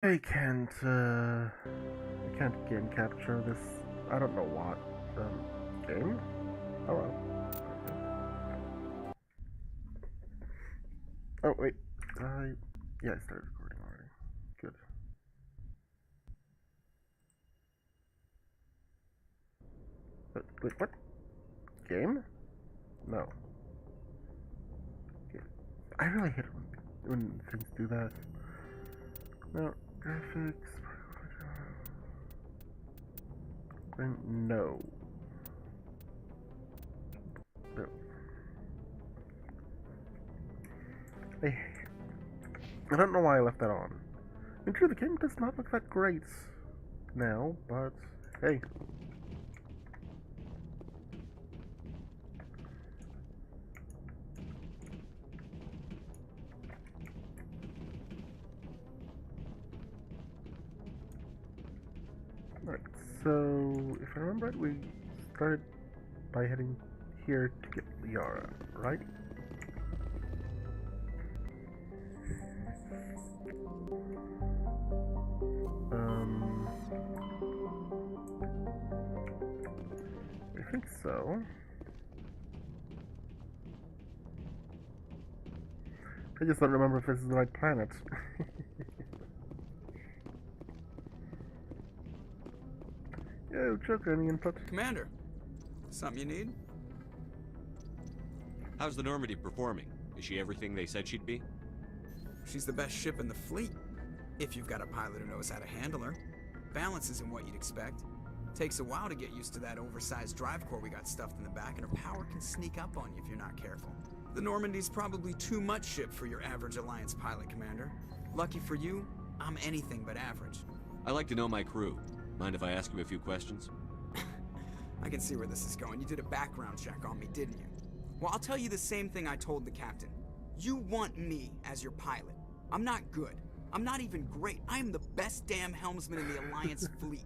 I can't game capture this. I don't know what game. Oh well. Oh wait, yeah, I started recording already. Good. Wait, what? Game? No. Okay. I really hate it when things do that. No graphics. No. No. I I don't know why I left that on. I mean, true, the game does not look that great now, but hey. Alright, so if I remember right, we started by heading here to get Liara, right? I think so. I just don't remember if this is the right planet. Yo, Joker, any input? Commander, something you need? How's the Normandy performing? Is she everything they said she'd be? She's the best ship in the fleet, if you've got a pilot who knows how to handle her. Balance isn't what you'd expect. Takes a while to get used to that oversized drive core we got stuffed in the back, and her power can sneak up on you if you're not careful. The Normandy's probably too much ship for your average Alliance pilot, Commander. Lucky for you, I'm anything but average. I like to know my crew. Mind if I ask you a few questions? I can see where this is going. You did a background check on me, didn't you? Well, I'll tell you the same thing I told the captain. You want me as your pilot. I'm not good. I'm not even great. I am the best damn helmsman in the Alliance fleet.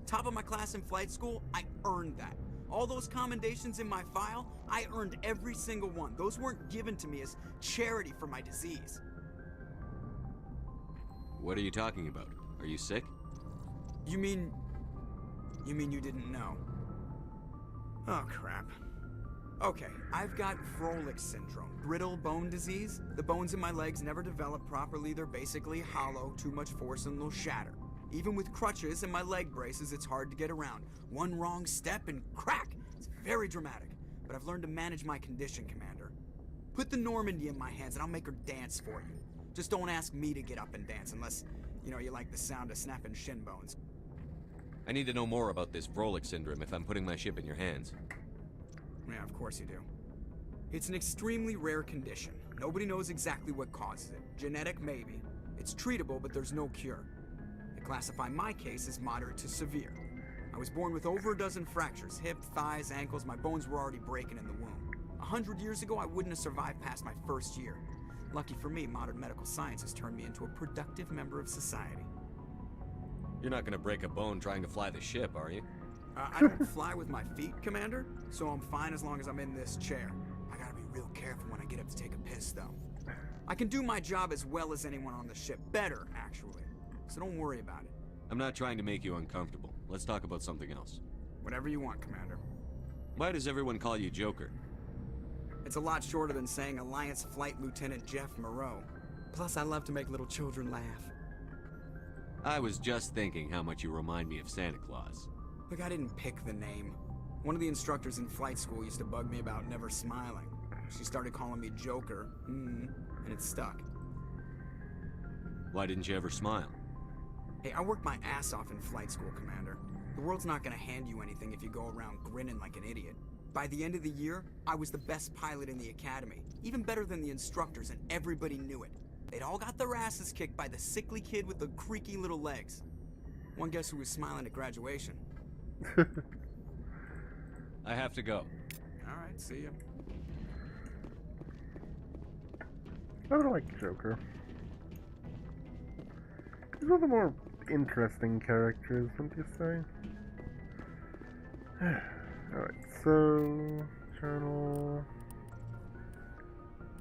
Top of my class in flight school, I earned that. All those commendations in my file, I earned every single one. Those weren't given to me as charity for my disease. What are you talking about? Are you sick? You mean you didn't know? Oh, crap. Okay, I've got Froelich syndrome, brittle bone disease. The bones in my legs never develop properly. They're basically hollow, too much force and they'll shatter. Even with crutches and my leg braces, it's hard to get around. One wrong step and crack! It's very dramatic, but I've learned to manage my condition, Commander. Put the Normandy in my hands and I'll make her dance for you. Just don't ask me to get up and dance unless, you like the sound of snapping shin bones. I need to know more about this Froelich syndrome if I'm putting my ship in your hands. Yeah, of course you do. It's an extremely rare condition. Nobody knows exactly what causes it. Genetic, maybe. It's treatable, but there's no cure. They classify my case as moderate to severe. I was born with over a dozen fractures, hip, thighs, ankles. My bones were already breaking in the womb. 100 years ago, I wouldn't have survived past my first year. Lucky for me, modern medical science has turned me into a productive member of society. You're not gonna break a bone trying to fly the ship, are you? I don't fly with my feet, Commander, so I'm fine as long as I'm in this chair. I gotta be real careful when I get up to take a piss, though. I can do my job as well as anyone on the ship. Better, actually. So don't worry about it. I'm not trying to make you uncomfortable. Let's talk about something else. Whatever you want, Commander. Why does everyone call you Joker? It's a lot shorter than saying Alliance Flight Lieutenant Jeff Moreau. Plus, I love to make little children laugh. I was just thinking how much you remind me of Santa Claus. Look, I didn't pick the name. One of the instructors in flight school used to bug me about never smiling. She started calling me Joker, and it stuck. Why didn't you ever smile? Hey, I worked my ass off in flight school, Commander. The world's not gonna hand you anything if you go around grinning like an idiot. By the end of the year, I was the best pilot in the academy, even better than the instructors, and everybody knew it. They'd all got their asses kicked by the sickly kid with the creaky little legs. One guess who was smiling at graduation? I have to go. Alright, see ya. I don't like Joker. He's one of the more interesting characters, wouldn't you say? Alright, so... Journal...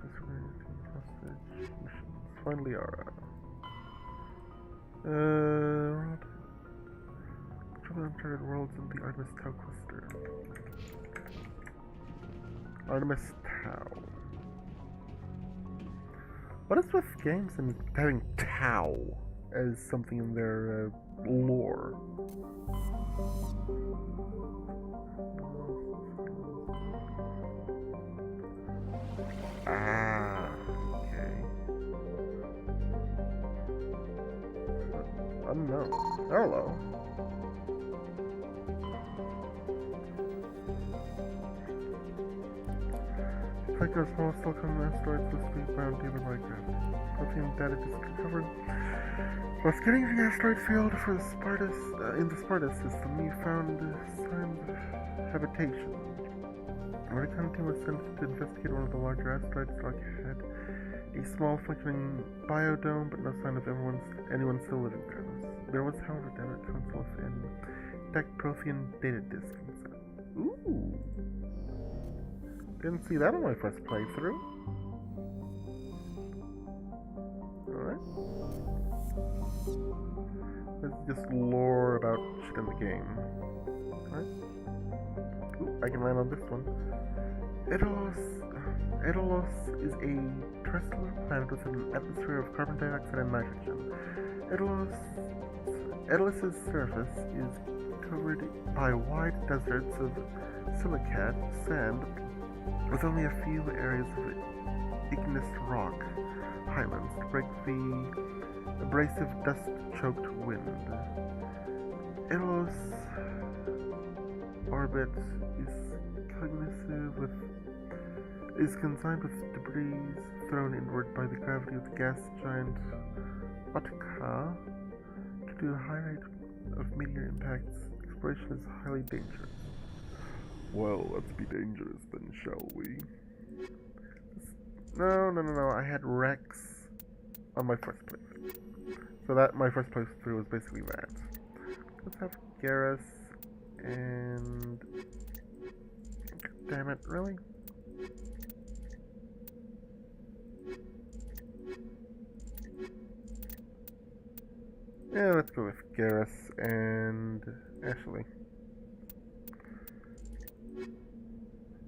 Hostage... Missions. Find Liara. Travel uncharted worlds in the Artemis Tau cluster. Artemis Tau. What is with games and having Tau as something in their lore? Ah, okay. Unknown. Hello. Like there's small silicon asteroids with speed bound dealer Minecraft. Lithium data discovered. While scanning the asteroid field for the Spartus, in the Spartus system, you found signs of habitation. A recon team was sent to investigate one of the larger asteroids. Like had a small functioning biodome, but no sign of anyone still living there. There was, however, data console and intact Prothean data disk inside. Ooh. Didn't see that on my first playthrough. Alright. Let's just lore about shit in the game. Alright. Ooh, I can land on this one. Edolos is a terrestrial planet with an atmosphere of carbon dioxide and nitrogen. Edolos's surface is covered by wide deserts of silicate sand, with only a few areas of igneous rock highlands to break the abrasive dust-choked wind. Eros orbit is consigned with debris thrown inward by the gravity of the gas giant Otka. Due to a high rate of meteor impacts, exploration is highly dangerous. Well, let's be dangerous then, shall we? No. I had Rex on my first playthrough. So that, my first playthrough was basically that. Let's have Garrus and... Damn it, really? Yeah, let's go with Garrus and Ashley.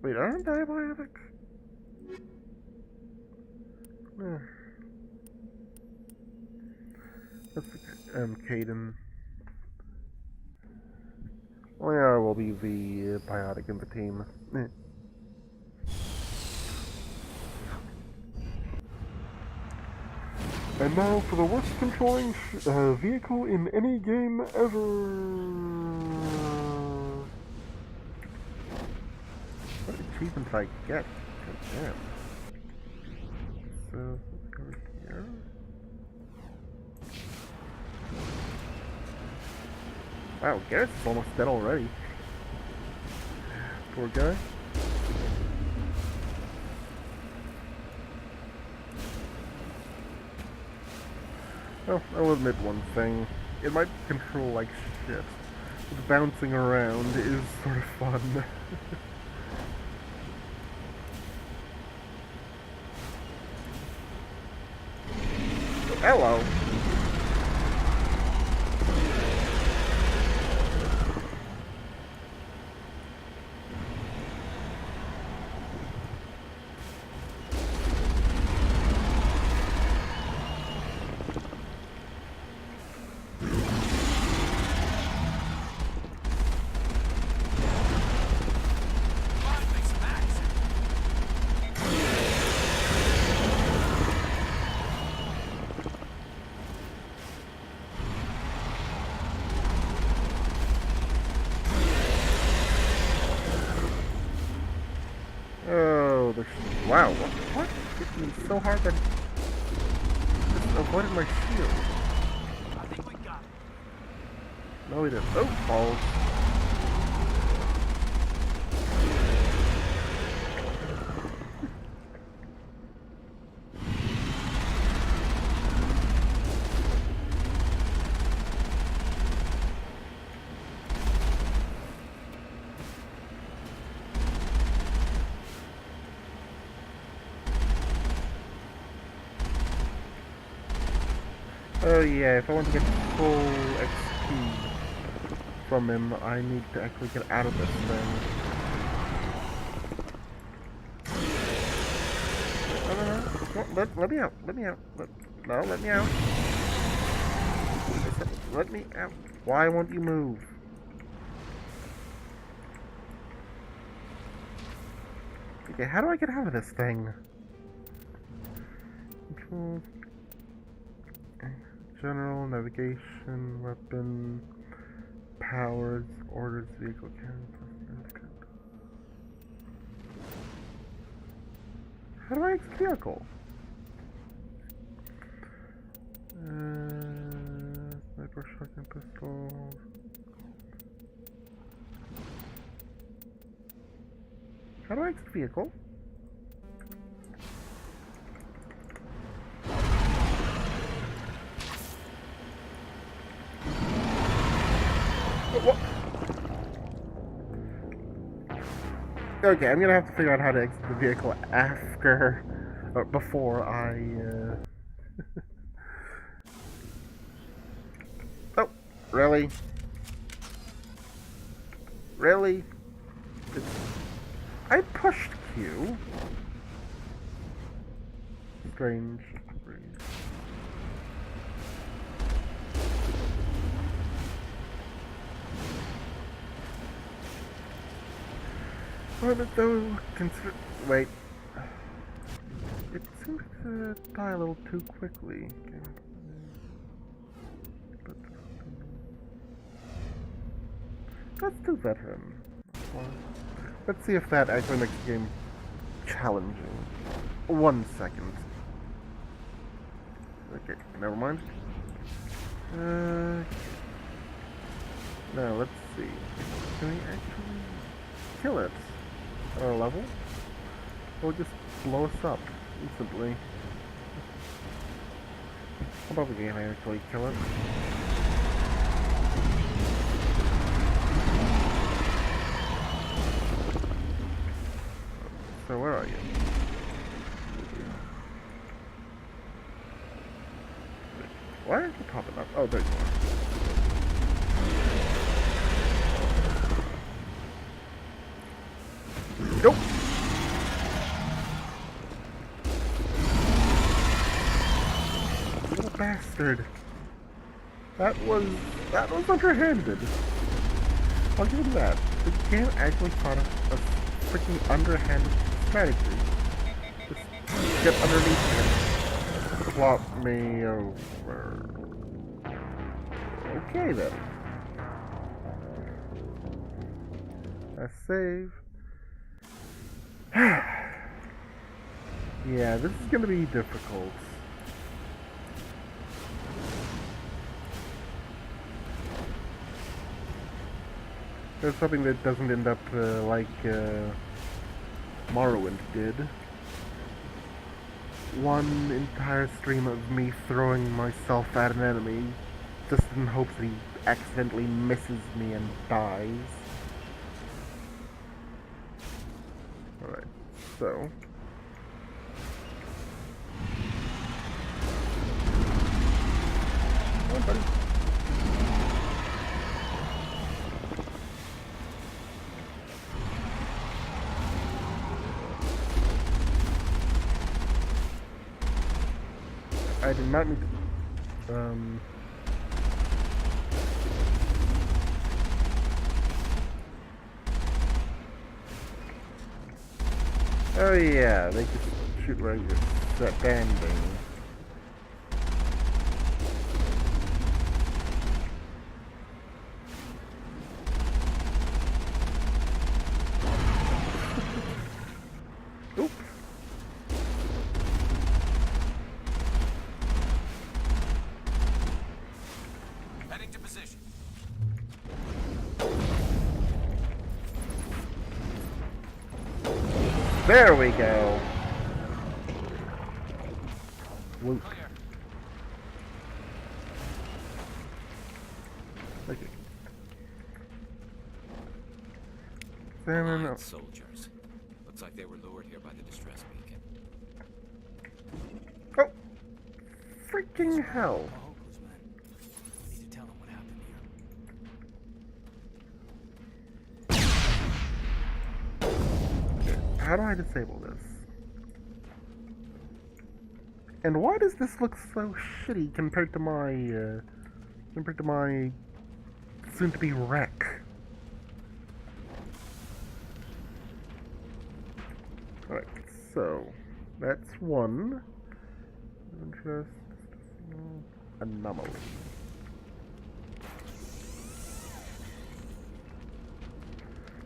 Wait, aren't I biotic? Let's Caden. Well, will be the biotic in the team. And now for the worst controlling vehicle in any game ever. What achievements I get? God damn. So, over here. Wow, Garrett's almost dead already. Poor guy. Well, I'll admit one thing. It might control like shit. But bouncing around is sort of fun. Hello. Wow, what hit me so hard that just avoided my shield? I think we got it. No, he didn't. Oh, balls. Oh yeah, if I want to get full XP from him, I need to actually get out of this thing. No, let me out. Let me out. Let me out. Let me out. Why won't you move? Okay, how do I get out of this thing? Controls. General, navigation, weapon, powers, orders, vehicle, cannon. How do I exit vehicle? Sniper, shotgun, pistol. How do I exit vehicle? What? Okay, I'm gonna have to figure out how to exit the vehicle after, or before I, Oh, really? Really? I pushed Q. Strange. But though, wait. It seems to die a little too quickly. Okay. But, let's do veteran. Let's see if that actually makes the game challenging. 1 second. Okay, never mind. Now let's see. Can we actually kill it at our level? Or just blow us up instantly? How about we can actually kill it? So where are you? Why aren't you popping up? Oh, there you are. Nope. Little bastard. That was underhanded. I'll give him that. The game actually taught us a freaking underhanded strategy. Just get underneath him. Plop me over. Okay then. I save. Yeah, this is gonna be difficult. There's something that doesn't end up like Morrowind did. One entire stream of me throwing myself at an enemy just in hopes that he accidentally misses me and dies. Alright, so... Come on, buddy. I did not need to... Oh yeah, they just shoot right at that banding. Oop. Heading to position. There we go. Loot. Okay. Salmon. Blind soldiers. Looks like they were lured here by the distress beacon. Oh! Freaking hell. Need to how do I disable this? And why does this look so shitty compared to my soon-to-be wreck? Alright, so that's one. Interest anomaly.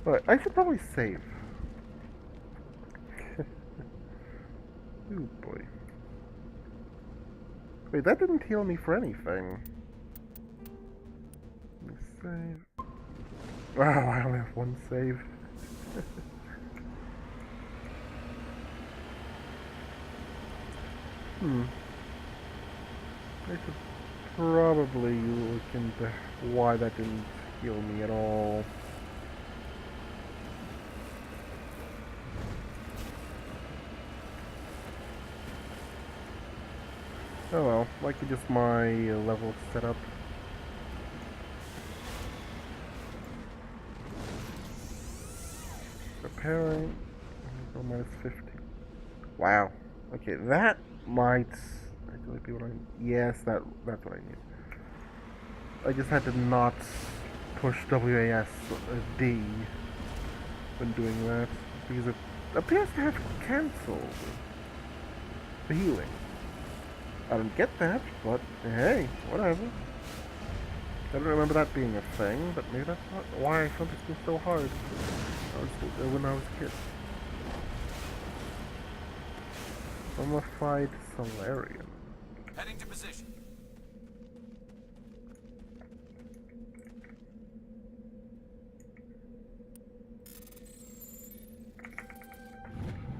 Alright, I should probably save. Oh boy. Wait, that didn't heal me for anything. Let me save. Wow, I only have one save. I should probably look into why that didn't heal me at all. Oh well, likely just my level setup. Repairing. Oh, minus 50. Wow. Okay, that might actually be what I. Yes, that's what I need. I just had to not push WASD when doing that because it appears to have cancelled the healing. I don't get that, but hey, whatever. I don't remember that being a thing, but maybe that's not why I found this so hard when I was a kid. Mummified Solarium. Heading to position.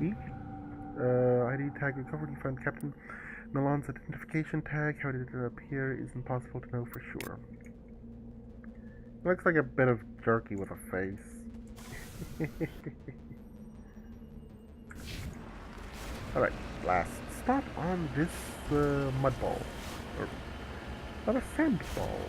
ID tag recovered. You found Captain Milan's identification tag. How did it appear is impossible to know for sure. Looks like a bit of jerky with a face. Alright, last stop on this mud ball. Or not a sand ball.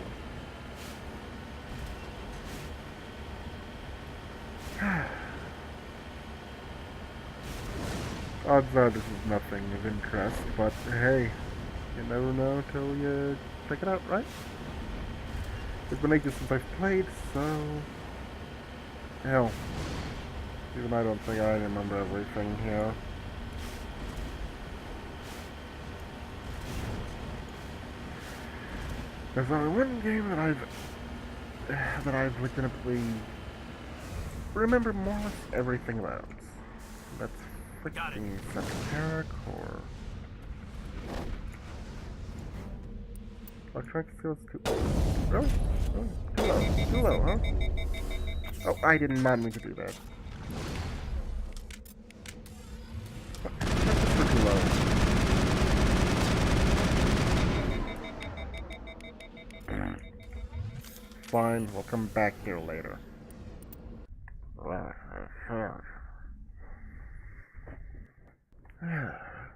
Odds are this is nothing of interest, but hey, you never know till you check it out, right? It's been ages since I've played, so... Hell, even I don't think I remember everything here. There's only one game that I've legitimately remember more or less everything about. That's freaking Septerra Core. Electronic skills too. Really? Oh, too low. Too low, huh? Oh, I did not mean to do that. That's just too low. Fine, we'll come back here later.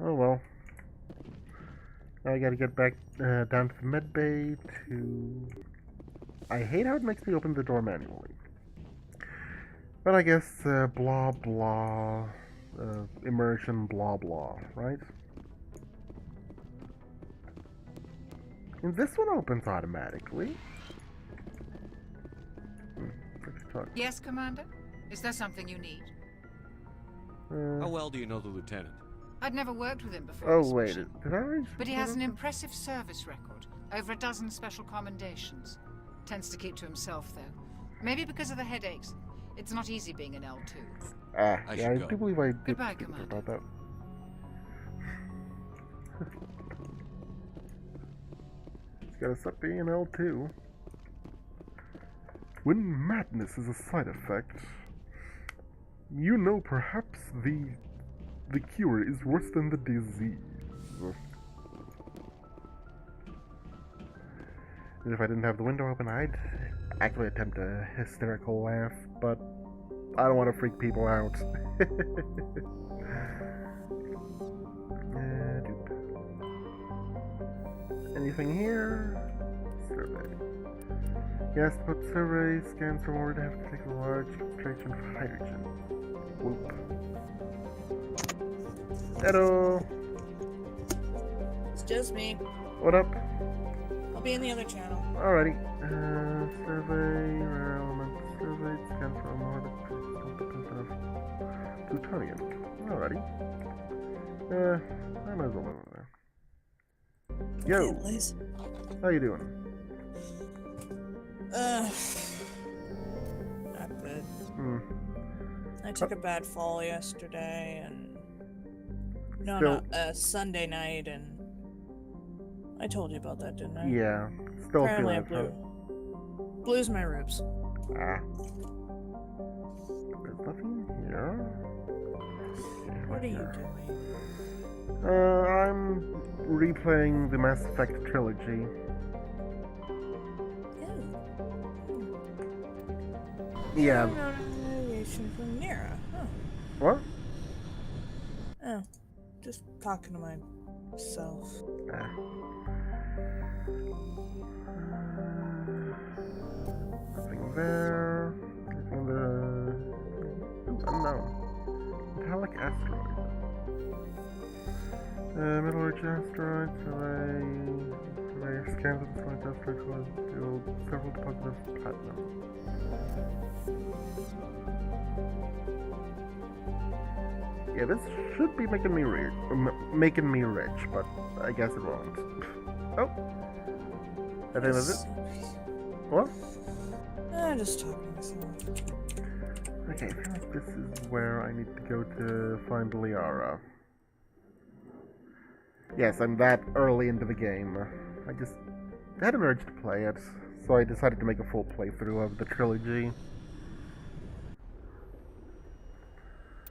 Oh well. Now I gotta get back down to the med bay to... I hate how it makes me open the door manually. But I guess blah blah, immersion blah blah, right? And this one opens automatically. Yes, Commander? Is there something you need? How well do you know the lieutenant? I'd never worked with him before. Oh this wait, mission. did I already... But he has an impressive service record. Over a dozen special commendations. Tends to keep to himself, though. Maybe because of the headaches. It's not easy being an L2. Ah, I yeah, I should do go. believe I did Goodbye, speak Commander. about that. It's gotta stop being an L2. When madness is a side effect, you know perhaps the cure is worse than the disease. And if I didn't have the window open, I'd actually attempt a hysterical laugh, but I don't want to freak people out. Anything here? Survey. Yes, but survey scans from where to have to take a large concentration of hydrogen. Whoop. Hello. It's just me. What up? I'll be in the other channel. Alrighty. Survey, rare elements, survey, scan for unwanted crystal plutonium. Alrighty. I might as well over there. Yo! Okay, Liz. How you doing? Not good. Hmm. I took a bad fall yesterday, and Sunday night, and I told you about that, didn't I? Yeah. Still Apparently I feeling it. blues my ribs. Ah. There's nothing here. What are you doing? I'm replaying the Mass Effect trilogy. Yeah. Notification from Nira. Huh. What? Oh, just talking to myself. Ah. Nothing there. Nothing in the... Ooh, unknown. Metallic asteroid. Middle-Ridge asteroid, survey scans of the select asteroid will reveal several deposits of platinum. Yeah, this should be making me rich, but I guess it won't. Oh! I think that's it. What? I'm just talking to myself. Okay, I feel like this is where I need to go to find Liara. Yes, I'm that early into the game. I just had an urge to play it, so I decided to make a full playthrough of the trilogy.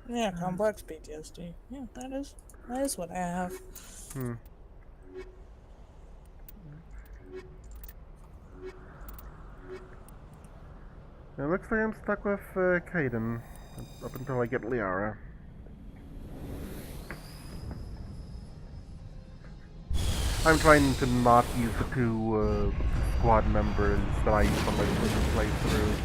Yeah, complex PTSD. Yeah, that is what I have. Hmm. It looks like I'm stuck with Kaiden up until I get Liara. I'm trying to not use the two squad members that I used on my first playthrough.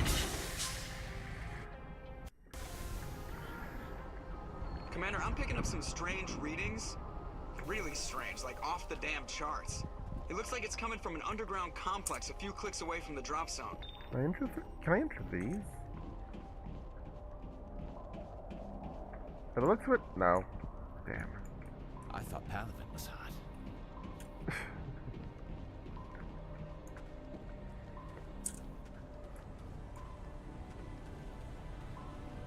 Commander, I'm picking up some strange readings. Really strange, like off the damn charts. It looks like it's coming from an underground complex a few clicks away from the drop zone. Can I enter these? By the looks of it, no. Damn. I thought Palaven was hot.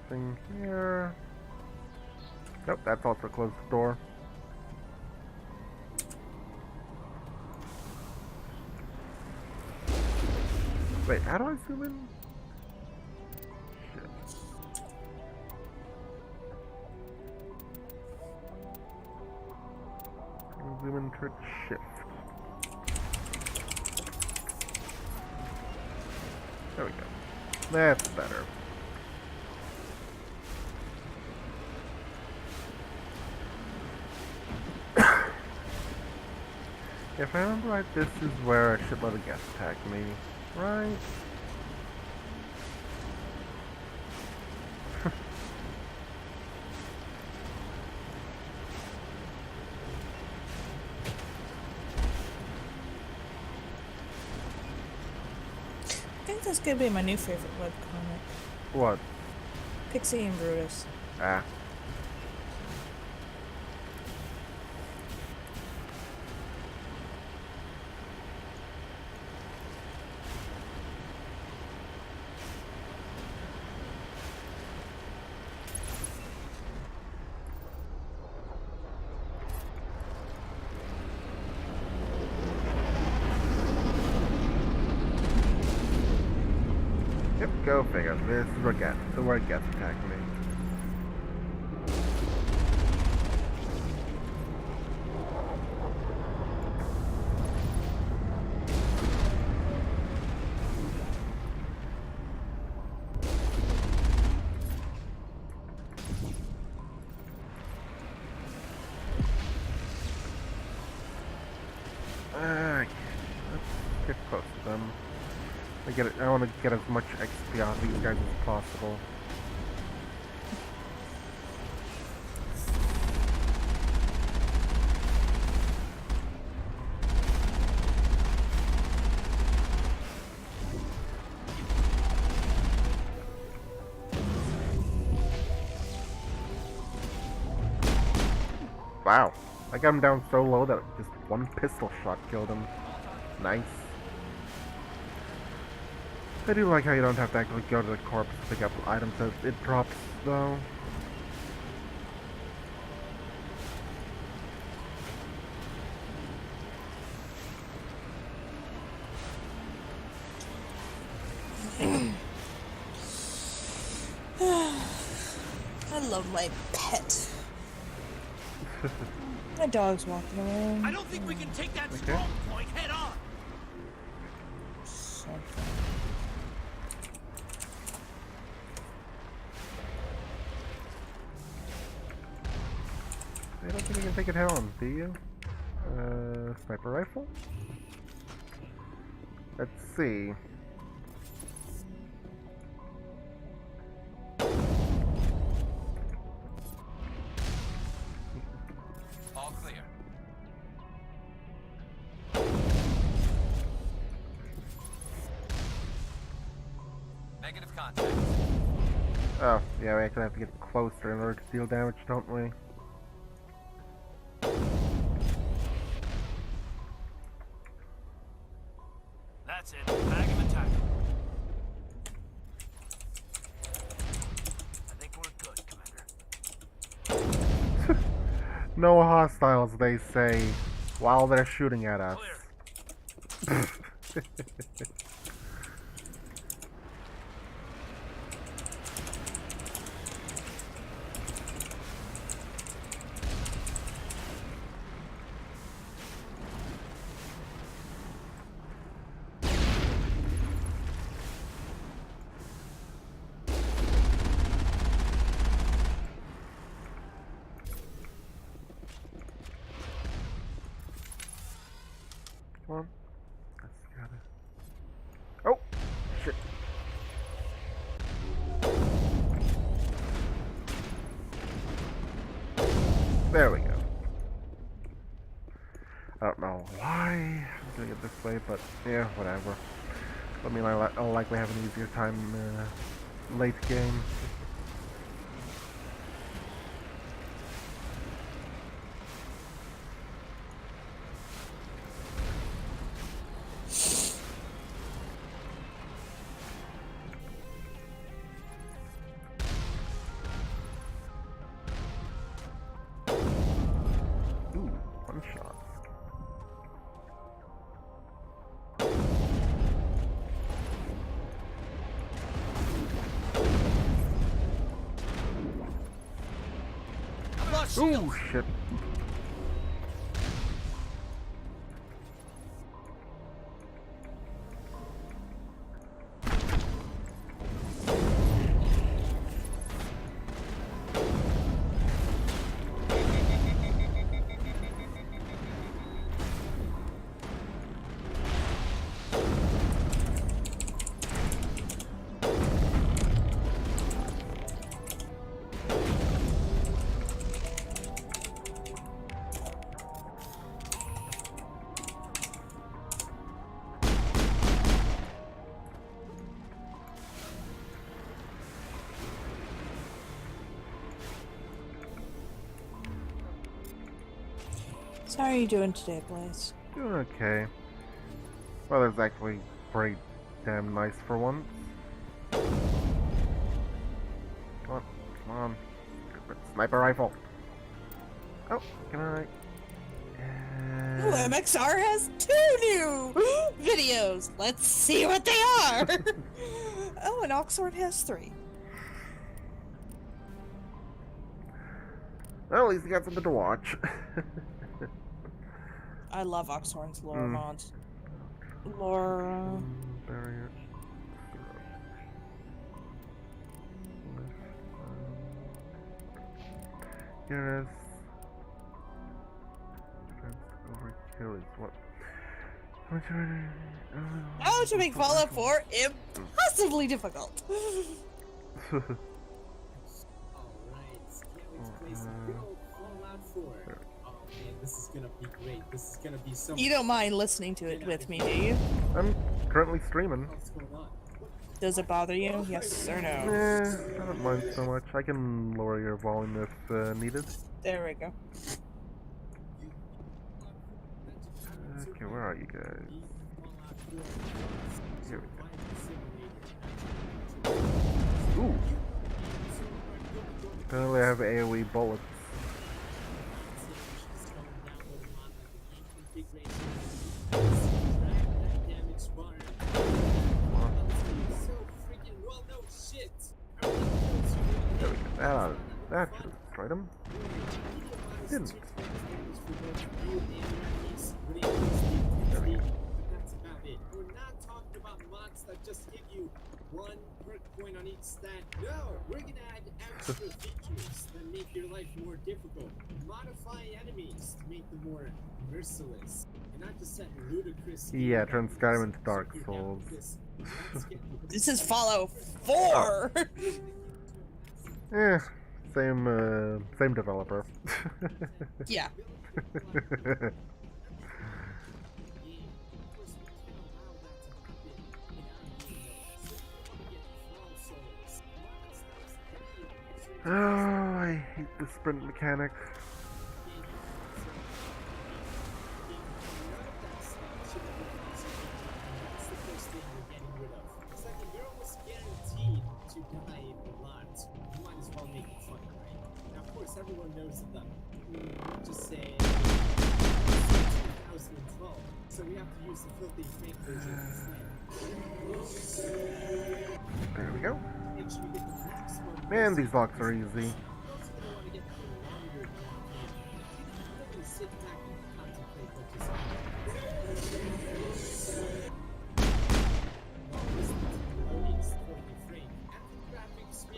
Thing here. Nope, that's also closed the door. Wait, how do I zoom in? Shit. Zoom in to shift. There we go. That's better. If I remember right, this is where a shitload of guests attacked me, right? I think that's gonna be my new favorite webcomic. What? Pixie and Brutus. Ah. Yep, go figure. This is where guests attack me. Let's get close to them. I want to get as much XP out of these guys as possible. Wow. I got him down so low that just one pistol shot killed him. Nice. I do like how you don't have to actually go to the corpse to pick up items as it drops, though. I love my pet. My dog's walking around. I don't think we can take that strong point head on. Something. I don't think you can take it head on, do you? Sniper rifle? Let's see. All clear. Negative contact. Oh, yeah, we actually have to get closer in order to deal damage, don't we? That's it. Bag him and tackle. I think we're good, Commander. No hostiles, they say, while they're shooting at us. Clear. Come on. Let's gotta... Oh! Shit. There we go. I don't know why I'm doing it this way, but yeah, whatever. I mean, I'll likely have an easier time late game. Ooh, one shot. Ooh, shit. So how are you doing today, Blaze? Doing okay. Weather's actually pretty damn nice for once. Come on, come on. Sniper rifle. Oh, can I? Ooh, MXR has 2 new videos. Let's see what they are. Oh, and Oxford has 3. Well, at least you got something to watch. I love Oxhorn's lore mods. Lore. Barrier. Here is. Overkill is what? How to make Fallout 4 impossibly difficult. Alright, can't wait to play some good old Fallout 4. Oh man, this is gonna be great. This is gonna be so You don't mind listening to it with me, do you? I'm currently streaming. What's going on? Does it bother you? Yes or no? I don't mind so much. I can lower your volume if needed. There we go. Okay, where are you guys? Here we go. Ooh! Apparently I have AoE bullets. There we go. That should have destroyed him. Didn't. There we go. That's about it. We're not talking about mods that just give you one perk point on each stat. No, we're gonna add extra features that make your life more difficult. Modify enemies to make them more merciless. And not just set ludicrous. Yeah, turn Skyrim into Dark Souls. This is Fallout 4! Eh, same developer. Yeah. Oh, I hate the sprint mechanic. Everyone knows of them. Just say 2012. So we have to use the filthy fake version instead. There we go. Make sure we get the maximum. Man, these locks are easy. Also, you want to get the longer campaign. You don't really sit back and contemplate what you say.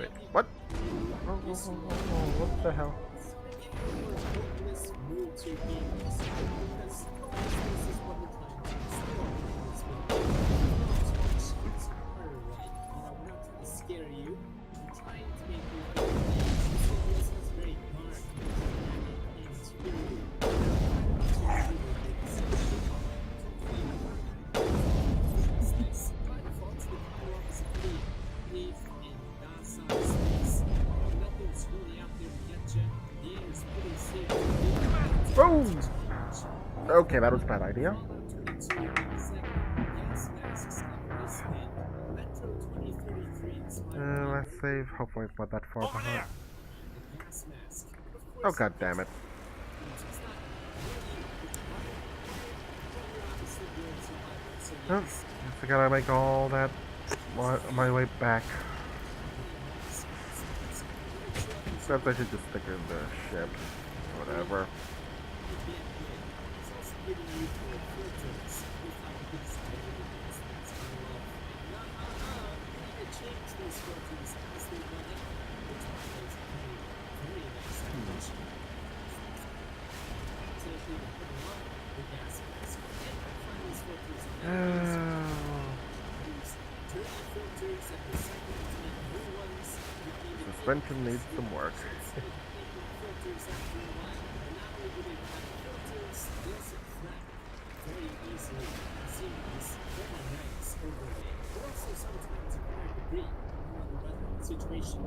Wait, what? Oh, what the hell? Oh! Okay, that was a bad idea. Let's save. Hopefully it's not that far behind. Oh, god damn it. Oh, guess I gotta make all that my way back. Except I should just stick in the ship. Whatever. Suspension needs some work. Situation,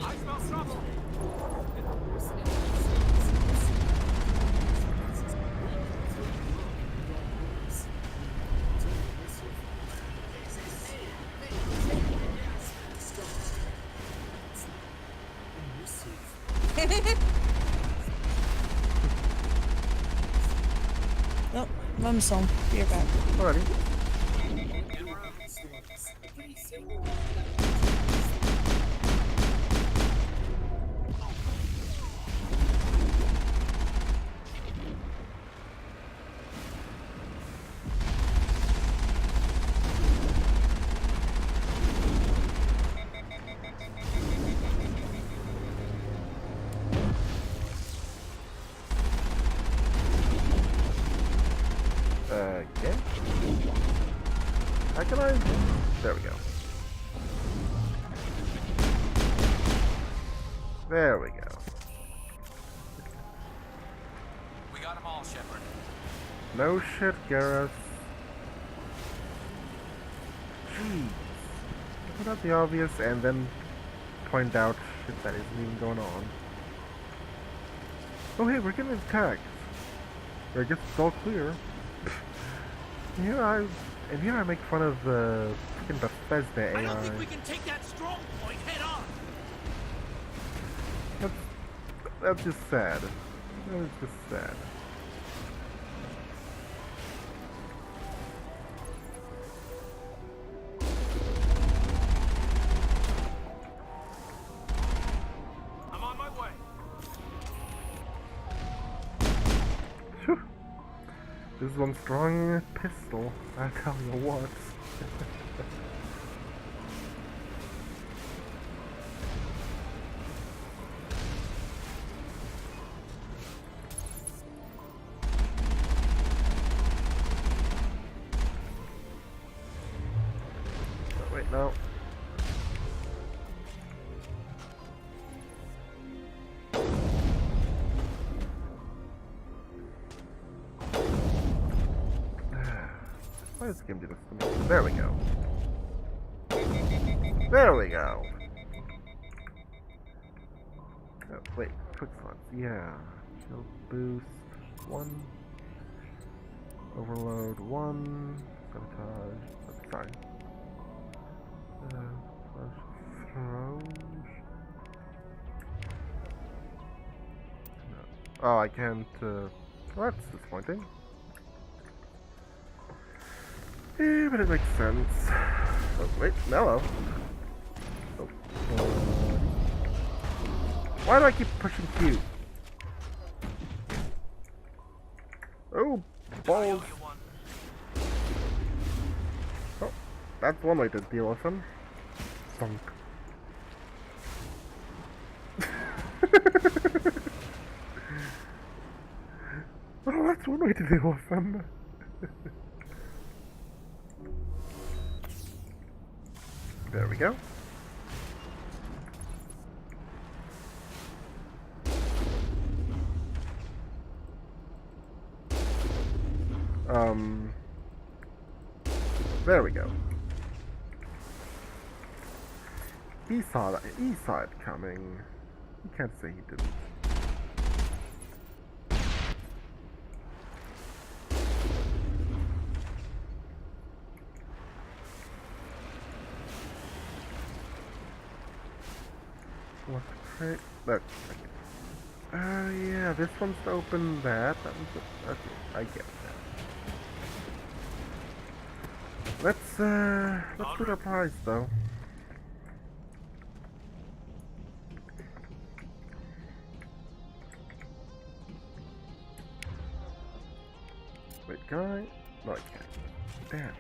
I smell trouble. Nope, I'm so. Be right back. Alrighty. Okay. How can I? There we go. There we go. We got them all, Shepard. No shit, Garrus. Jeez. Point out the obvious and then point out shit that isn't even going on. Oh hey, we're getting attacked. I guess it's all clear. Here I make fun of the freaking Bethesda AI. I don't think we can take that strong point head on. That's just sad. That is just sad. I'm on my way. Phew. This is one strong pistol, I tell you what. Oh, wait, no. Why does this game do this to me? There we go. There we go. Oh, wait, quick slots. Yeah. Shield boost 1. Overload 1. Sabotage. Oh, sorry. Flash throw. No. Oh, I can't. Well, that's disappointing. Yeah, but it makes sense. Oh, wait, mellow. Oh, why do I keep pushing Q? Oh, balls. Oh, that's one way to deal with him. Thunk. Oh, that's one way to deal with him. There we go. There we go. He saw that. He saw it coming. You can't say he didn't. What crate? Look. Yeah, this one's to open that. That one's to, okay, I get that. Let's put our prize though. Wait, can I? No, I can't. Damn.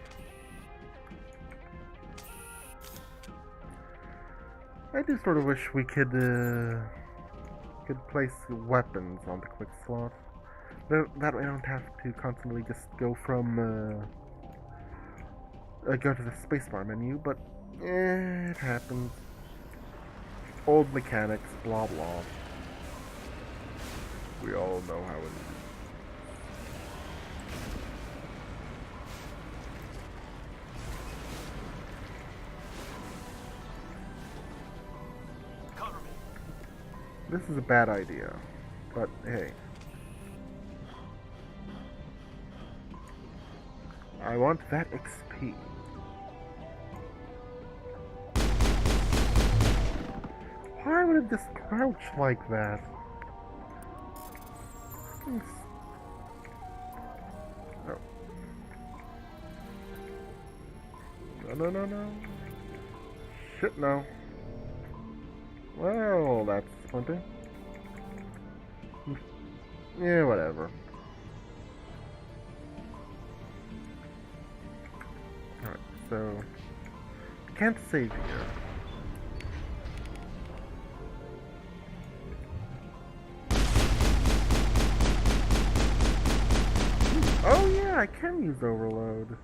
I do sort of wish we could place weapons on the quick slot. That way I don't have to constantly just go from go to the spacebar menu, but it happens. Old mechanics, blah blah. We all know how it is. This is a bad idea, but hey. I want that XP. Why would it just crouch like that? Oh. No. Shit, no. Well, that's disappointing. Yeah, whatever. Alright, so... can't save here. Oh yeah, I can use overload.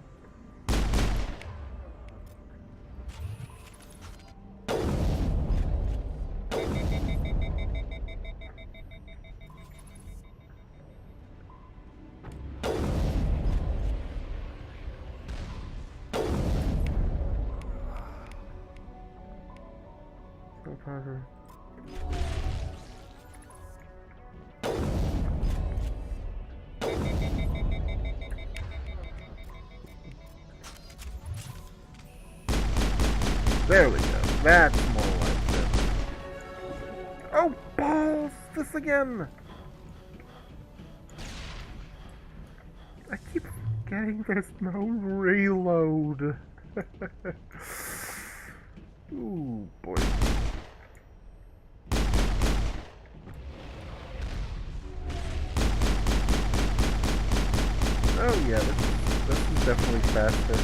Father. There we go. That's more like it. Oh, balls! This again! I keep forgetting there's no reload. Ooh, boy. Oh yeah, this is definitely faster.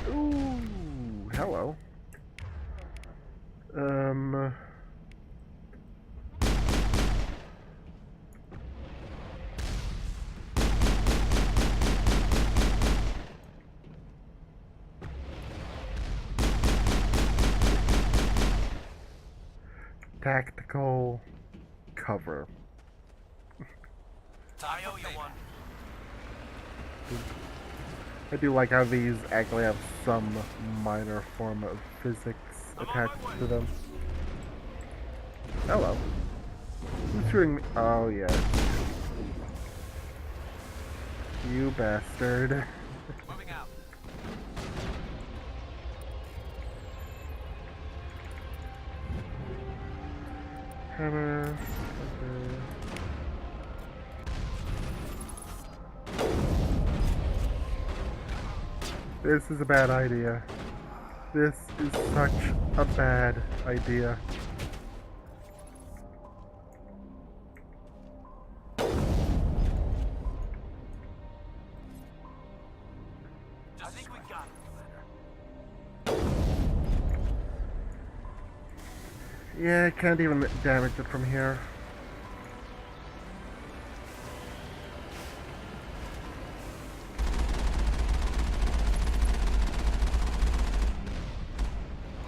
Ooh, hello. Tactical cover. I owe you one. I do like how these actually have some minor form of physics attached to them. Hello. Who's shooting me? Oh, yeah. You bastard. Moving out. Hammer. This is a bad idea. This is such a bad idea. I think we got it. Yeah, I can't even damage it from here.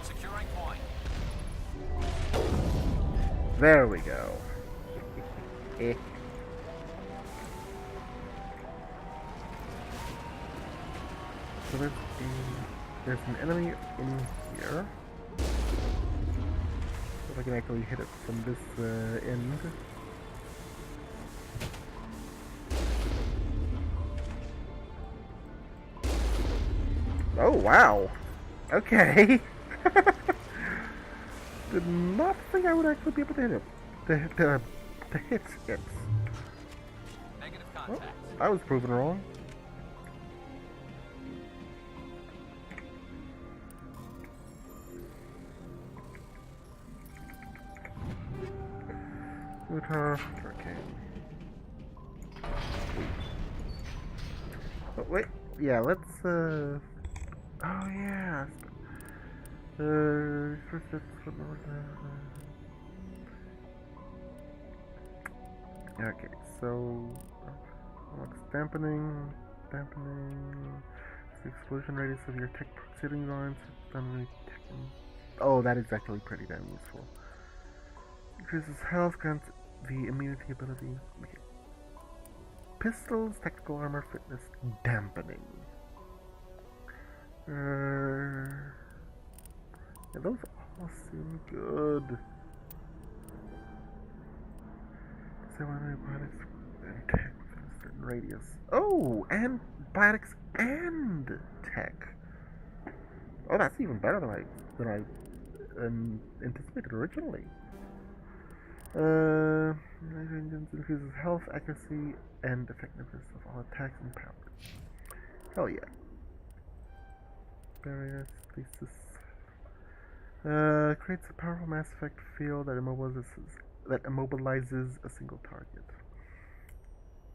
Securing point. There we go. Eh. So there's an enemy in here. If I can actually hit it from this end. Oh wow! Okay. Did not think I would actually be able to hit it. To hit it. Negative Well, contact. I was proven wrong. Okay. Oh, wait. Yeah, let's, oh, yeah. First, okay, so, dampening, the explosion radius of your tech proceeding lines, oh, that is actually pretty damn useful. Increases health, grants the immunity ability. Okay. Pistols, tactical armor, fitness, dampening. Yeah, those all seem good. Biotics and tech within a certain radius. Oh, and biotics and tech. Oh, that's even better than I anticipated originally. Engines increases health, accuracy, and effectiveness of all attacks and powers. Hell yeah. Barrier stasis. Creates a powerful Mass Effect field that immobilizes a single target.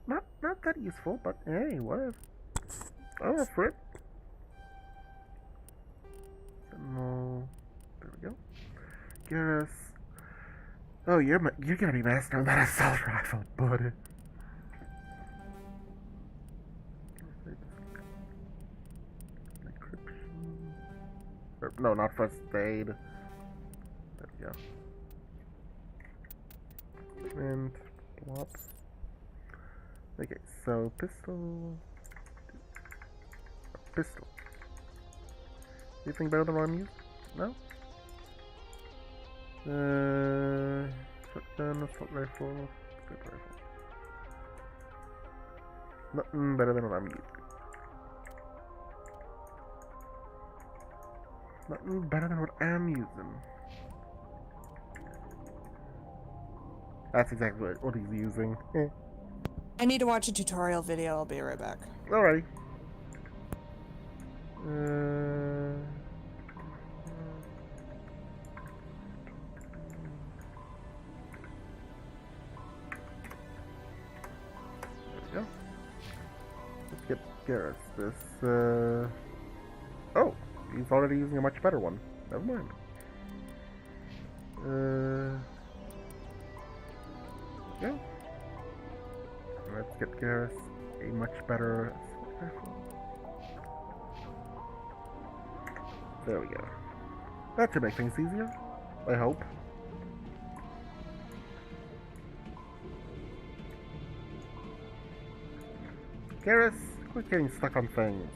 Not that useful, but hey, whatever. Oh, for it. No, there we go. Garrus. Oh, you're gonna be mastering that assault rifle, buddy. Encryption. No, not first aid. There we go. And plop. Okay, so pistol. Pistol. Anything better than what I'm using? No? Shotgun, assault rifle, sniper rifle. Nothing better than what I'm using. Nothing better than what I'm using. That's exactly what he's using. I need to watch a tutorial video. I'll be right back. Alrighty. There we go. Let's get Garrus this. Oh, he's already using a much better one. Never mind. Yeah. Let's get Garrus a much better assault rifle. There we go. That should make things easier. I hope. Garrus, quit getting stuck on things.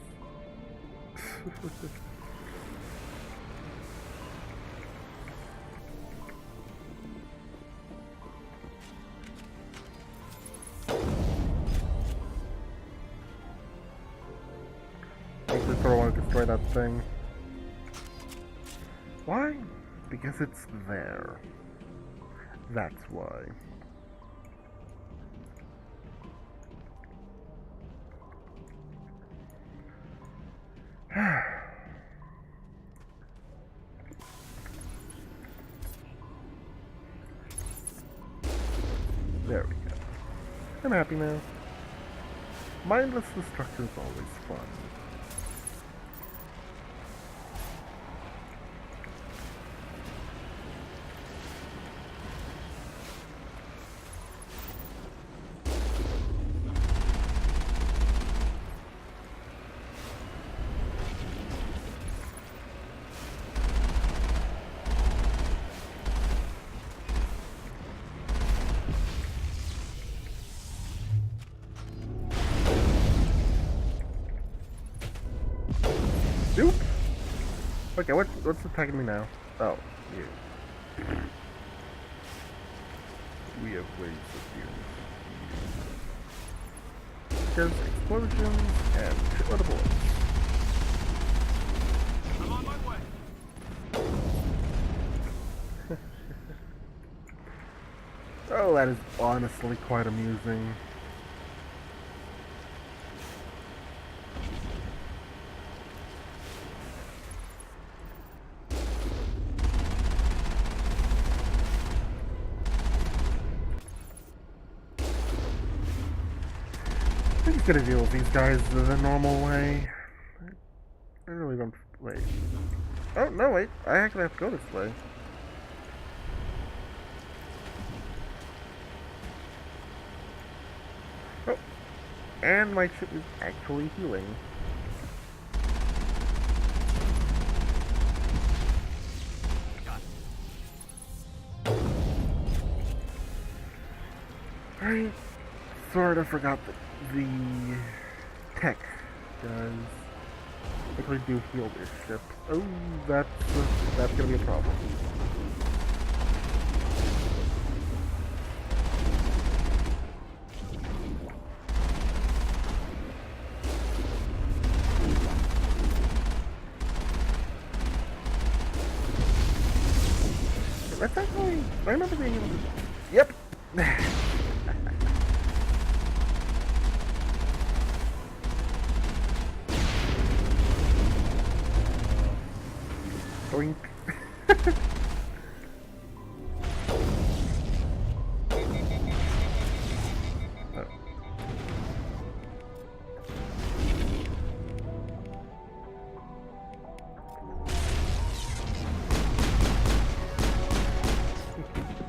I just sort of want to destroy that thing. Why? Because it's there. That's why. There we go. I'm happy now. Mindless destruction is always fun. Nope. Okay, what's attacking me now? Oh, you. We have ways of dealing with you. There's explosions and shitload of bullets. I'm on my way. Oh, that is honestly quite amusing. I'm just gonna deal with these guys the normal way. I really don't. Wait. Oh, no, wait. I actually have to go this way. Oh. And my ship is actually healing. I sort of forgot that the tech does actually do heal this ship. Oh, that's gonna be a problem. That's actually, I remember being able to. Yep. Boink.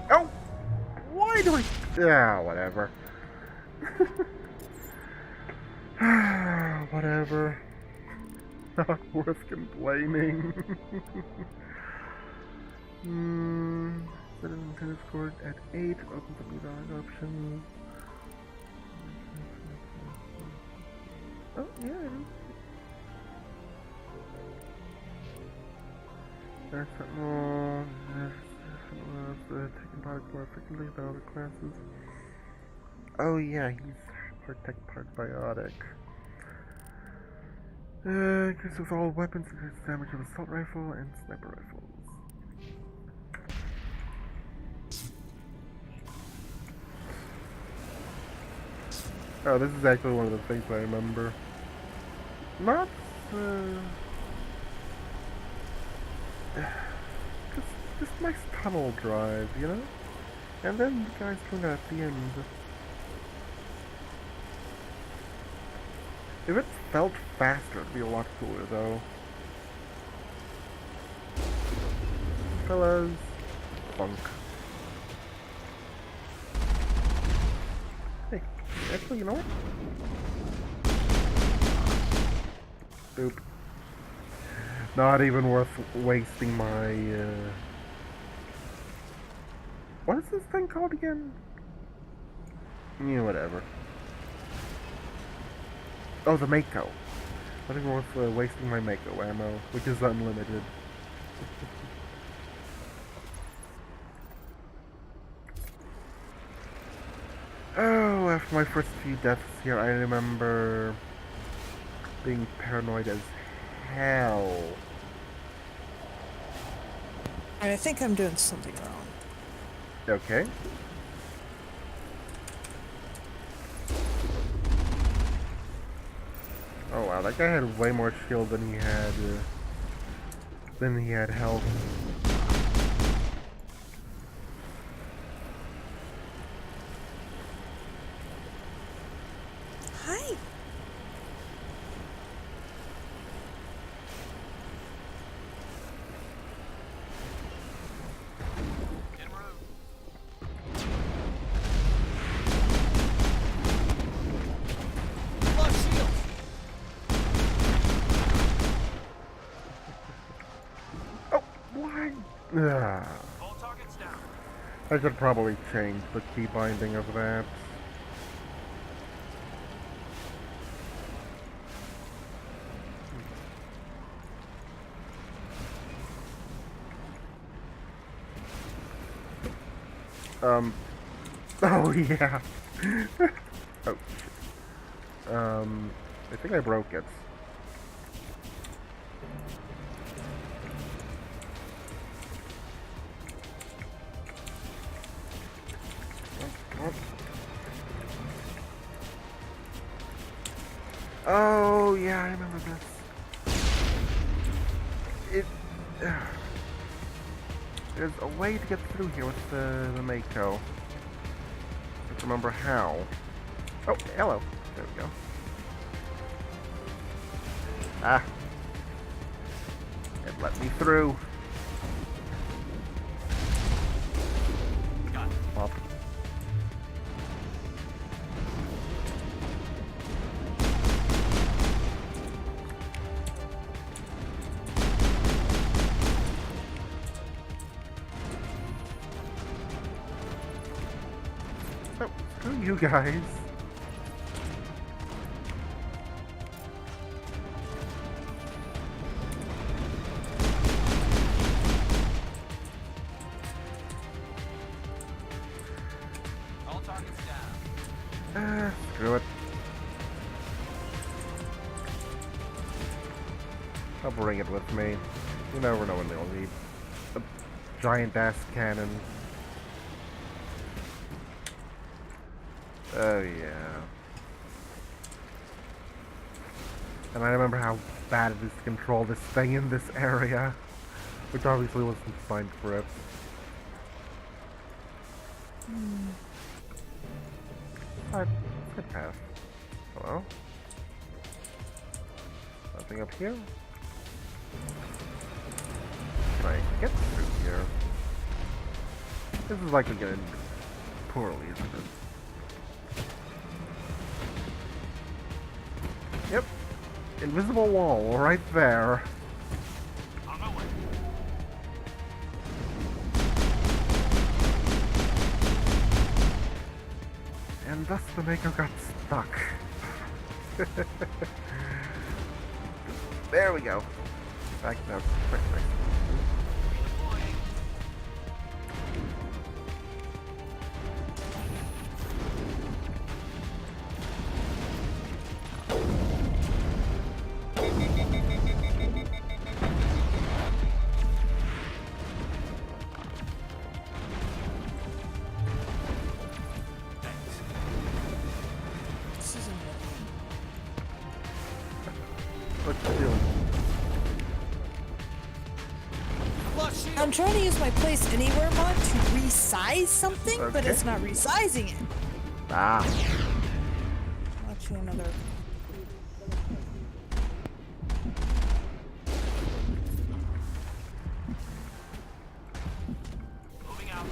Oh! Why do I... Yeah, whatever. Whatever. Not worth complaining. Set an intended score at 8. Opens up new dialogue options. Oh, yeah, it is. There's Sentinel. There's taking part more frequently than other classes. Oh, yeah, he's part tech, part biotic. Increases with all weapons, increases damage of assault rifle and sniper rifles. Oh, this is actually one of the things I remember. Not, just nice tunnel drive, you know? And then the guys doing that at the end. If it felt faster, it'd be a lot cooler, though. Fellas, funk. Hey, actually, you know what? Boop. Not even worth wasting my, what is this thing called again? Yeah, whatever. Oh, the Mako. Not even worth wasting my Mako ammo, which is unlimited. Oh, after my first few deaths here, I remember being paranoid as hell. I think I'm doing something wrong. Okay. Oh wow, that guy had way more shield than he had health. Hi. En route. Lost shield. Oh, why? Ah, All targets down. I should probably change the key binding of that. Oh yeah. Oh shit. I think I broke it. Oh yeah, I remember this. There's a way to get through here with the Mako. I don't remember how. Oh, hello. There we go. Ah. It let me through. Got it. Pop. Oh, screw you guys. All targets down. Screw it. I'll bring it with me. You never know when they'll need a giant-ass cannon. Oh yeah. And I remember how bad it is to control this thing in this area, which obviously wasn't designed for it. Side path. Hello? Nothing up here? Can I get through here? This is likely gonna end poorly, isn't it? Yep. Invisible wall right there. On my way. And thus the Mako got stuck. There we go. Back now. Quick. What's the deal? I'm trying to use my place anywhere mod to resize something, but Okay. it's not resizing it. Ah. Watching another. Moving out.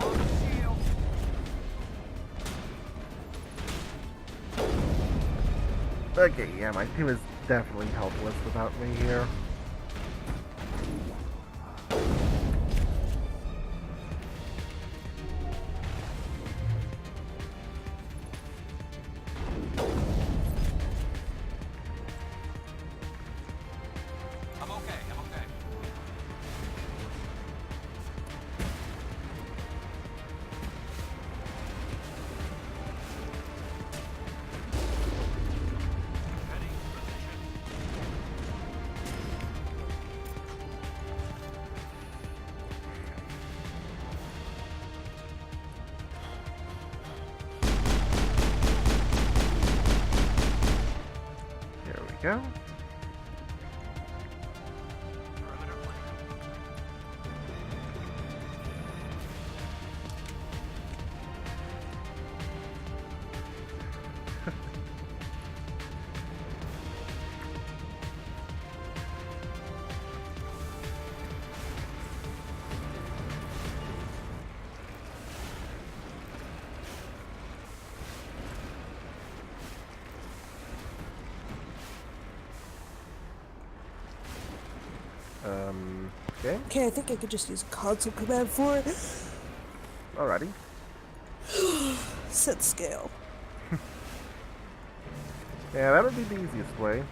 On the shield. Okay, yeah, my team is definitely helpless without me here. I'm okay. I'm okay. Ready. Position. There we go. Perimeter clear. Okay. Okay, I think I could just use console command for it. Alrighty. Set scale. Yeah, that would be the easiest way.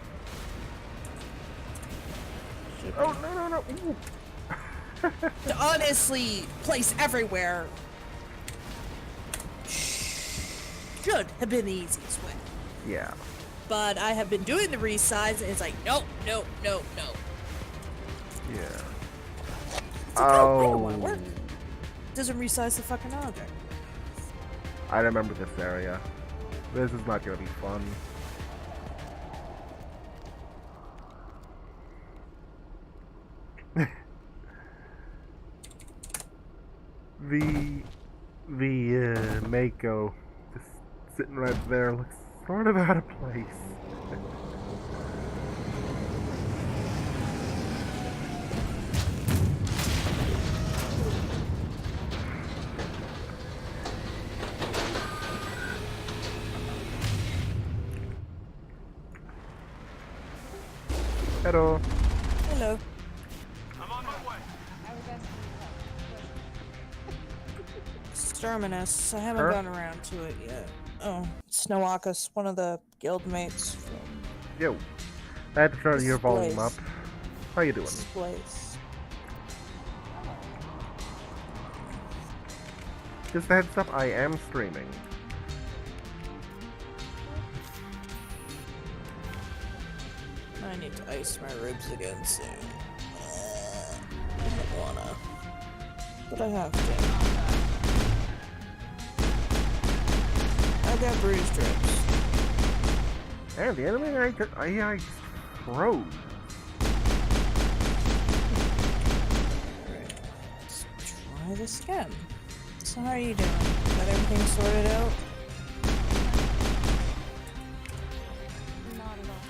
Oh, no. Ooh. Honestly, place everywhere should have been the easiest way. Yeah. But I have been doing the resize, and it's like, nope. Yeah. It's like, oh, wait, it won't work. Doesn't resize the fucking object. I remember this area. This is not gonna be fun. the Mako just sitting right there looks sort of out of place. Hello. Hello. I'm on my way. Exterminus. I haven't Her? gotten around to it yet. Oh, Snowakus, one of the guild mates from Yo. I had to turn your This volume up. place. How you doing? this place. Just a heads up, I am streaming. I need to ice my ribs again soon. I don't wanna. But I have to. I got bruised ribs. And the enemy I froze. Alright. Let's try this again. So how are you doing? Got everything sorted out? Not at all.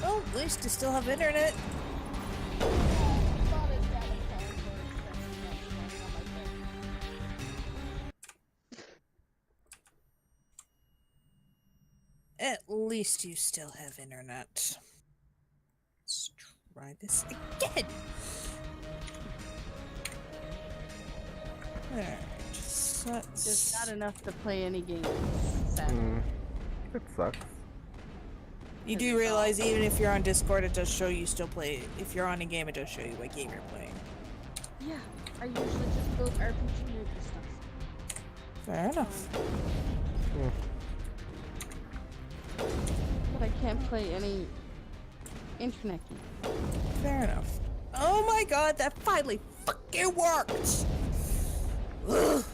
Oh, at least you still have internet. Thought it got a phone, but it's on my phone. At least you still have internet. Let's try this again. Alright, so Just not enough to play any games. Sadly. It sucks. You do realize even if you're on Discord, it does show you still play. If you're on a game, it does show you what game you're playing. Yeah, I usually just build RPG Maker stuff. Fair enough. But I can't play any internet games. Fair enough. Oh my god, that finally fucking worked! Ugh.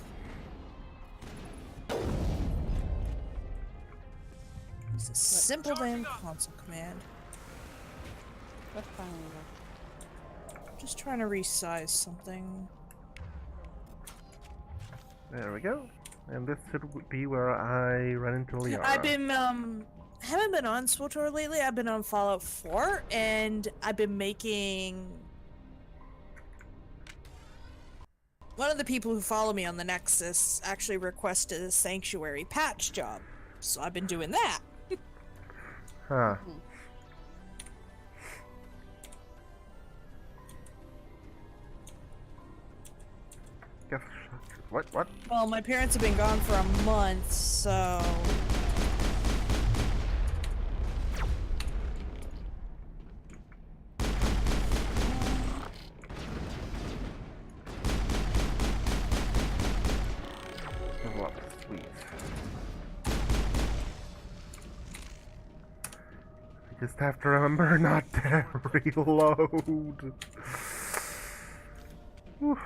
It's a simple damn console command. What finally worked? I'm just trying to resize something. There we go. And this should be where I run into Liara. I've been, haven't been on SWTOR lately. I've been on Fallout 4, and I've been making... One of the people who follow me on the Nexus actually requested a Sanctuary patch job. So I've been doing that. Huh. Guess what? Well, my parents have been gone for a month, so... What? Sweet. I just have to remember not to reload. Whew.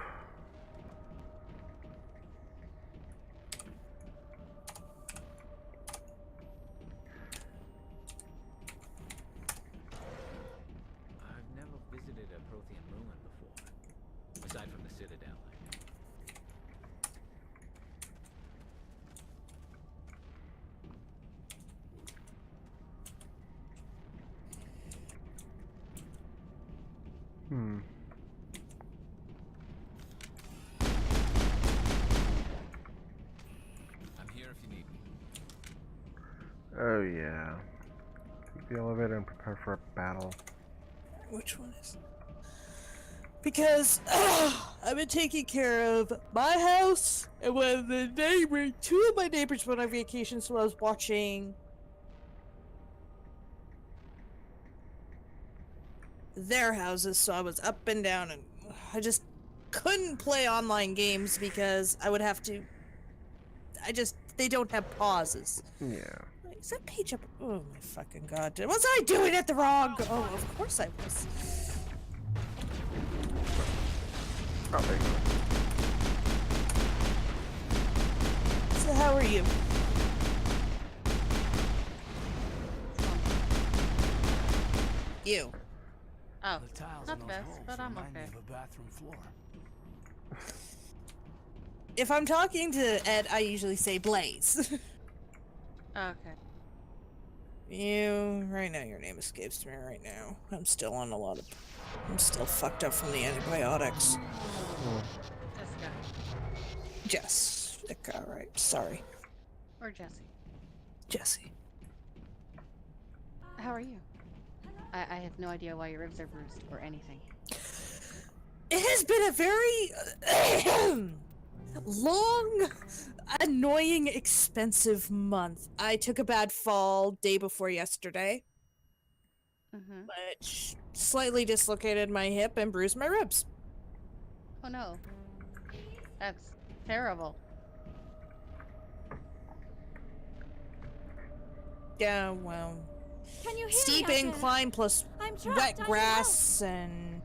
I've never visited a Prothean ruin before, aside from the Citadel. I'm here if you need me. Oh yeah. Take the elevator and prepare for a battle. Which one is... Because I've been taking care of my house, and when the neighbor, two of my neighbors went on vacation, so I was watching their houses, so I was up and down, and I just couldn't play online games because I would have to... they don't have pauses. Yeah. Is that page up? Oh my fucking god. Was I doing it the wrong? Oh, of course I was. Oh, there you go. So how are you? You. Oh, The tiles not in the those best, holes but I'm remind me okay. of a bathroom floor. If I'm talking to Ed, I usually say Blaze. Okay. You, right now, your name escapes me right now. I'm still on a lot of... I'm still fucked up from the antibiotics. Jessica. Jessica, right. Sorry. Or Jesse. Jesse. How are you? I have no idea why your ribs are bruised or anything. It has been a very... long, annoying, expensive month. I took a bad fall day before yesterday, which slightly dislocated my hip and bruised my ribs. Oh no. That's terrible. Yeah, well, Can you hear steep me out there? incline plus I'm trapped. wet I need grass and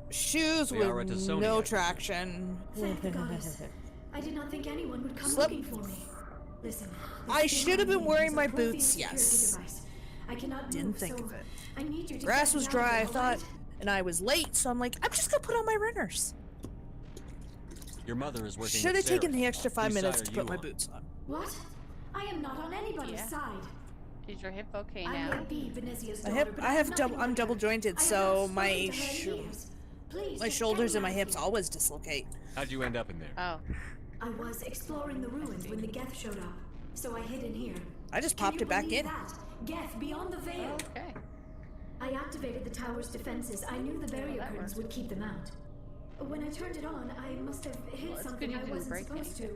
shoes Liara with to Sony, no I traction. Thank the goddess. I did not think anyone would come Slip. looking for me. Listen. I this should have been thing wearing is a my Prothean boots, security yes. device. I cannot Didn't move, think so of it. I need you to Grass get was me out dry, I of here, thought, alright? and I was late, so I'm like, I'm just gonna put on my runners. Your mother is working Should with have taken Sarah. the extra 5 Whose side minutes are to you put my on? boots on. What? I am not on anybody's Yeah. side. Is your hip okay I now? may be Benezia's I daughter, have but I have nothing I'm like double her. jointed, I have so not my spoken to her in years. Please, my just shoulders get and me my out of hips here. always dislocate. How'd you end up in there? Oh. I was exploring the ruins when the Geth showed up, so I hid in here. I just Can popped you it back believe in. that? Geth beyond the veil. Okay. I activated the tower's defenses. I knew the barrier curtains would keep them out. When I turned it on, I must have hit Well, it's something good you I didn't wasn't break supposed to.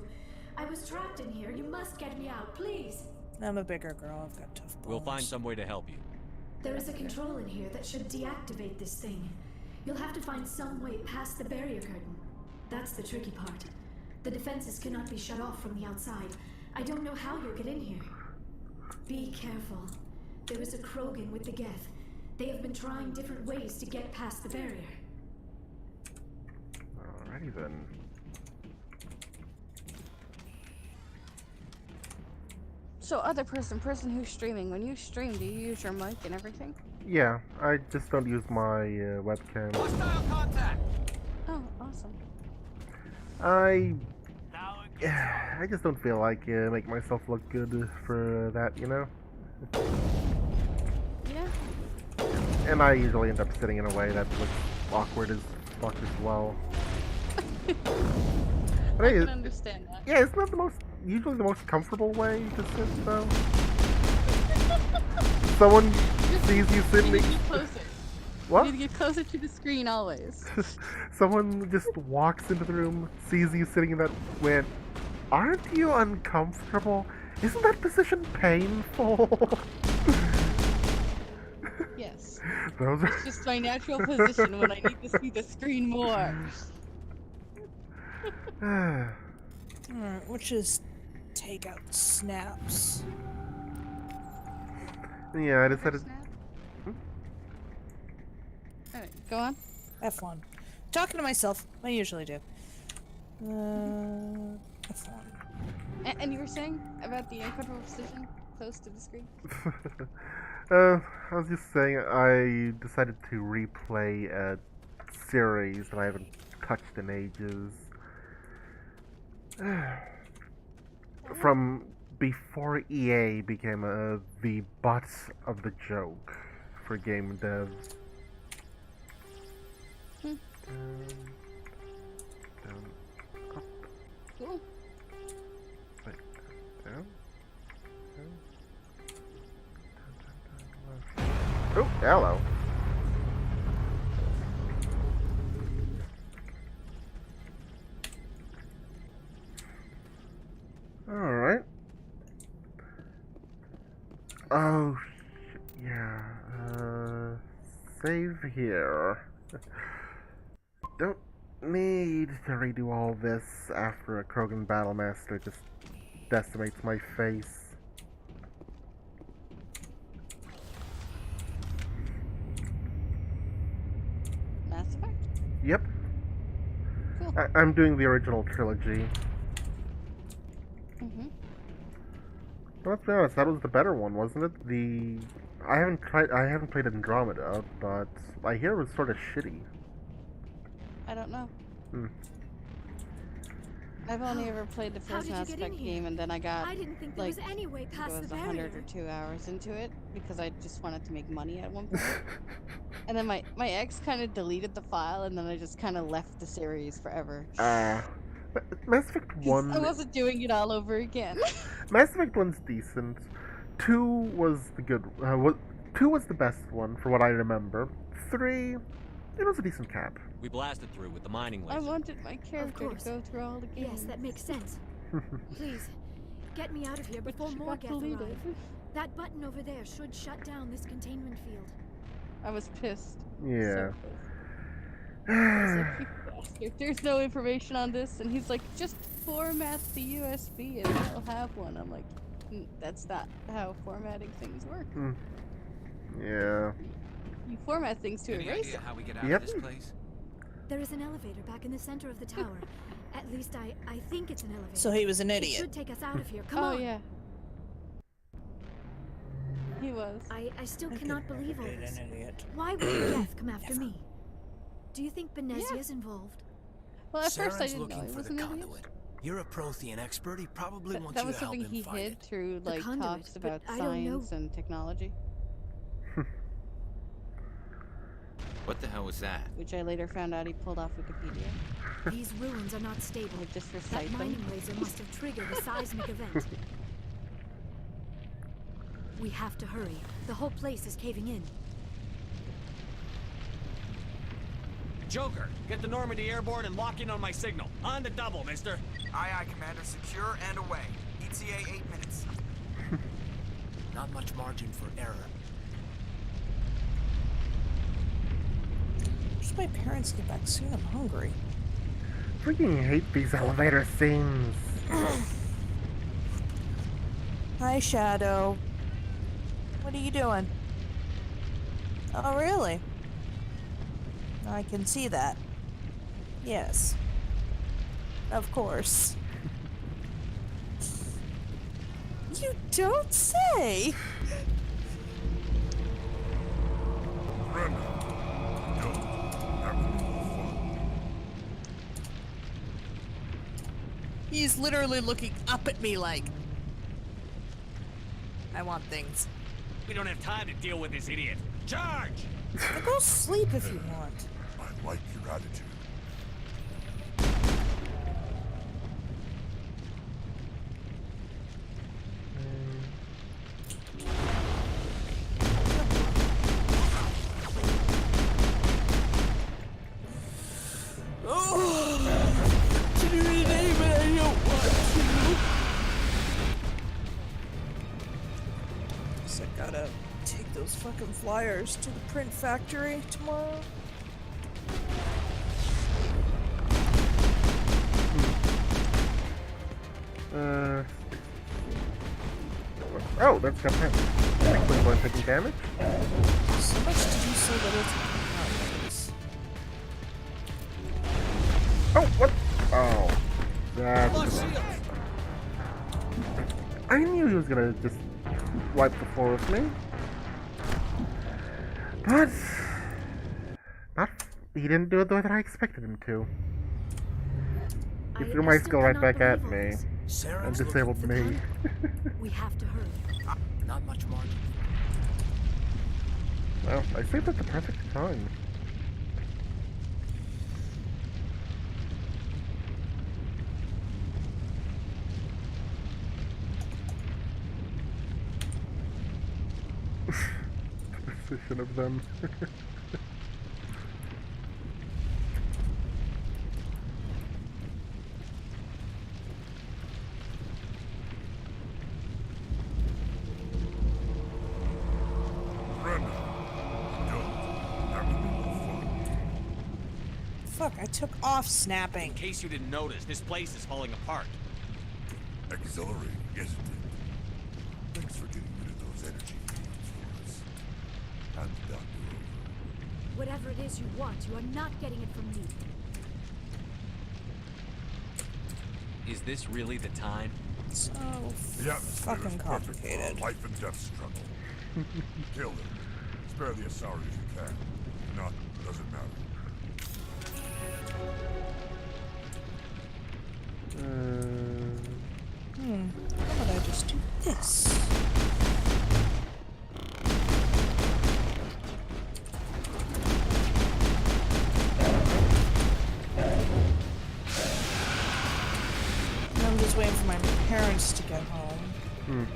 I was trapped in here. You must get me out, please. I'm a bigger girl. I've got tough bones. We'll find some way to help you. There is a control in here that should deactivate this thing. You'll have to find some way past the barrier curtain. That's the tricky part. The defenses cannot be shut off from the outside. I don't know how you'll get in here. Be careful. There is a Krogan with the Geth. They have been trying different ways to get past the barrier. Alrighty then. So, other person who's streaming, when you stream, do you use your mic and everything? Yeah, I just don't use my webcam. Hostile contact! Oh, awesome. I Now it just don't feel like make myself look good for that, you know? Yeah. And I usually end up sitting in a way that looks awkward as fuck as well. But I hey, can understand that. yeah, it's not usually the most comfortable way to sit, though. Someone sees you You sitting. need to get closer. What? You need to get closer to the screen always. Someone just walks into the room, sees you sitting in that. Went, aren't you uncomfortable? Isn't that position painful? Yes. Those are. It's just my natural position when I need to see the screen more. Alright, which is take out snaps. Yeah, I decided. Alright, go on. F1. Talking to myself. I usually do. F1. And you were saying about the uncomfortable position close to the screen? I was just saying I decided to replay a series that I haven't touched in ages. From before EA became the butt of the joke for game devs. Down, up, Cool. wait, down, down, left. Oh, hello. Alright. Oh, shit, yeah. Save here. Don't need to redo all this after a Krogan Battlemaster just decimates my face. Mass Effect? Yep. Cool. I'm doing the original trilogy. Mm-hmm. Well, let's be honest, that was the better one, wasn't it? I haven't played Andromeda, but I hear it was sort of shitty. I don't know. Hmm. I've only ever played the How first did you Mass get in Effect here? game, and then I got I didn't think there like was any way it past was the 100 barrier. or 2 hours into it because I just wanted to make money at one point. And then my ex kind of deleted the file, and then I just kind of left the series forever. Mass Effect 'Cause 1... I wasn't doing it all over again. Mass Effect 1's decent. 2 was the good... 2 was the best one, for what I remember. 3... It was a decent cap. We blasted through with the mining laser. I wanted my character to course. go through all the games. Yes, that makes sense. Please, get me out of here But before she more got Geth deleted. arrive. That button over there should shut down this containment field. I was pissed. Yeah. So pissed. I was like, "You bastard, there's no information on this," and he's like, "Just format the USB and it'll have one." I'm like, that's not how formatting things work. Yeah. You format things to Any erase idea it. how we get out Yep. of this place? There is an elevator back in the center of the tower. At least I think it's an elevator. So he was an It idiot. should take us out of here. Come Oh on. yeah. He was. I still cannot believe all this. An idiot. Why would the Geth come after me? Do you think Benezia's involved? Well, at first I Saren's didn't know looking he for was the an idiot. conduit. You're a Prothean expert. He probably wants That you was to help something him he find hid it. through The like conduit, talks but about I don't know. science and technology. What the hell was that? Which I later found out he pulled off Wikipedia. These ruins are not stable. I just That recite them. mining laser must have triggered a seismic event. We have to hurry. The whole place is caving in. Joker, get the Normandy airborne and lock in on my signal. On the double, mister. Aye, aye, Commander. Secure and away. ETA 8 minutes. Not much margin for error. Wish my parents get back soon. I'm hungry. Freaking hate these elevator scenes. Hi, Shadow. What are you doing? Oh, really? I can see that. Yes. Of course. You don't say! He's literally looking up at me like, I want things. We don't have time to deal with this idiot. Charge! Now go sleep if you want. I like your attitude. I gotta take those fucking flyers to the print factory tomorrow. Oh, that's got him. Actually, one taking damage. So much to do, so little to nowadays. Oh, what? Oh, that's. I knew he was gonna just wipe the floor with me, but he didn't do it the way that I expected him to. He threw my skill right back at me and disabled me. We have to hurry. Not much margin. Well, I saved at the perfect time. The precision of them. Fuck, I took off snapping. In case you didn't notice, this place is falling apart. Exhilarating, isn't it? Thanks for getting rid of those energy fields for us. Hand the doctor over. Whatever it is you want, you are not getting it from me. Is this really the time? So The atmosphere fucking is perfect for a complicated. life and death struggle. Kill them. Spare the Asari if you can. If not, it doesn't matter. How about I just do this? I'm just waiting for my parents to get home.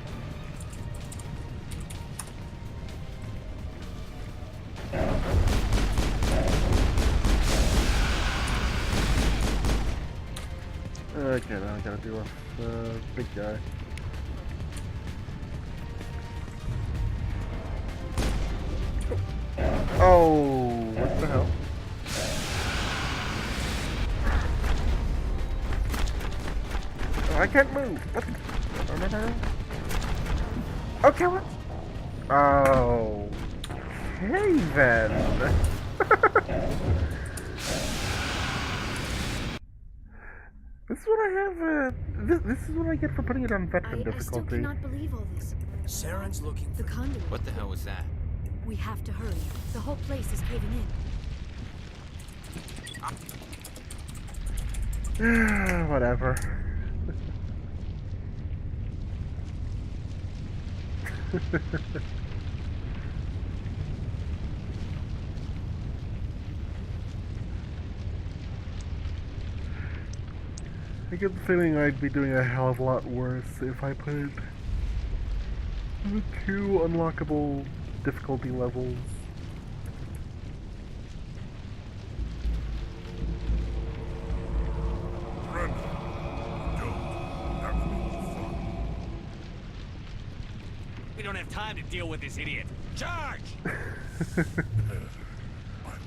Okay, now I gotta deal with the big guy. Oh, what the hell? Oh, I can't move. What? Okay, what? Oh, okay then. This is what I have. This is what I get for putting it on veteran I still difficulty. cannot believe all this. Saren's looking The for... conduit. What the hell was that? We have to hurry. The whole place is caving in. Whatever. I get the feeling I'd be doing a hell of a lot worse if I put the 2 unlockable difficulty levels. We don't have time to deal with this idiot. Charge! I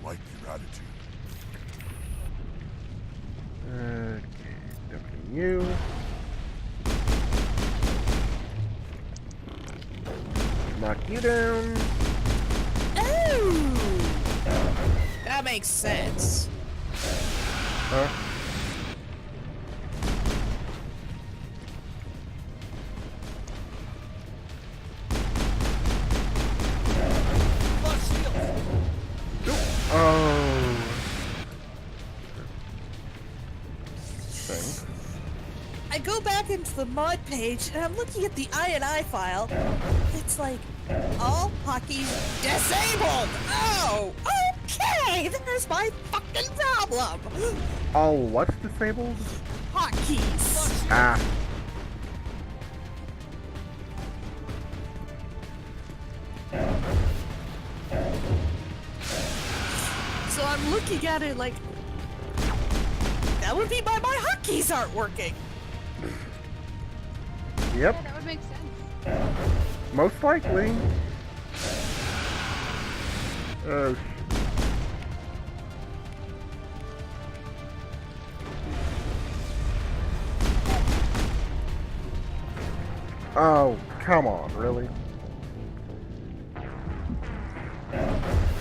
like your attitude. Okay, definitely you. Knock you down. Oh! That makes sense. Huh? Oh. Thanks. I go back into the mod page and I'm looking at the INI file. It's like, all hotkeys disabled! Oh, okay! There's my fucking problem! All what's disabled? Hotkeys! Ah. So I'm looking at it like, that would be why my hotkeys aren't working! Yep. Yeah, that would make sense. Most likely. Oh. Oh, come on, really?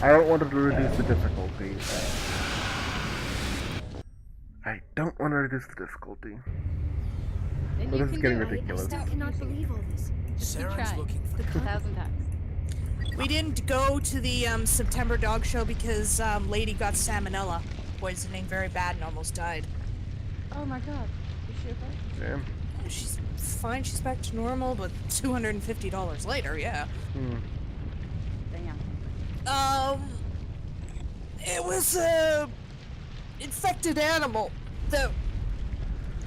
I don't want to reduce the difficulty. I don't want to reduce the difficulty. Then But you this is can getting do it. ridiculous. I still cannot believe all this. Just keep Saren's trying. looking for 1,000 times. We didn't go to the September dog show because Lady got salmonella poisoning very bad and almost died. Oh my god. You sure about it? Damn. She's fine, she's back to normal, but $250 later, yeah. Damn. It was a infected animal that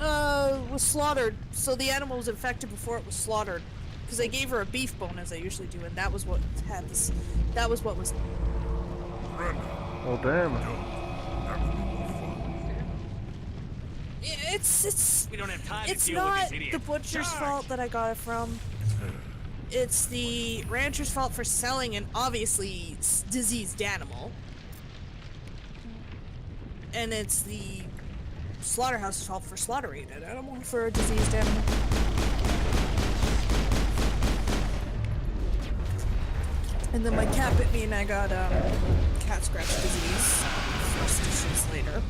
was slaughtered. So the animal was infected before it was slaughtered. Because I gave her a beef bone as I usually do, and that was what had this. That was what was. Oh damn. It's We don't have time it's to deal with not this idiot. the butcher's Charge! fault that I got it from. It's the rancher's fault for selling an obviously diseased animal. And it's the slaughterhouse's fault for slaughtering an animal for a diseased animal. And then my cat bit me and I got cat scratch disease 4 stitches later.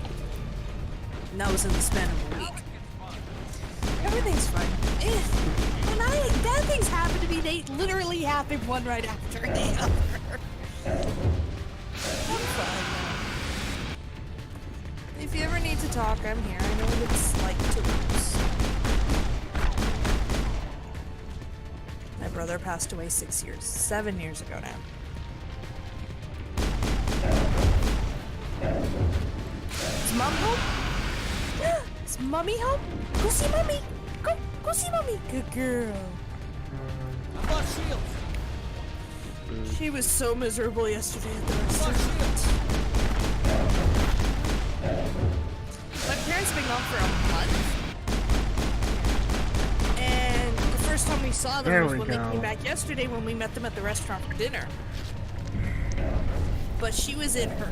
And that was in the span of a week. Everything's fine. When bad things happen to me, they literally happen one right after the other. I'm fine. If you ever need to talk, I'm here. I know what it's like to lose. My brother passed away 7 years ago now. Is Mom home? Is Mommy home? Go see Mommy! Go see Mommy! Good girl. I've lost shields. She was so miserable yesterday at the restaurant. My parents have been gone for a month. And the first time we saw them was when they came back yesterday when we met them at the restaurant for dinner. But she was in her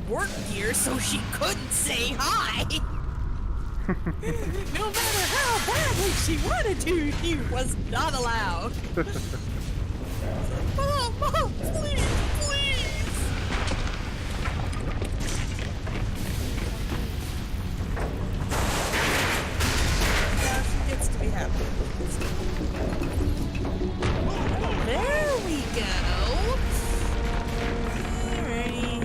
work gear, so she couldn't say hi. No matter how badly she wanted to, she was not allowed. Mom, please, please. Yeah, she gets to be happy. There we go. Alrighty.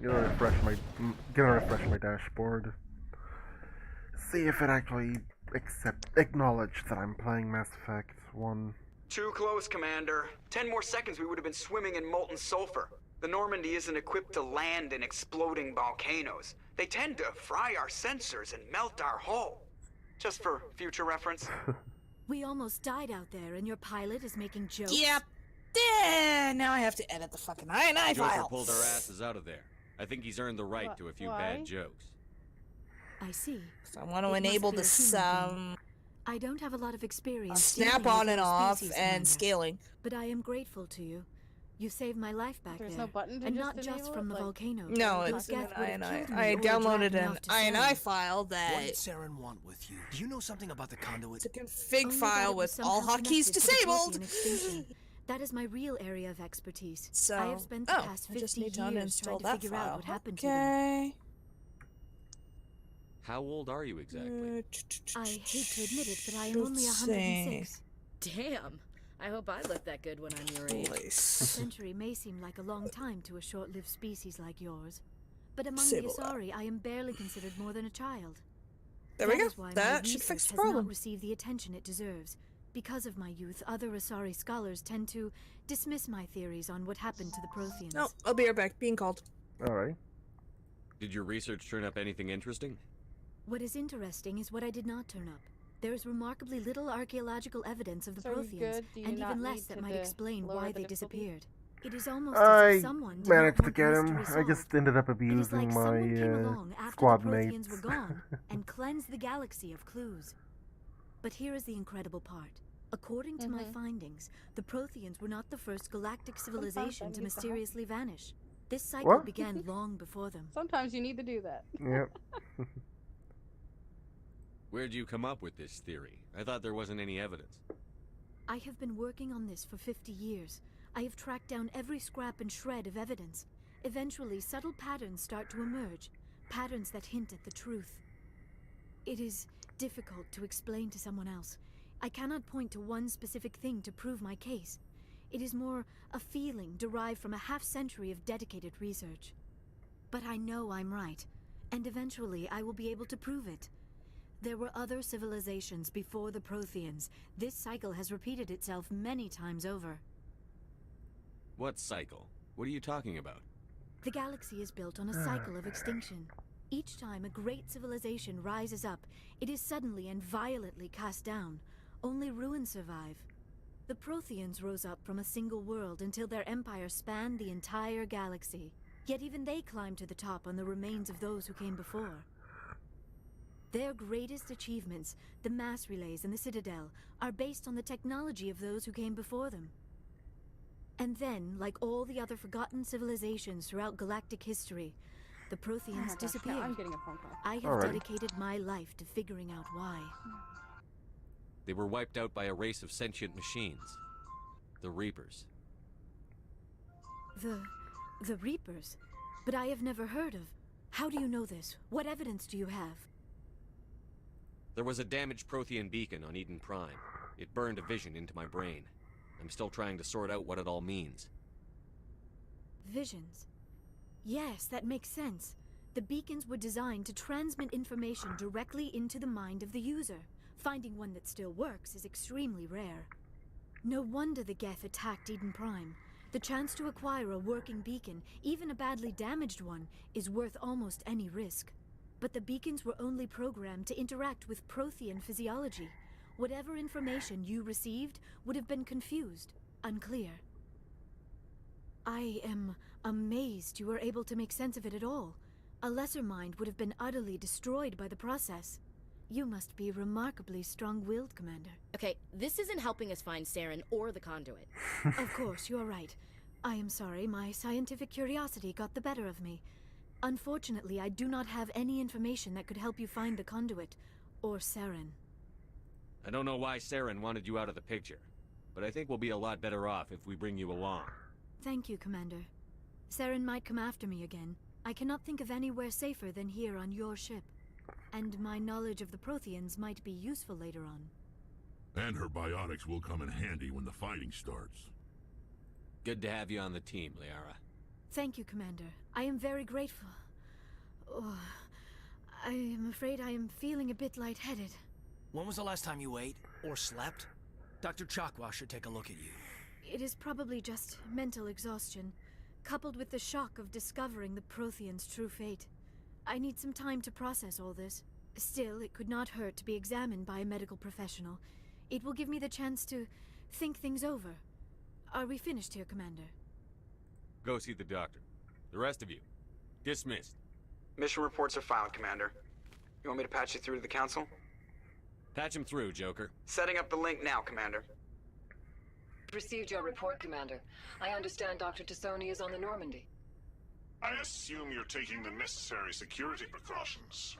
gonna refresh my dashboard. See if it actually acknowledge that I'm playing Mass Effect 1. Too close, Commander. 10 more seconds we would have been swimming in molten sulfur. The Normandy isn't equipped to land in exploding volcanoes. They tend to fry our sensors and melt our hull. Just for future reference. We almost died out there, and your pilot is making jokes. Yep. Yeah, now I have to edit the fucking INI Joker file. pulled our asses out of there. I think he's earned the right to a few bad jokes. I see. So I want to It must enable be a this human thing. I don't have a lot of experience. snap dealing on with and other off species, and Commander. scaling. But I am grateful to you. You saved my life back There's there. no button to and just not just enable from it? the Like- volcano. No, Those it's in an Geth would have INI. killed me I or dragged downloaded me an off to INI Saren. file What that did Saren want with you? Do you know something about the conduit? it's a config Only that file it was with all somehow hotkeys connected to the disabled. Prothean extinction. That is my real area of expertise. So, I have spent the past I 50 just need to years trying uninstall to that figure out file. what happened to them. Okay. How old are you exactly? I hate to admit it, but I am Let's only see. 106. Damn. I hope I look that good when I'm your age. A century may seem like a long time to a short-lived species like yours. But among Disable the Asari, I am barely considered more than a child. There we That go. is why my That should research fix the has problem. not received the attention it deserves. Because of my youth, other Asari scholars tend to dismiss my theories on what happened to the Protheans. No, I'll be right back. Being called. Alright. Did your research turn up anything interesting? What is interesting is what I did not turn up. There is remarkably little archaeological evidence of the So are you Protheans, good? Do you and not even less need that to might explain lower why the they difficulty? disappeared. It is almost as I if someone did managed not to want get the him. mystery I just solved. ended up It is abusing like my someone came along after squad the Protheans mates. were gone and cleansed the galaxy of clues. But here is the incredible part. According to my findings, the Protheans were not the first galactic civilization to need the help. mysteriously vanish. This cycle What? began long before them. Sometimes you need to do that. Yep. Where'd you come up with this theory? I thought there wasn't any evidence. I have been working on this for 50 years. I have tracked down every scrap and shred of evidence. Eventually, subtle patterns start to emerge, patterns that hint at the truth. It is difficult to explain to someone else. I cannot point to one specific thing to prove my case. It is more a feeling derived from a half-century of dedicated research. But I know I'm right, and eventually I will be able to prove it. There were other civilizations before the Protheans. This cycle has repeated itself many times over. What cycle? What are you talking about? The galaxy is built on a cycle of extinction. Each time a great civilization rises up, it is suddenly and violently cast down. Only ruins survive. The Protheans rose up from a single world until their empire spanned the entire galaxy. Yet even they climbed to the top on the remains of those who came before. Their greatest achievements, the mass relays and the Citadel, are based on the technology of those who came before them. And then, like all the other forgotten civilizations throughout galactic history, the Protheans disappeared. I'm getting a phone call. I have Alrighty. dedicated my life to figuring out why. They were wiped out by a race of sentient machines. The Reapers. The Reapers? But I have never heard of. How do you know this? What evidence do you have? There was a damaged Prothean beacon on Eden Prime. It burned a vision into my brain. I'm still trying to sort out what it all means. Visions. Yes, that makes sense. The beacons were designed to transmit information directly into the mind of the user. Finding one that still works is extremely rare. No wonder the Geth attacked Eden Prime. The chance to acquire a working beacon, even a badly damaged one, is worth almost any risk. But the beacons were only programmed to interact with Prothean physiology. Whatever information you received would have been confused, unclear. I am amazed you were able to make sense of it at all. A lesser mind would have been utterly destroyed by the process. You must be remarkably strong-willed, Commander. Okay, this isn't helping us find Saren or the conduit. Of course, you are right. I am sorry, my scientific curiosity got the better of me. Unfortunately, I do not have any information that could help you find the conduit, or Saren. I don't know why Saren wanted you out of the picture, but I think we'll be a lot better off if we bring you along. Thank you, Commander. Saren might come after me again. I cannot think of anywhere safer than here on your ship. And my knowledge of the Protheans might be useful later on. And her biotics will come in handy when the fighting starts. Good to have you on the team, Liara. Thank you, Commander. I am very grateful. Oh, I am afraid I am feeling a bit lightheaded. When was the last time you ate or slept? Dr. Chakwa should take a look at you. It is probably just mental exhaustion, coupled with the shock of discovering the Prothean's true fate. I need some time to process all this. Still, it could not hurt to be examined by a medical professional. It will give me the chance to think things over. Are we finished here, Commander? Go see the doctor. The rest of you, dismissed. Mission reports are filed, Commander. You want me to patch you through to the Council? Patch him through, Joker. Setting up the link now, Commander. Received your report, Commander. I understand Dr. Tassoni is on the Normandy. I assume you're taking the necessary security precautions.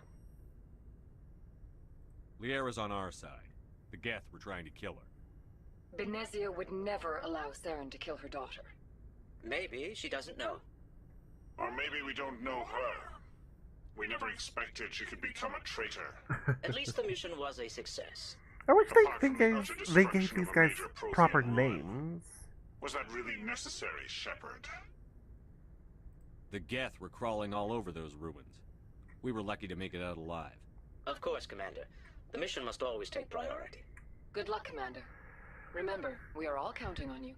Liara's on our side. The Geth were trying to kill her. Benezia would never allow Saren to kill her daughter. Maybe she doesn't know. Or maybe we don't know her. We never expected she could become a traitor. At least the mission was a success. I wish they gave these guys proper names. Was that really necessary, Shepard? The Geth were crawling all over those ruins. We were lucky to make it out alive. Of course, Commander. The mission must always take priority. Good luck, Commander. Remember, we are all counting on you.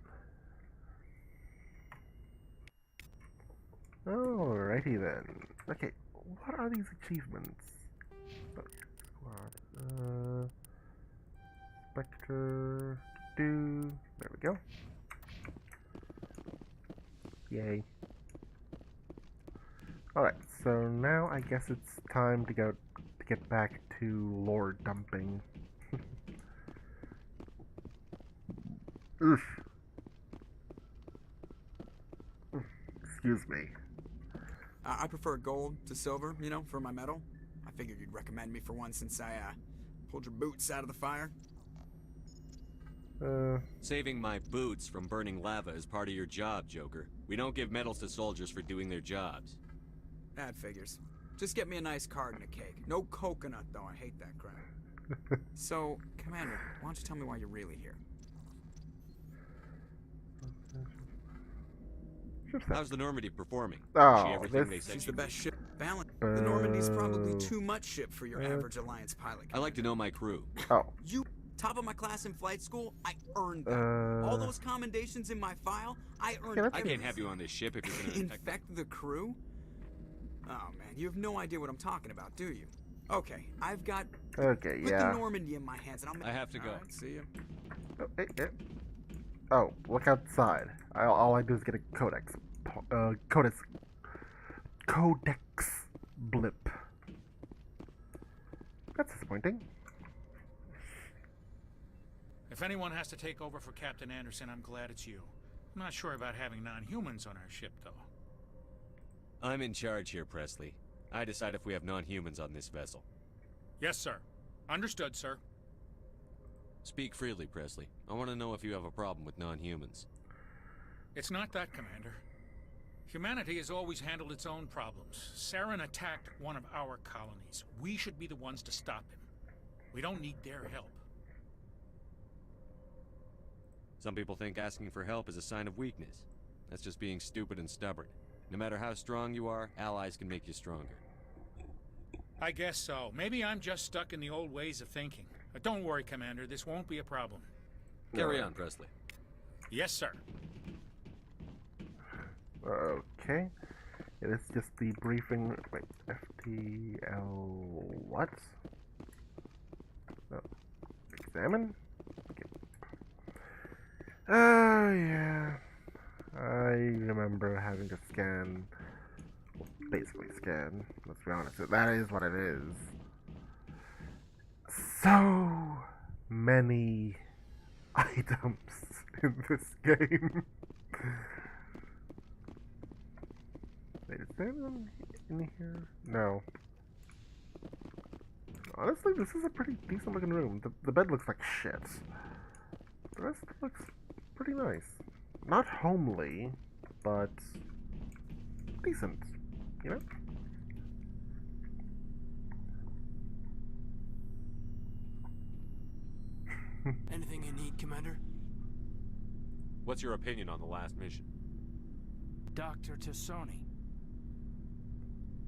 Alrighty then. Okay, what are these achievements? Squad. Spectre. There we go. Yay. Alright, so now I guess it's time to get back to lore dumping. Oof. Excuse me. I prefer gold to silver, you know, for my medal. I figured you'd recommend me for one since I, pulled your boots out of the fire. Saving my boots from burning lava is part of your job, Joker. We don't give medals to soldiers for doing their jobs. That figures. Just get me a nice card and a cake. No coconut, though. I hate that crap. So, Commander, why don't you tell me why you're really here? How's the Normandy performing? Oh, she everything they said she's the best ship. Balance. The Normandy's probably too much ship for your average Alliance pilot. I like to know my crew. Oh. You, top of my class in flight school, I earned them. All those commendations in my file, I earned them. I can't have you on this ship if you're gonna infect the crew? Oh man, you have no idea what I'm talking about, do you? Okay, I've got put the Normandy in my hands, and I have to go. Right, see ya. Oh, look outside. All I do is get a codex blip. That's disappointing. If anyone has to take over for Captain Anderson, I'm glad it's you. I'm not sure about having non-humans on our ship, though. I'm in charge here, Presley. I decide if we have non-humans on this vessel. Yes, sir. Understood, sir. Speak freely, Presley. I want to know if you have a problem with non-humans. It's not that, Commander. Humanity has always handled its own problems. Saren attacked one of our colonies. We should be the ones to stop him. We don't need their help. Some people think asking for help is a sign of weakness. That's just being stupid and stubborn. No matter how strong you are, allies can make you stronger. I guess so. Maybe I'm just stuck in the old ways of thinking. But don't worry, Commander. This won't be a problem. Carry on, Presley. Yes, sir. Okay. Yeah, it's just the briefing. Wait, FTL what? Oh, examine? Okay. Oh, yeah. I remember having to scan. Well, basically scan. Let's be honest. That is what it is. So many items in this game. Wait, is there anyone in here? No. Honestly, this is a pretty decent looking room. The bed looks like shit. The rest looks pretty nice. Not homely, but decent, you know? Anything you need, Commander? What's your opinion on the last mission? Dr. Tassoni.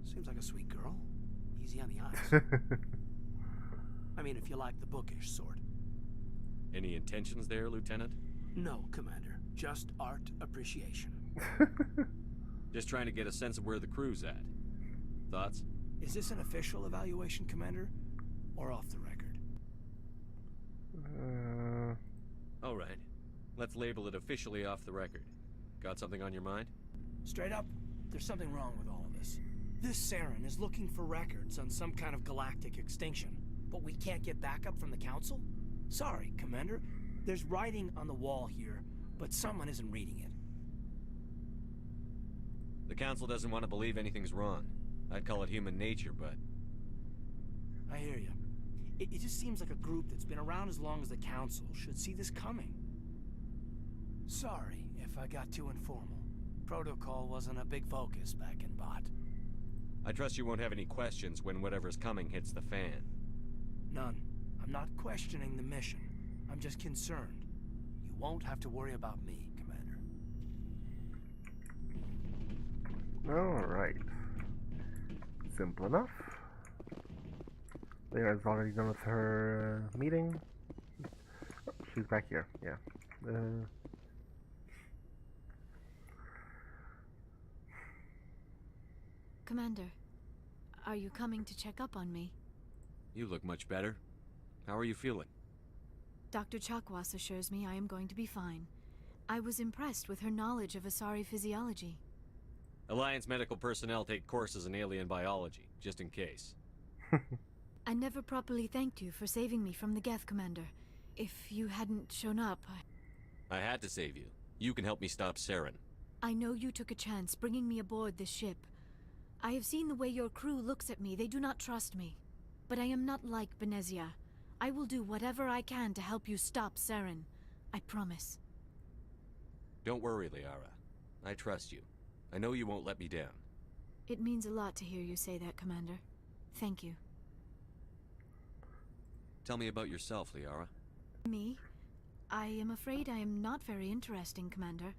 Seems like a sweet girl. Easy on the eyes. I mean, if you like the bookish sort. Any intentions there, Lieutenant? No, Commander. Just art appreciation. Just trying to get a sense of where the crew's at. Thoughts? Is this an official evaluation, Commander? Or off the record? All right. Let's label it officially off the record. Got something on your mind? Straight up, there's something wrong with all of this. This Saren is looking for records on some kind of galactic extinction, but we can't get backup from the Council? Sorry, Commander. There's writing on the wall here, but someone isn't reading it. The Council doesn't want to believe anything's wrong. I'd call it human nature, but... I hear you. It just seems like a group that's been around as long as the Council should see this coming. Sorry if I got too informal. Protocol wasn't a big focus back in Bot. I trust you won't have any questions when whatever's coming hits the fan. None. I'm not questioning the mission. I'm just concerned. You won't have to worry about me, Commander. Alright. Simple enough. Lena's already done with her meeting. Oh, she's back here, yeah. Commander, are you coming to check up on me? You look much better. How are you feeling? Dr. Chakwas assures me I am going to be fine. I was impressed with her knowledge of Asari physiology. Alliance medical personnel take courses in alien biology, just in case. I never properly thanked you for saving me from the Geth, Commander. If you hadn't shown up, I had to save you. You can help me stop Saren. I know you took a chance bringing me aboard this ship. I have seen the way your crew looks at me. They do not trust me. But I am not like Benezia. I will do whatever I can to help you stop Saren. I promise. Don't worry, Liara. I trust you. I know you won't let me down. It means a lot to hear you say that, Commander. Thank you. Tell me about yourself, Liara. Me? I am afraid I am not very interesting, Commander.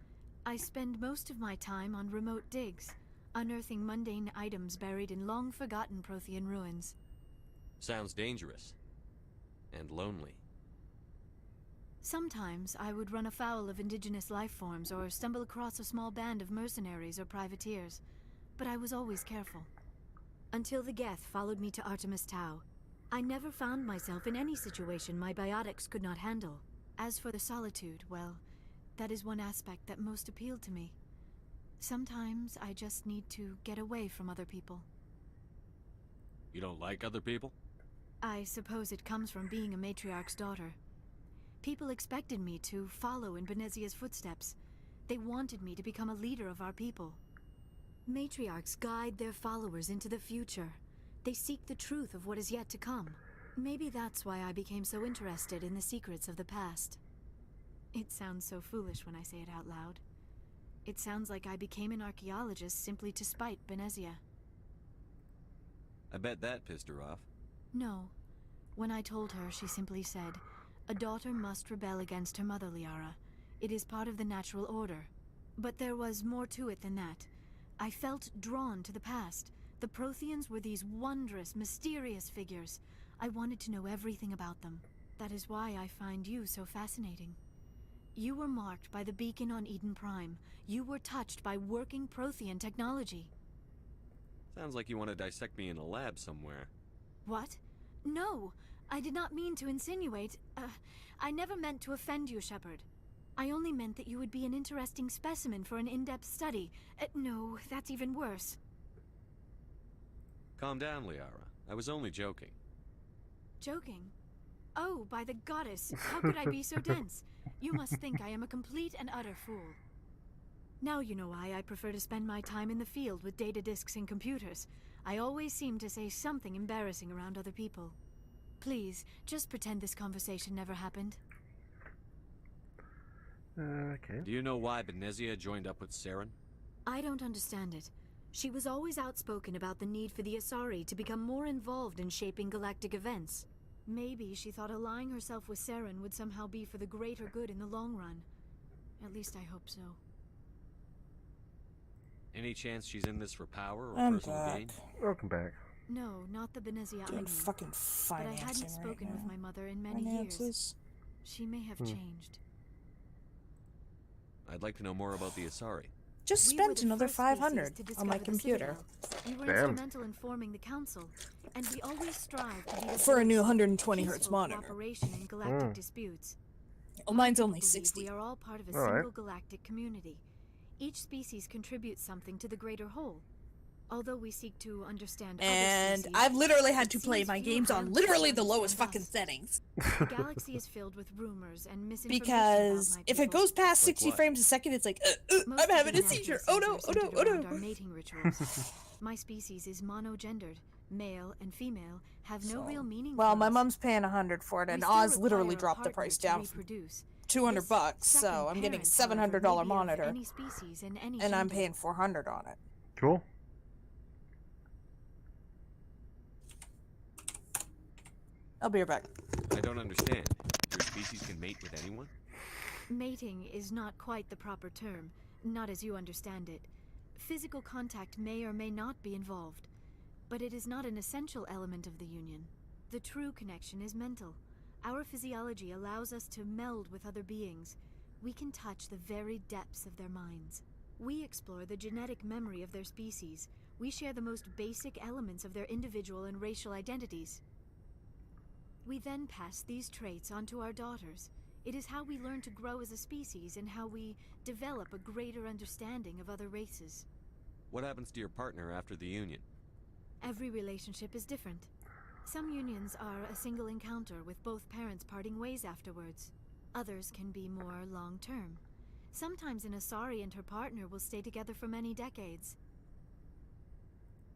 I spend most of my time on remote digs, unearthing mundane items buried in long-forgotten Prothean ruins. Sounds dangerous. And lonely. Sometimes I would run afoul of indigenous life forms or stumble across a small band of mercenaries or privateers, but I was always careful. Until the Geth followed me to Artemis Tau. I never found myself in any situation my biotics could not handle. As for the solitude, well, that is one aspect that most appealed to me. Sometimes I just need to get away from other people. You don't like other people? I suppose it comes from being a matriarch's daughter. People expected me to follow in Benezia's footsteps. They wanted me to become a leader of our people. Matriarchs guide their followers into the future. They seek the truth of what is yet to come. Maybe that's why I became so interested in the secrets of the past. It sounds so foolish when I say it out loud. It sounds like I became an archaeologist simply to spite Benezia. I bet that pissed her off. No. When I told her, she simply said, "A daughter must rebel against her mother, Liara. It is part of the natural order." But there was more to it than that. I felt drawn to the past. The Protheans were these wondrous, mysterious figures. I wanted to know everything about them. That is why I find you so fascinating. You were marked by the beacon on Eden Prime. You were touched by working Prothean technology. Sounds like you want to dissect me in a lab somewhere. What? No! I did not mean to insinuate. I never meant to offend you, Shepard. I only meant that you would be an interesting specimen for an in-depth study. No, that's even worse. Calm down, Liara. I was only joking. Joking? Oh, by the goddess, how could I be so dense? You must think I am a complete and utter fool. Now you know why I prefer to spend my time in the field with data disks and computers. I always seem to say something embarrassing around other people. Please, just pretend this conversation never happened. Okay. Do you know why Benezia joined up with Saren? I don't understand it. She was always outspoken about the need for the Asari to become more involved in shaping galactic events. Maybe she thought allying herself with Saren would somehow be for the greater good in the long run. At least I hope so. Any chance she's in this for power or I'm personal back. gain? Welcome back. No, not the Benezia I Doing knew. fucking But I financing hadn't right spoken with now. my mother in many Finances. years. She may have changed. I'd like to know more about the Asari. Just We were spent the another first species 500 to on discover my the computer. Citadel. We were Damn. instrumental in forming the council, and we always strive to be the For a new voice of 120 hertz peaceful monitor. cooperation in galactic disputes. Oh, mine's My only people believe 60. We are all part of a Alright. single galactic community. Each species contributes something to the greater whole. Although we seek to understand And other species, I've literally had it to play seems my few games of on them literally the understand lowest us. fucking settings. The galaxy is filled with rumors and misinformation Because about my if it people. goes past Like 60 what? frames a second, it's like, Most I'm of having the a seizure. Oh no, images oh are no, centered oh around no. our mating rituals. My species is monogendered. Male and female have no real meaning. Well, for my us. mom's paying 100 for it, We and still Oz literally require a dropped the partner price to down from reproduce. $200 This bucks, second so I'm getting parent, however, $700 may be of monitor, any species and any and I'm gender. paying 400 on it. Cool. I'll be right back. I don't understand. Your species can mate with anyone? Mating is not quite the proper term, not as you understand it. Physical contact may or may not be involved, but it is not an essential element of the union. The true connection is mental. Our physiology allows us to meld with other beings. We can touch the very depths of their minds. We explore the genetic memory of their species. We share the most basic elements of their individual and racial identities. We then pass these traits on to our daughters. It is how we learn to grow as a species and how we develop a greater understanding of other races. What happens to your partner after the union? Every relationship is different. Some unions are a single encounter with both parents parting ways afterwards. Others can be more long-term. Sometimes an Asari and her partner will stay together for many decades.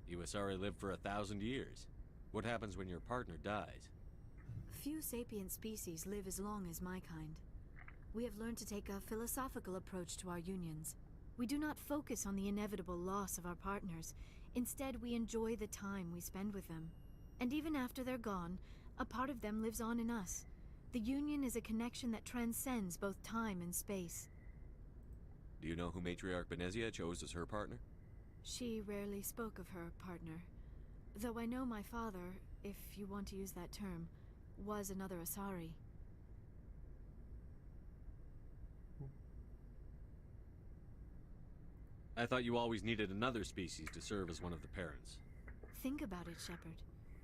You Asari live for 1,000 years. What happens when your partner dies? Few sapient species live as long as my kind. We have learned to take a philosophical approach to our unions. We do not focus on the inevitable loss of our partners. Instead, we enjoy the time we spend with them. And even after they're gone, a part of them lives on in us. The union is a connection that transcends both time and space. Do you know who Matriarch Benezia chose as her partner? She rarely spoke of her partner. Though I know my father, if you want to use that term, was another Asari. I thought you always needed another species to serve as one of the parents. Think about it, Shepard.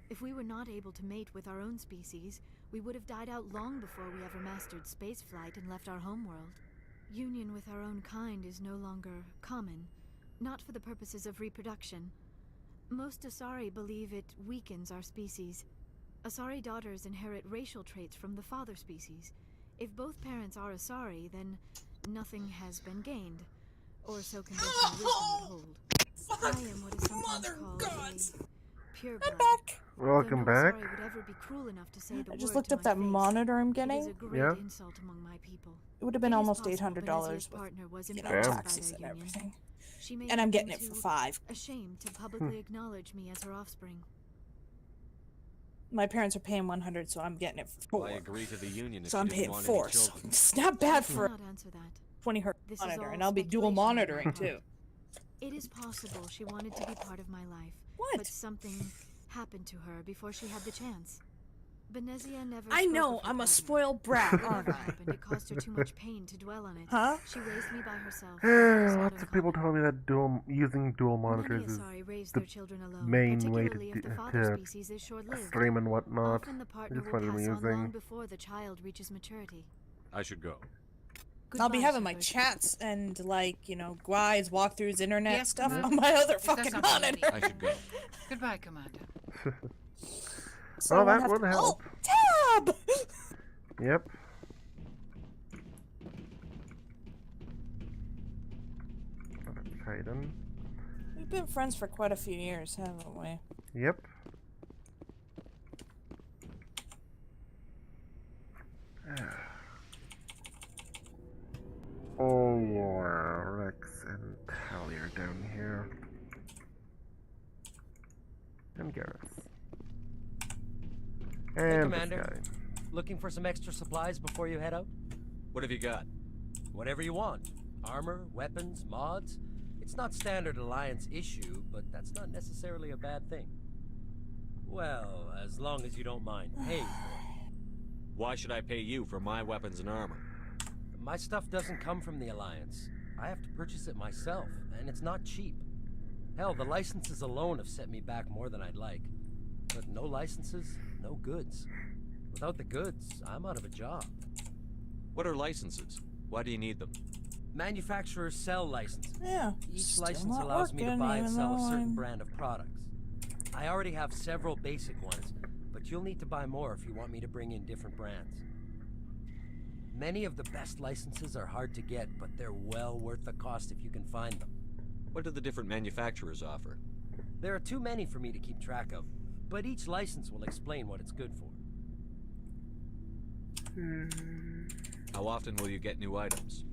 If we were not able to mate with our own species, we would have died out long before we ever mastered spaceflight and left our homeworld. Union with our own kind is no longer common, not for the purposes of reproduction. Most Asari believe it weakens our species. Asari daughters inherit racial traits from the father species. If both parents are Asari, then nothing has been gained, or so conventional wisdom would hold. I am what is sometimes called a pureblood. Welcome back. Would ever be cruel enough to say the I just word looked to up my that face. monitor I'm It is getting. a great Yeah. insult among my people. It would have been It is almost possible $800 Benezia's with, partner was you know, embarrassed by taxes that and union. everything. She may And I'm have getting been it for too $5. ashamed to publicly acknowledge me as her offspring. My parents are paying 100, so I'm getting it for Well, I 4. agree to the union if So you I'm didn't paying want 4. any So children. it's not bad I for cannot answer that. 20 hertz This is monitor, all and I'll be dual speculation on my monitoring part. too. It is possible she wanted to be part of my life. What? But something happened to her before she had the chance. Benezia never I spoke know, of her I'm a partner. spoiled brat, Whatever aren't I? happened, it caused her too much pain to dwell on it. Huh? She raised me by herself. It was not Lots of people tell me that using dual monitors is Asari raise the their children alone, main way to, particularly if the father to species is short-lived. stream and whatnot. Often the I partner just will wanted pass to on long using. before the child reaches maturity. I should go. I'll be Goodbye, having my Shepard. chats and, like, you know, guides, walkthroughs, internet Yes, stuff Commander. on my other If there's fucking something monitor. ready. I should go. Goodbye, Commander. So Well, I won't that have would to- help. Oh, tab! Yep. Titan. We've been friends for quite a few years, haven't we? Yep. Oh, yeah, Rex and Tally are down here. And Garrus. Hey, And this Commander. guy. Looking for some extra supplies before you head out? What have you got? Whatever you want. Armor, weapons, mods. It's not standard Alliance issue, but that's not necessarily a bad thing. Well, as long as you don't mind paying for it. Why should I pay you for my weapons and armor? My stuff doesn't come from the Alliance. I have to purchase it myself, and it's not cheap. Hell, the licenses alone have set me back more than I'd like. But no licenses, no goods. Without the goods, I'm out of a job. What are licenses? Why do you need them? Manufacturers sell licenses. Yeah, Each still license not allows me to working, buy and even sell though a certain I'm- brand of products. I already have several basic ones, but you'll need to buy more if you want me to bring in different brands. Many of the best licenses are hard to get, but they're well worth the cost if you can find them. What do the different manufacturers offer? There are too many for me to keep track of, but each license will explain what it's good for. How often will you get new items?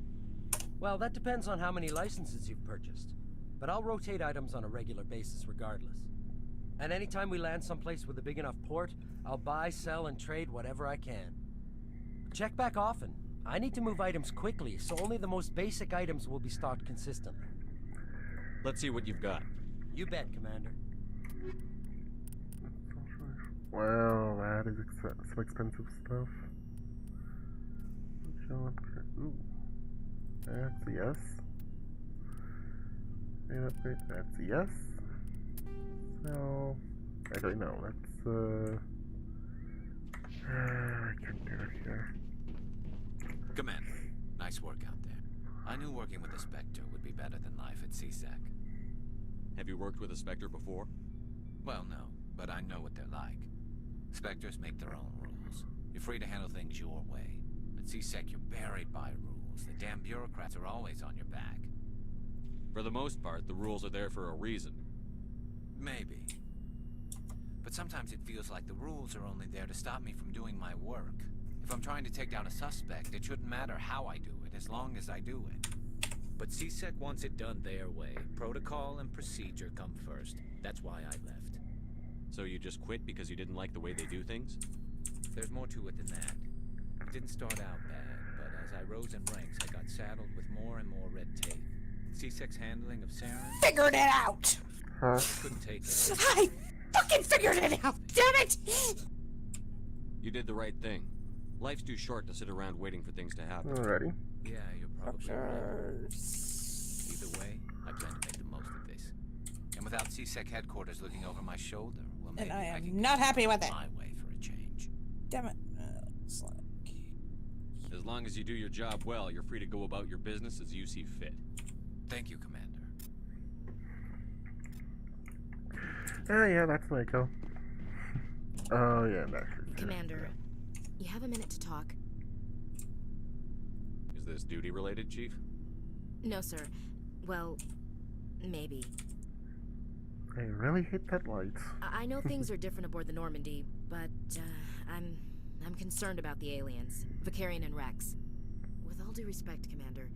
Well, that depends on how many licenses you've purchased, but I'll rotate items on a regular basis regardless. And anytime we land someplace with a big enough port, I'll buy, sell, and trade whatever I can. Check back often. I need to move items quickly, so only the most basic items will be stocked consistently. Let's see what you've got. You bet, Commander. Wow, that is some expensive stuff. Ooh. That's a yes. And upgrade, that's a yes. So, actually no, let's I can't do it here. Commander, nice work out there. I knew working with a Spectre would be better than life at CSEC. Have you worked with a Spectre before? Well, no, but I know what they're like. Spectres make their own rules. You're free to handle things your way. At CSEC, you're buried by rules. The damn bureaucrats are always on your back. For the most part, the rules are there for a reason. Maybe. But sometimes it feels like the rules are only there to stop me from doing my work. If I'm trying to take down a suspect, it shouldn't matter how I do it, as long as I do it. But CSEC wants it done their way. Protocol and procedure come first. That's why I left. So you just quit because you didn't like the way they do things? There's more to it than that. It didn't start out bad, but as I rose in ranks, I got saddled with more and more red tape. CSEC's handling of Saren... Figured it out! I couldn't take it. I fucking figured it out! Damn it! You did the right thing. Life's too short to sit around waiting for things to happen. Alrighty. Yeah, you're probably right. Either way, I plan to make the most of this. And without CSEC headquarters looking over my shoulder, well, maybe And I I am can not happy with it. my way for a change. Damn it. It's like... As long as you do your job well, you're free to go about your business as you see fit. Thank you, Commander. Ah, yeah, that's Michael. Oh, yeah, that's Commander, you have a minute to talk? Is this duty related, Chief? No, sir. Well, maybe. I really hate that light. I know things are different aboard the Normandy, but I'm concerned about the aliens, Vicarian and Rex. With all due respect, Commander,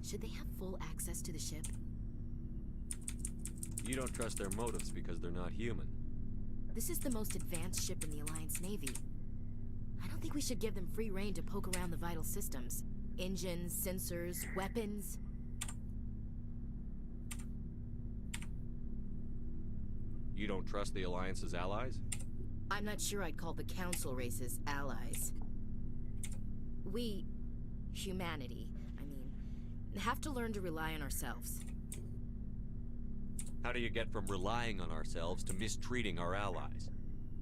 should they have full access to the ship? You don't trust their motives because they're not human. This is the most advanced ship in the Alliance Navy. I don't think we should give them free rein to poke around the vital systems. Engines, sensors, weapons. You don't trust the Alliance's allies? I'm not sure I'd call the Council races allies. We, humanity, have to learn to rely on ourselves. How do you get from relying on ourselves to mistreating our allies?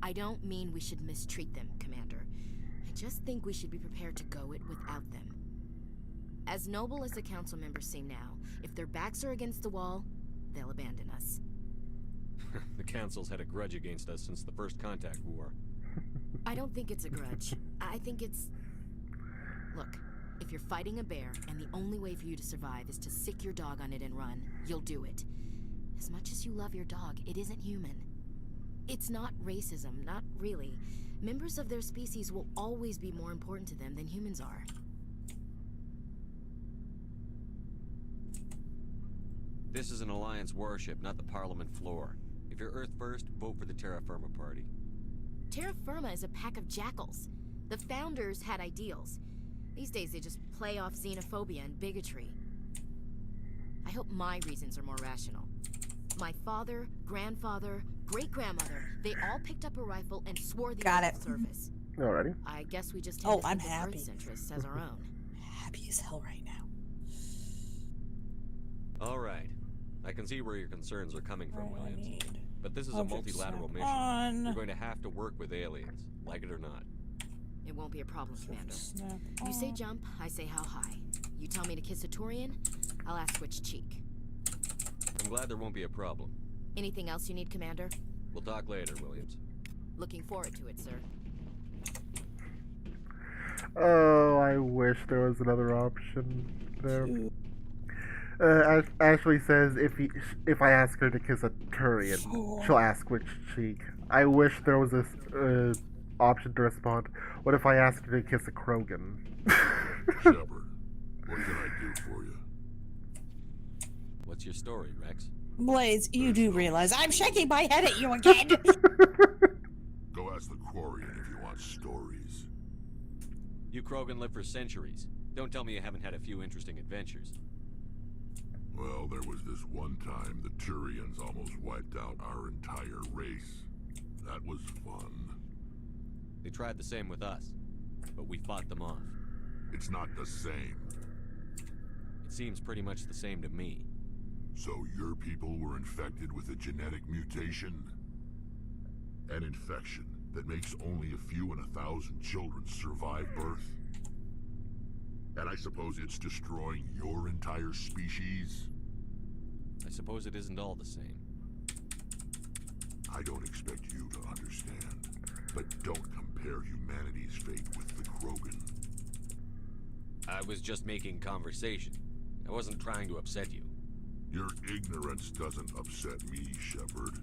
I don't mean we should mistreat them, Commander. I just think we should be prepared to go it without them. As noble as the Council members seem now, if their backs are against the wall, they'll abandon us. The Council's had a grudge against us since the First Contact War. I don't think it's a grudge. I think it's... Look, if you're fighting a bear and the only way for you to survive is to sick your dog on it and run, you'll do it. As much as you love your dog, it isn't human. It's not racism, not really. Members of their species will always be more important to them than humans are. This is an Alliance warship, not the Parliament floor. If you're Earth first, vote for the Terra Firma Party. Terra Firma is a pack of jackals. The founders had ideals. These days they just play off xenophobia and bigotry. I hope my reasons are more rational. My father, grandfather, great-grandmother, they all picked up a rifle and swore the oath of service. Alrighty. I guess we just tend to I'm think of happy. Earth's interests as our own. Happy as hell right now. All right. I can see where your concerns are coming from, Williams. But this is a Object multilateral mission. on. You're going to have to work with aliens, like it or not. It won't be a problem, Commander. You say jump, I say how high. You tell me to kiss a Turian, I'll ask which cheek. I'm glad there won't be a problem. Anything else you need, Commander? We'll talk later, Williams. Looking forward to it, sir. Oh, I wish there was another option there. Ashley says if I ask her to kiss a Turian, she'll ask which cheek. I wish there was this option to respond. What if I asked her to kiss a Krogan? Shepard, what can I do for you? What's your story, Rex? Blaze, you do realize I'm shaking my head at you again. Go ask the Quarian if you want stories. You Krogan live for centuries. Don't tell me you haven't had a few interesting adventures. Well, there was this one time the Turians almost wiped out our entire race. That was fun. They tried the same with us, but we fought them off. It's not the same. It seems pretty much the same to me. So your people were infected with a genetic mutation? An infection that makes only a few in 1,000 children survive birth? And I suppose it's destroying your entire species? I suppose it isn't all the same. I don't expect you to understand, but don't compare humanity's fate with the Krogan. I was just making conversation. I wasn't trying to upset you. Your ignorance doesn't upset me, Shepard.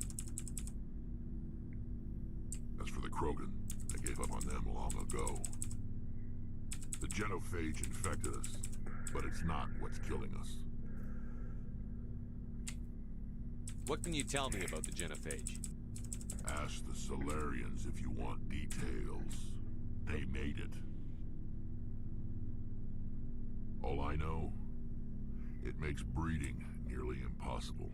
As for the Krogan, I gave up on them long ago. The genophage infected us, but it's not what's killing us. What can you tell me about the genophage? Ask the Solarians if you want details. They made it. All I know, it makes breeding nearly impossible.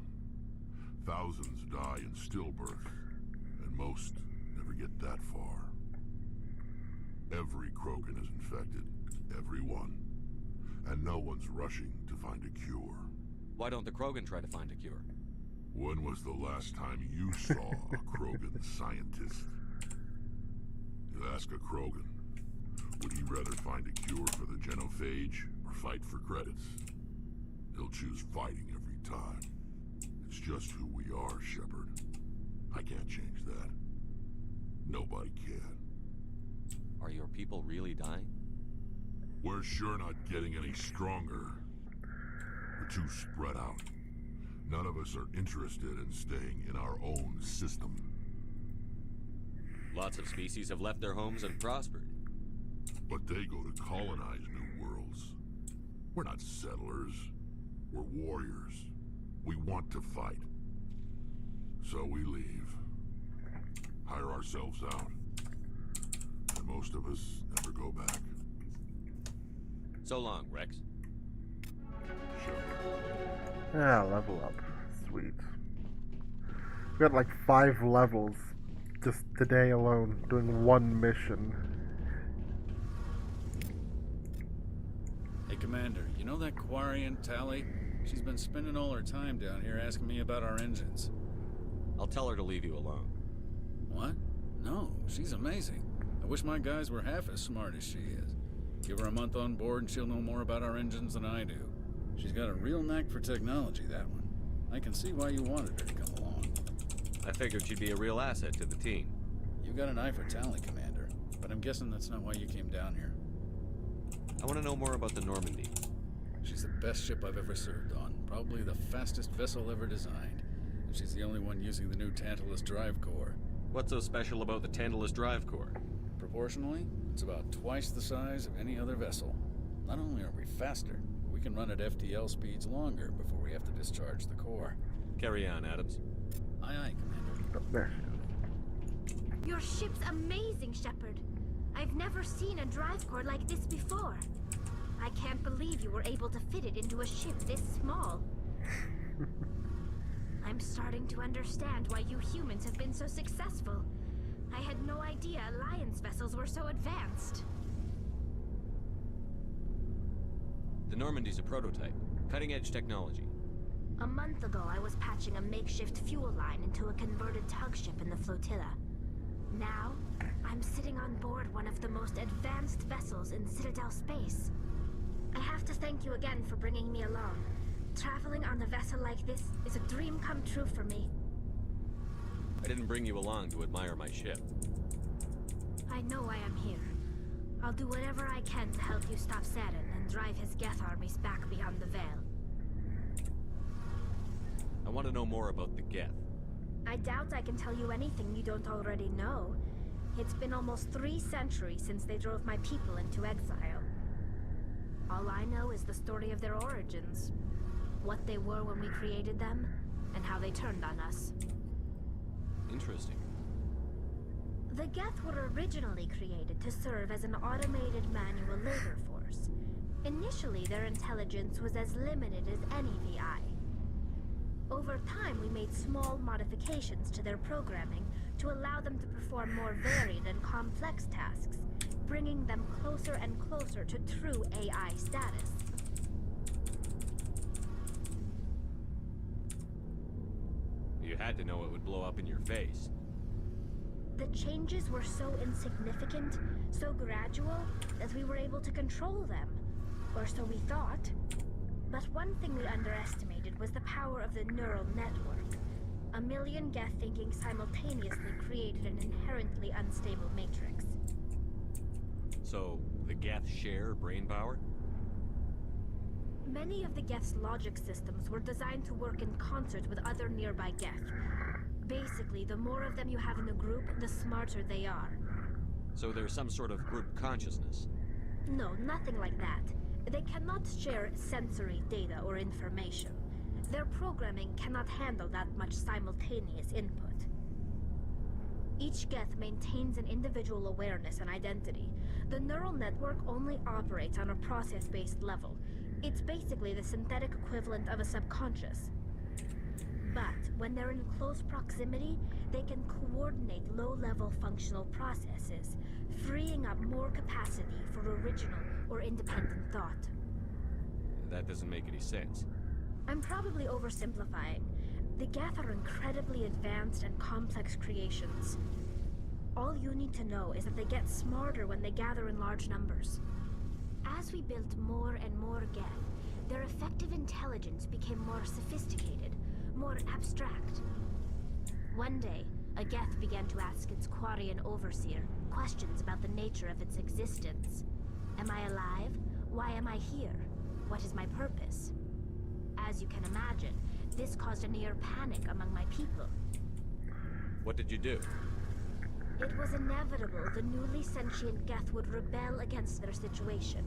Thousands die in stillbirth, and most never get that far. Every Krogan is infected. Every one. And no one's rushing to find a cure. Why don't the Krogan try to find a cure? When was the last time you saw a Krogan scientist? You ask a Krogan, would he rather find a cure for the genophage or fight for credits? He'll choose fighting every time. It's just who we are, Shepard. I can't change that. Nobody can. Are your people really dying? We're sure not getting any stronger. We're too spread out. None of us are interested in staying in our own system. Lots of species have left their homes and prospered. But they go to colonize new worlds. We're not settlers. We're warriors. We want to fight. So we leave. Hire ourselves out. And most of us never go back. So long, Rex. Ah, level up. Sweet. We got like 5 levels just today alone, doing one mission. Hey, Commander, you know that Quarian, Tally? She's been spending all her time down here asking me about our engines. I'll tell her to leave you alone. What? No, she's amazing. I wish my guys were half as smart as she is. Give her a month on board and she'll know more about our engines than I do. She's got a real knack for technology, that one. I can see why you wanted her to come along. I figured she'd be a real asset to the team. You got an eye for talent, Commander, but I'm guessing that's not why you came down here. I want to know more about the Normandy. She's the best ship I've ever served on, probably the fastest vessel ever designed. And she's the only one using the new Tantalus drive core. What's so special about the Tantalus drive core? Proportionally, it's about twice the size of any other vessel. Not only are we faster, but we can run at FTL speeds longer before we have to discharge the core. Carry on, Adams. Aye, aye, Commander. There. Your ship's amazing, Shepard. I've never seen a drive core like this before. I can't believe you were able to fit it into a ship this small. I'm starting to understand why you humans have been so successful. I had no idea Alliance vessels were so advanced. The Normandy's a prototype. Cutting-edge technology. A month ago, I was patching a makeshift fuel line into a converted tug ship in the flotilla. Now, I'm sitting on board one of the most advanced vessels in Citadel space. I have to thank you again for bringing me along. Traveling on a vessel like this is a dream come true for me. I didn't bring you along to admire my ship. I know why I'm here. I'll do whatever I can to help you stop Saren and drive his Geth armies back beyond the Veil. I want to know more about the Geth. I doubt I can tell you anything you don't already know. It's been almost 3 centuries since they drove my people into exile. All I know is the story of their origins. What they were when we created them, and how they turned on us. Interesting. The Geth were originally created to serve as an automated manual labor force. Initially, their intelligence was as limited as any VI. Over time, we made small modifications to their programming to allow them to perform more varied and complex tasks, bringing them closer and closer to true AI status. You had to know it would blow up in your face. The changes were so insignificant, so gradual, that we were able to control them. Or so we thought. But one thing we underestimated was the power of the neural network. 1 million Geth thinking simultaneously created an inherently unstable matrix. So, the Geth share brain power? Many of the Geth's logic systems were designed to work in concert with other nearby Geth. Basically, the more of them you have in a group, the smarter they are. So there's some sort of group consciousness? No, nothing like that. They cannot share sensory data or information. Their programming cannot handle that much simultaneous input. Each Geth maintains an individual awareness and identity. The neural network only operates on a process-based level. It's basically the synthetic equivalent of a subconscious. But when they're in close proximity, they can coordinate low-level functional processes, freeing up more capacity for original or independent thought. That doesn't make any sense. I'm probably oversimplifying. The Geth are incredibly advanced and complex creations. All you need to know is that they get smarter when they gather in large numbers. As we built more and more Geth, their effective intelligence became more sophisticated, more abstract. One day, a Geth began to ask its Quarian overseer questions about the nature of its existence. Am I alive? Why am I here? What is my purpose? As you can imagine, this caused a near panic among my people. What did you do? It was inevitable the newly sentient Geth would rebel against their situation.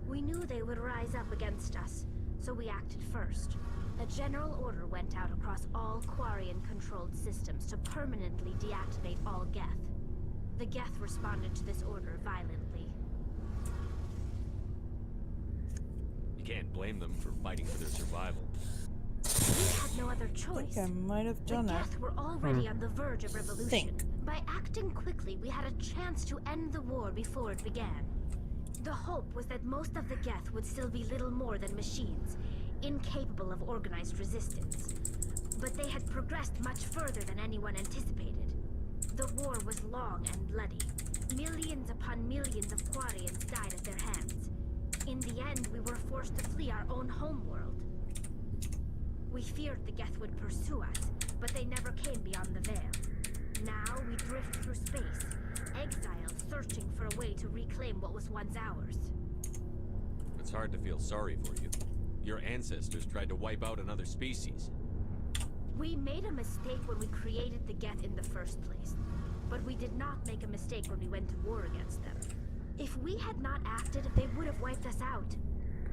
We knew they would rise up against us, so we acted first. A general order went out across all Quarian-controlled systems to permanently deactivate all Geth. The Geth responded to this order violently. You can't blame them for fighting for their survival. We had no other choice. I might have done the it. Geth were already on the verge of revolution. By acting quickly, we had a chance to end the war before it began. The hope was that most of the Geth would still be little more than machines, incapable of organized resistance. But they had progressed much further than anyone anticipated. The war was long and bloody. Millions upon millions of Quarians died at their hands. In the end, we were forced to flee our own homeworld. We feared the Geth would pursue us, but they never came beyond the Veil. Now we drift through space, exiled, searching for a way to reclaim what was once ours. It's hard to feel sorry for you. Your ancestors tried to wipe out another species. We made a mistake when we created the Geth in the first place. But we did not make a mistake when we went to war against them. If we had not acted, they would have wiped us out.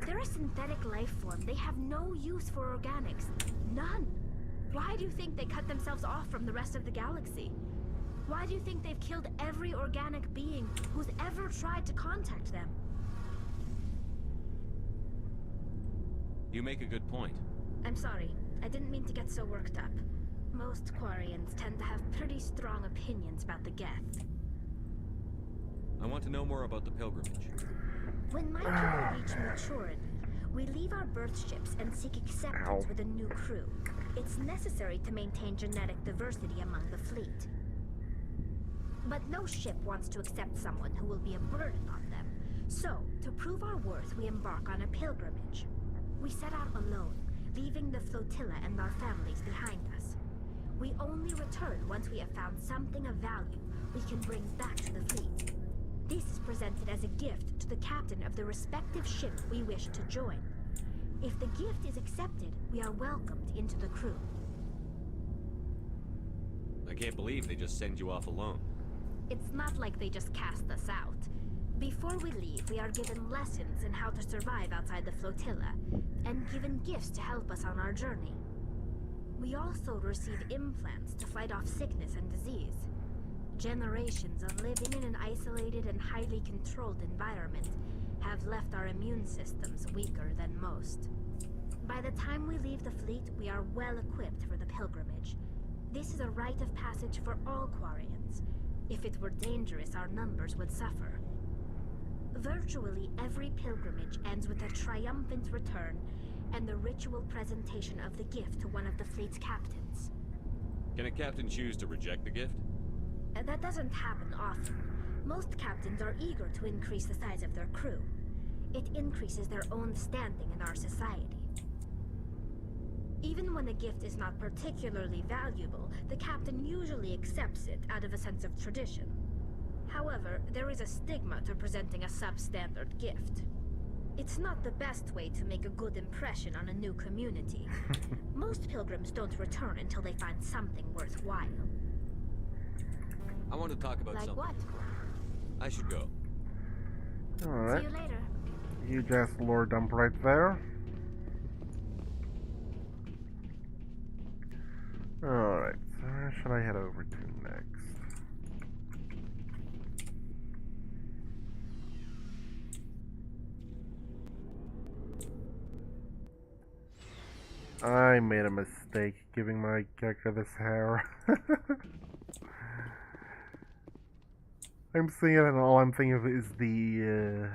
They're a synthetic life form. They have no use for organics. None. Why do you think they cut themselves off from the rest of the galaxy? Why do you think they've killed every organic being who's ever tried to contact them? You make a good point. I'm sorry. I didn't mean to get so worked up. Most Quarians tend to have pretty strong opinions about the Geth. I want to know more about the pilgrimage. When my people reach maturity, we leave our birth ships and seek acceptance with a new crew. It's necessary to maintain genetic diversity among the fleet. But no ship wants to accept someone who will be a burden on them. So, to prove our worth, we embark on a pilgrimage. We set out alone, leaving the flotilla and our families behind us. We only return once we have found something of value we can bring back to the fleet. This is presented as a gift to the captain of the respective ship we wish to join. If the gift is accepted, we are welcomed into the crew. I can't believe they just send you off alone. It's not like they just cast us out. Before we leave, we are given lessons in how to survive outside the flotilla, and given gifts to help us on our journey. We also receive implants to fight off sickness and disease. Generations of living in an isolated and highly controlled environment have left our immune systems weaker than most. By the time we leave the fleet, we are well equipped for the pilgrimage. This is a rite of passage for all Quarians. If it were dangerous, our numbers would suffer. Virtually every pilgrimage ends with a triumphant return and the ritual presentation of the gift to one of the fleet's captains. Can a captain choose to reject the gift? That doesn't happen often. Most captains are eager to increase the size of their crew. It increases their own standing in our society. Even when a gift is not particularly valuable, the captain usually accepts it out of a sense of tradition. However, there is a stigma to presenting a substandard gift. It's not the best way to make a good impression on a new community. Most pilgrims don't return until they find something worthwhile. I want to talk about Like something. what? I should go. Alright. See you later. You just lore dump right there. Alright, so where should I head over to next? I made a mistake giving my character this hair. I'm seeing it and all I'm thinking of is the,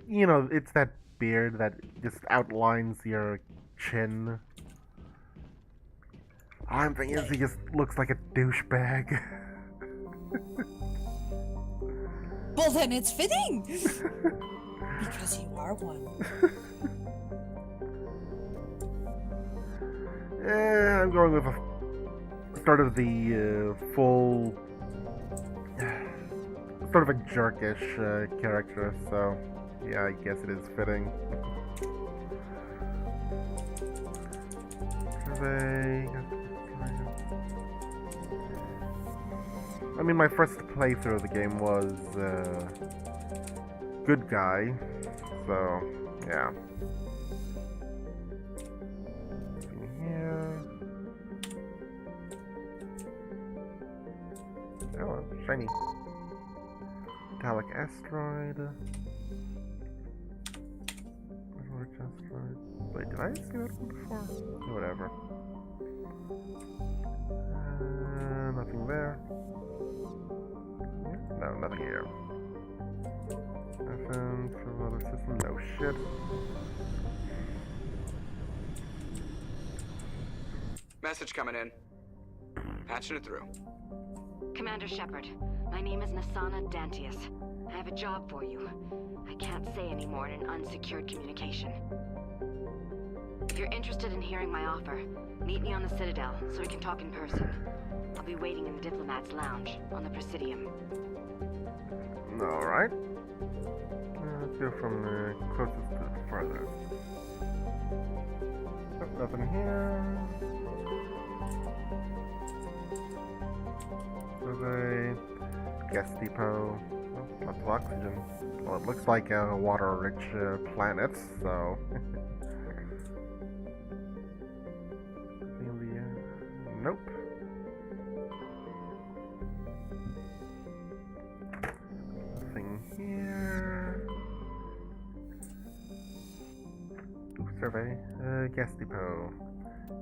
you know, it's that beard that just outlines your chin. All I'm thinking is he just looks like a douchebag. Well, then it's fitting! Because you are one. I'm going with a start of the full, sort of a jerkish character, so yeah, I guess it is fitting. I mean, my first playthrough of the game was good guy, so yeah. Here. Oh, shiny. Metallic asteroid. Large asteroid. Wait, did I see that one before? Whatever. Nothing there. No, nothing here. Nothing from other system. No shit. Message coming in. Patching it through. Commander Shepard, my name is Nasana Dantius. I have a job for you. I can't say any more in an unsecured communication. If you're interested in hearing my offer, meet me on the Citadel so we can talk in person. I'll be waiting in the Diplomat's Lounge on the Presidium. Alright. Let's go from the closest to the farthest. Oh, nothing here. Survey. Gas depot. Oh, lots of oxygen. Well, it looks like a water-rich planet, so... Nope. Nothing here. Ooh, Survey. Gas depot.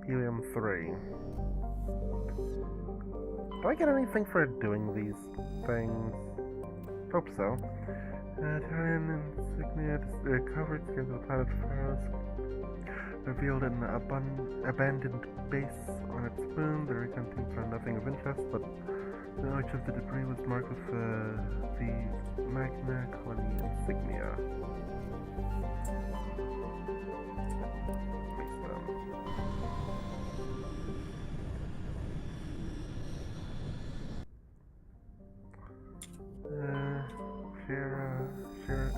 Helium 3. Do I get anything for doing these things? Hope so. Terran insignia covered skins of the planet Faros revealed an abandoned base on its moon. The recon team found nothing of interest, but much of the debris was marked with the Magna Colony insignia. Sure.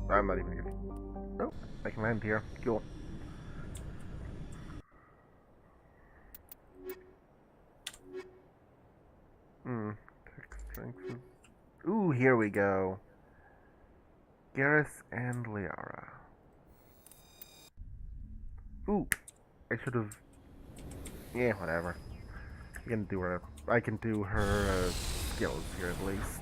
I'm not even here. Oh, I can land here. Cool. Tech strength is... Ooh, here we go. Garrus and Liara. Ooh, I should have... Yeah, whatever. I can do her... I can do her skills here at least.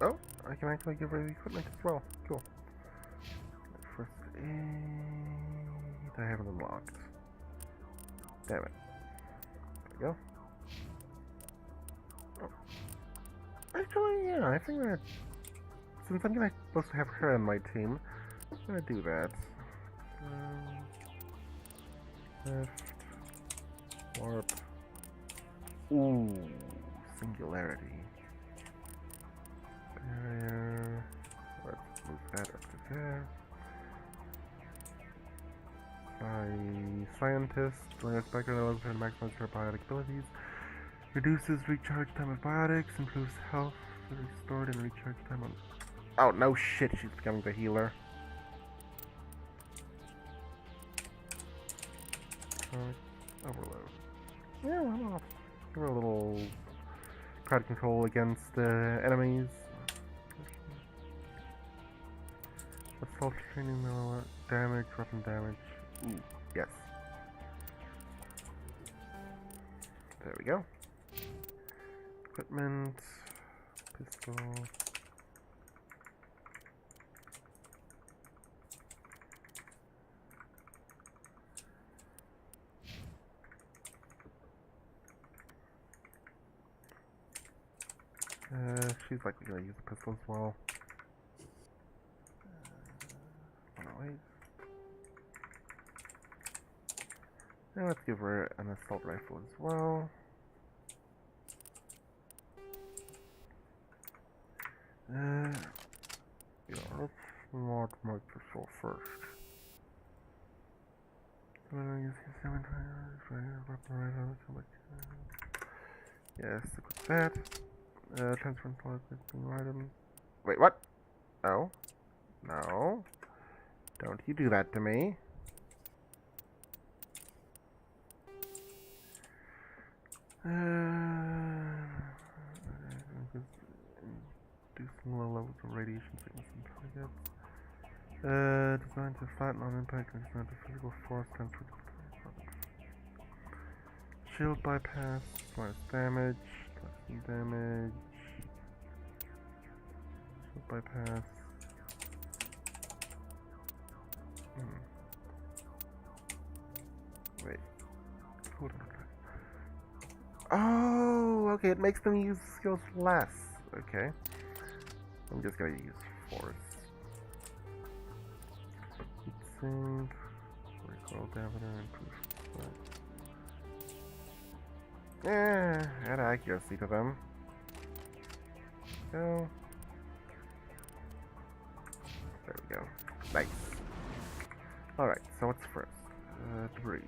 Oh, I can actually give her the equipment as well. Cool. First aid... I haven't unlocked. Damn it. There we go. Oh. Actually, yeah, I think that... Since I'm supposed to have her on my team, I'm gonna do that. Left. Warp. Ooh, singularity. Barrier. Let's move that up to there. Scientist. Join Spectre allows her to maximize her biotic abilities. Reduces recharge time of biotics. Improves health. Restored and recharge time on... Oh, no shit, she's becoming the healer. Overload. Yeah, why not? Give her a little crowd control against enemies. Assault training, damage, weapon damage. Ooh, yes. There we go. Equipment, pistol. She's likely gonna use the pistol as well. Wait. And let's give her an assault rifle as well. Yeah, let's mod my pistol first. Yes, equip that. Transfer new items. Wait, what? No. No. Don't you do that to me. Inducing low levels of radiation sickness in targets. Designed to flatten on impact and designed to physical force transfer. Shield bypass, minus damage, less damage. Shield bypass. Wait. Hold on. Oh, okay, it makes them use skills less. Okay. I'm just gonna use force. Sync. Recoil dampener, improve. Yeah, add accuracy to them. Go. There we go. Nice. Alright, so what's first? Debris.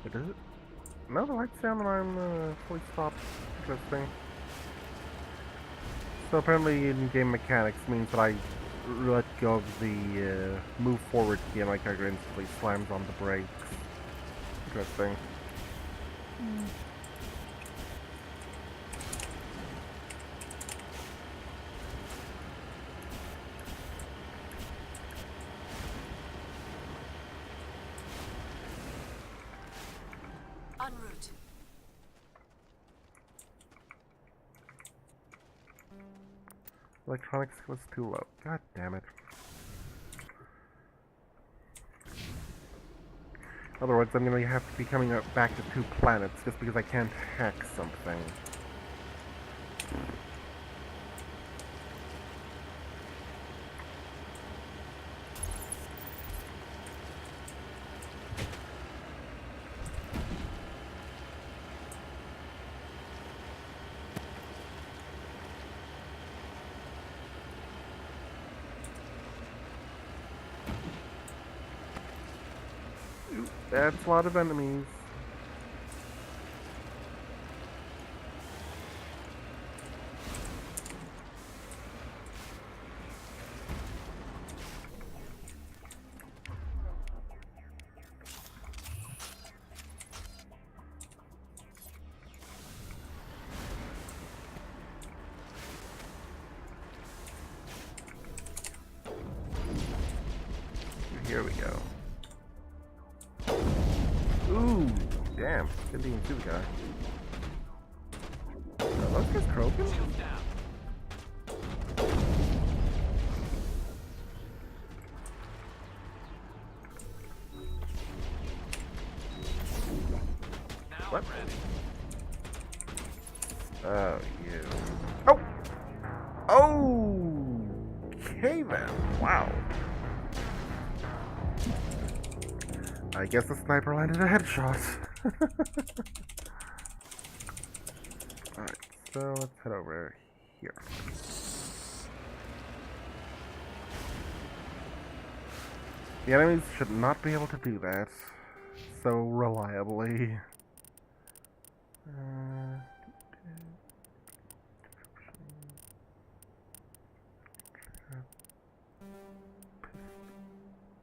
Wait, is it? No, the lights down when I'm fully stopped. Interesting. So apparently in-game mechanics means that I let go of the move forward key and my character instantly slams on the brakes. Interesting. Electronics was too low. God damn it. In other words, I'm going to have to be coming back to 2 planets just because I can't hack something. That's a lot of enemies. Here we go. Ooh, damn. Didn't even see the guy. Those guys croaking? What? Oh, you. Oh! Oh! Okay then. Wow. I guess the sniper landed a headshot. Alright, so let's head over here. The enemies should not be able to do that so reliably.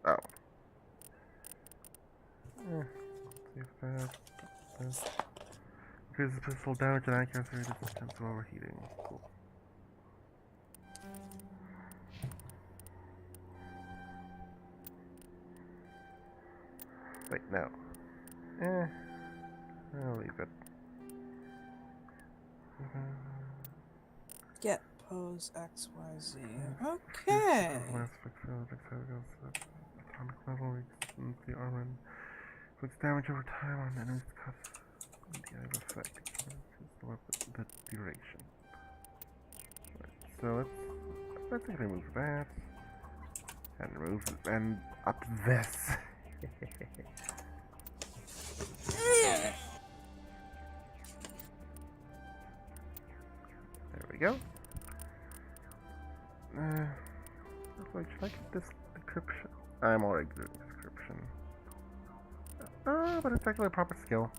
Oh. Let's see if that increases pistol damage and accuracy resistance to overheating. Cool. Wait, no. I'll leave it. Get pose XYZ. Okay. Atomic level resistance, the armor inflicts damage over time on enemies cuts. The other effect the duration. Right, so let's remove that. And remove and up this. There we go. Wait, should I get this decryption? I'm already doing description. But it's actually a proper skill.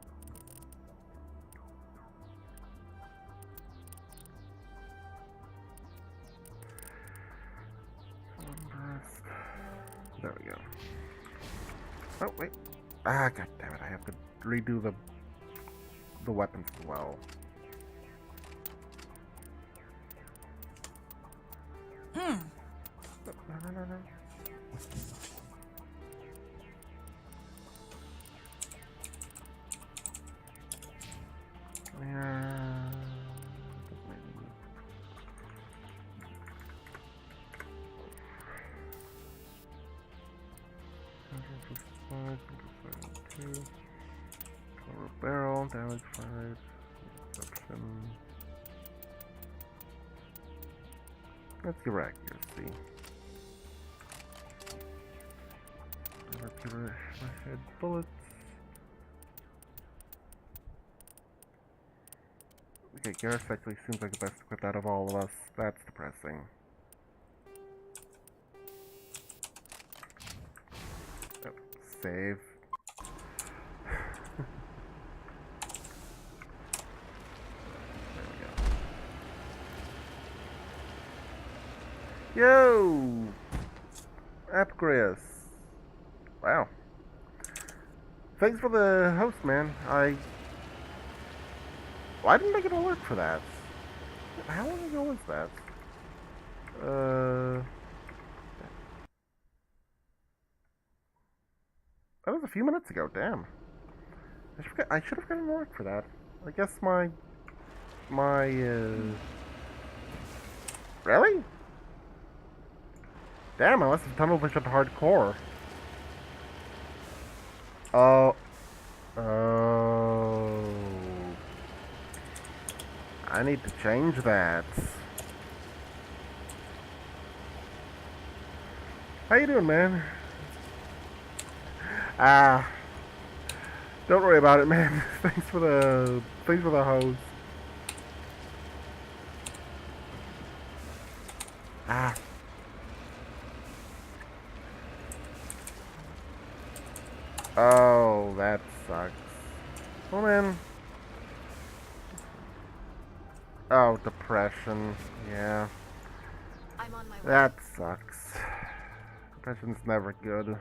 There we go. Oh wait. Ah, god damn it! I have to redo the weapons as well. No. Yeah. Cover barrel, damage 5, perception. Let's give her accuracy. Let's give her my head bullets. Okay, Garrus actually seems like the best equipped out of all of us. That's depressing. Oh, save. Yo! Apgrius. Wow. Thanks for the host, man. Why didn't I get an alert for that? How long ago was that? That was a few minutes ago, damn. I should have gotten an alert for that. I guess Really? Damn, I must have tunnel visioned hardcore. Oh. Oh. I need to change that. How you doing, man? Ah. Don't worry about it, man. Thanks for the hose. Ah. Oh, that sucks. Oh, man. Oh, depression. Yeah. I'm on my way. That sucks. Depression's never good.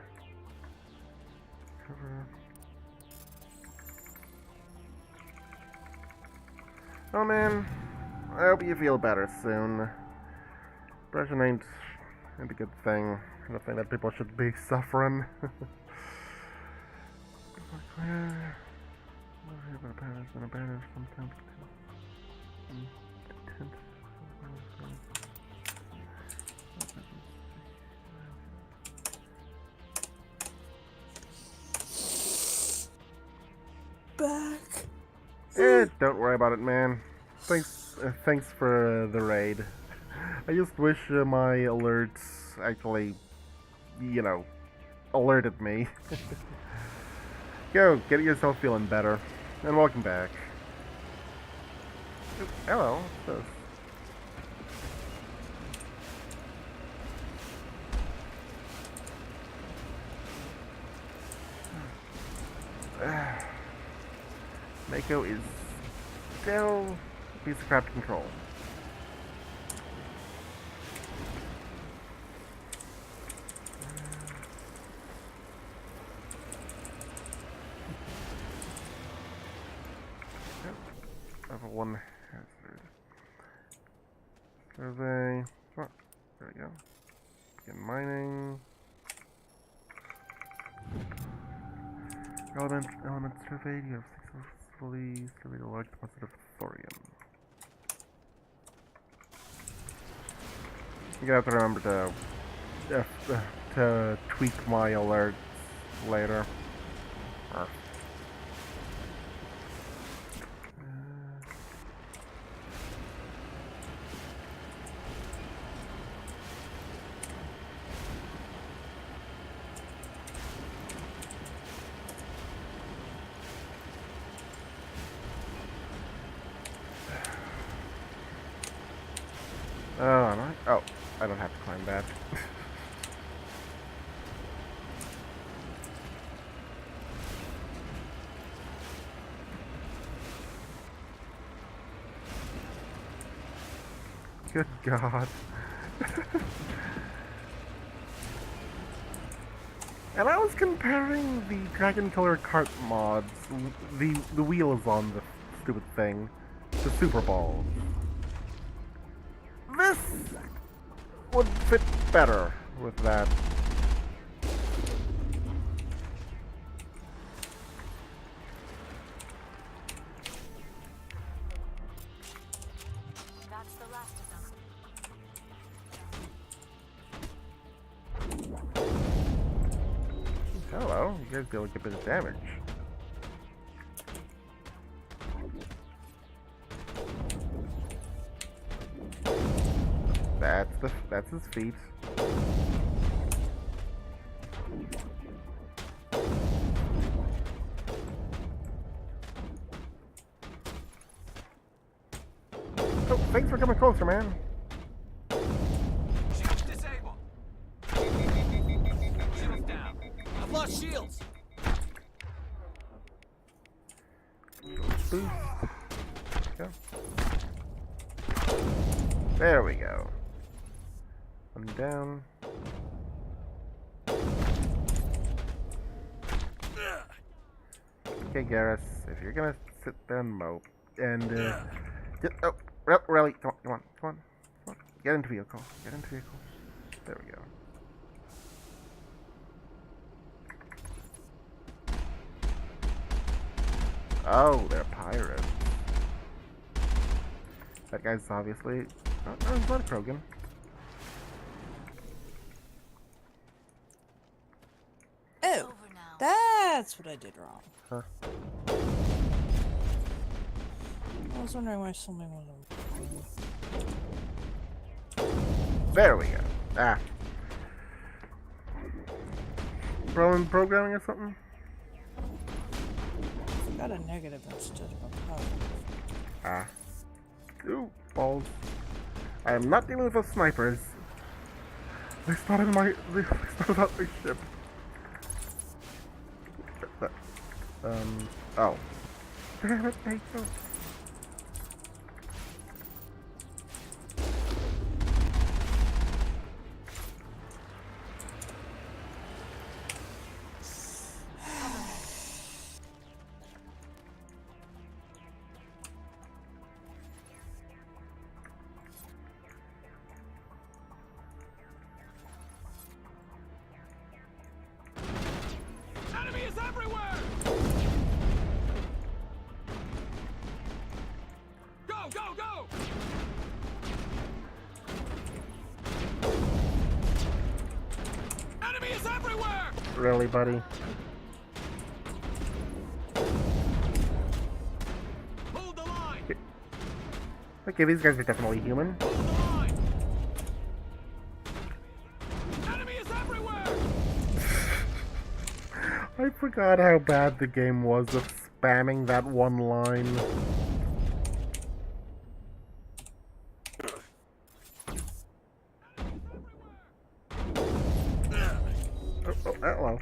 Oh, man. I hope you feel better soon. Depression ain't a good thing. I don't think that people should be suffering. Back. Don't worry about it, man. Thanks for the raid. I just wish my alerts actually, you know, alerted me. Go, get yourself feeling better. And welcome back. Ooh, hello, what's this? Mako is still a piece of crap to control. Level 1 hazard. Survey. Oh, there we go. Begin mining. Element surveyed. You have successfully surveyed a large deposit of thorium. You have to remember to tweak my alerts later. Oh, I don't have to climb that. Good God. And I was comparing the Dragon Killer cart mods, the wheels on the stupid thing, to Super Balls. This would fit better with that. That's the last of them. Hello, you guys deal with a bit of damage. That's his feet. Oh, thanks for coming closer, man. Shields disabled. Shields down. I've lost shields. Boost. Go. There we go. One down. Okay, Garrus, if you're gonna sit there and mope, and get, oh, rally, come on, get into vehicle, there we go. Oh, they're pirates. That guy's obviously, oh, no, he's not a Krogan. That's what I did wrong. Huh. I was wondering why something wasn't. There we go. Ah. Problem programming or something? I got a negative instead of a positive. Ah. Ooh, balls. I am not dealing with snipers. They spotted my ship. Oh. Damn it, Rachel. Enemy is everywhere! Go, go, go! Enemy is everywhere! Really, buddy? Hold the line! Okay, these guys are definitely human. Hold the line! Enemy is everywhere! I forgot how bad the game was of spamming that one line. Oh, hello.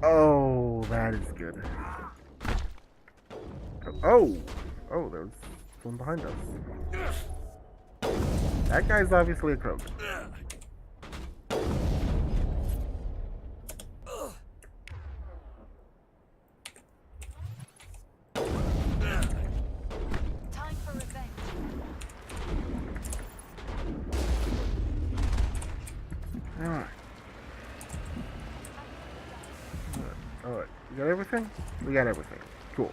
Oh, that is good. Oh! Oh, there's someone behind us. That guy's obviously a croak. Time for revenge. Alright. Alright. You got everything? We got everything. Cool.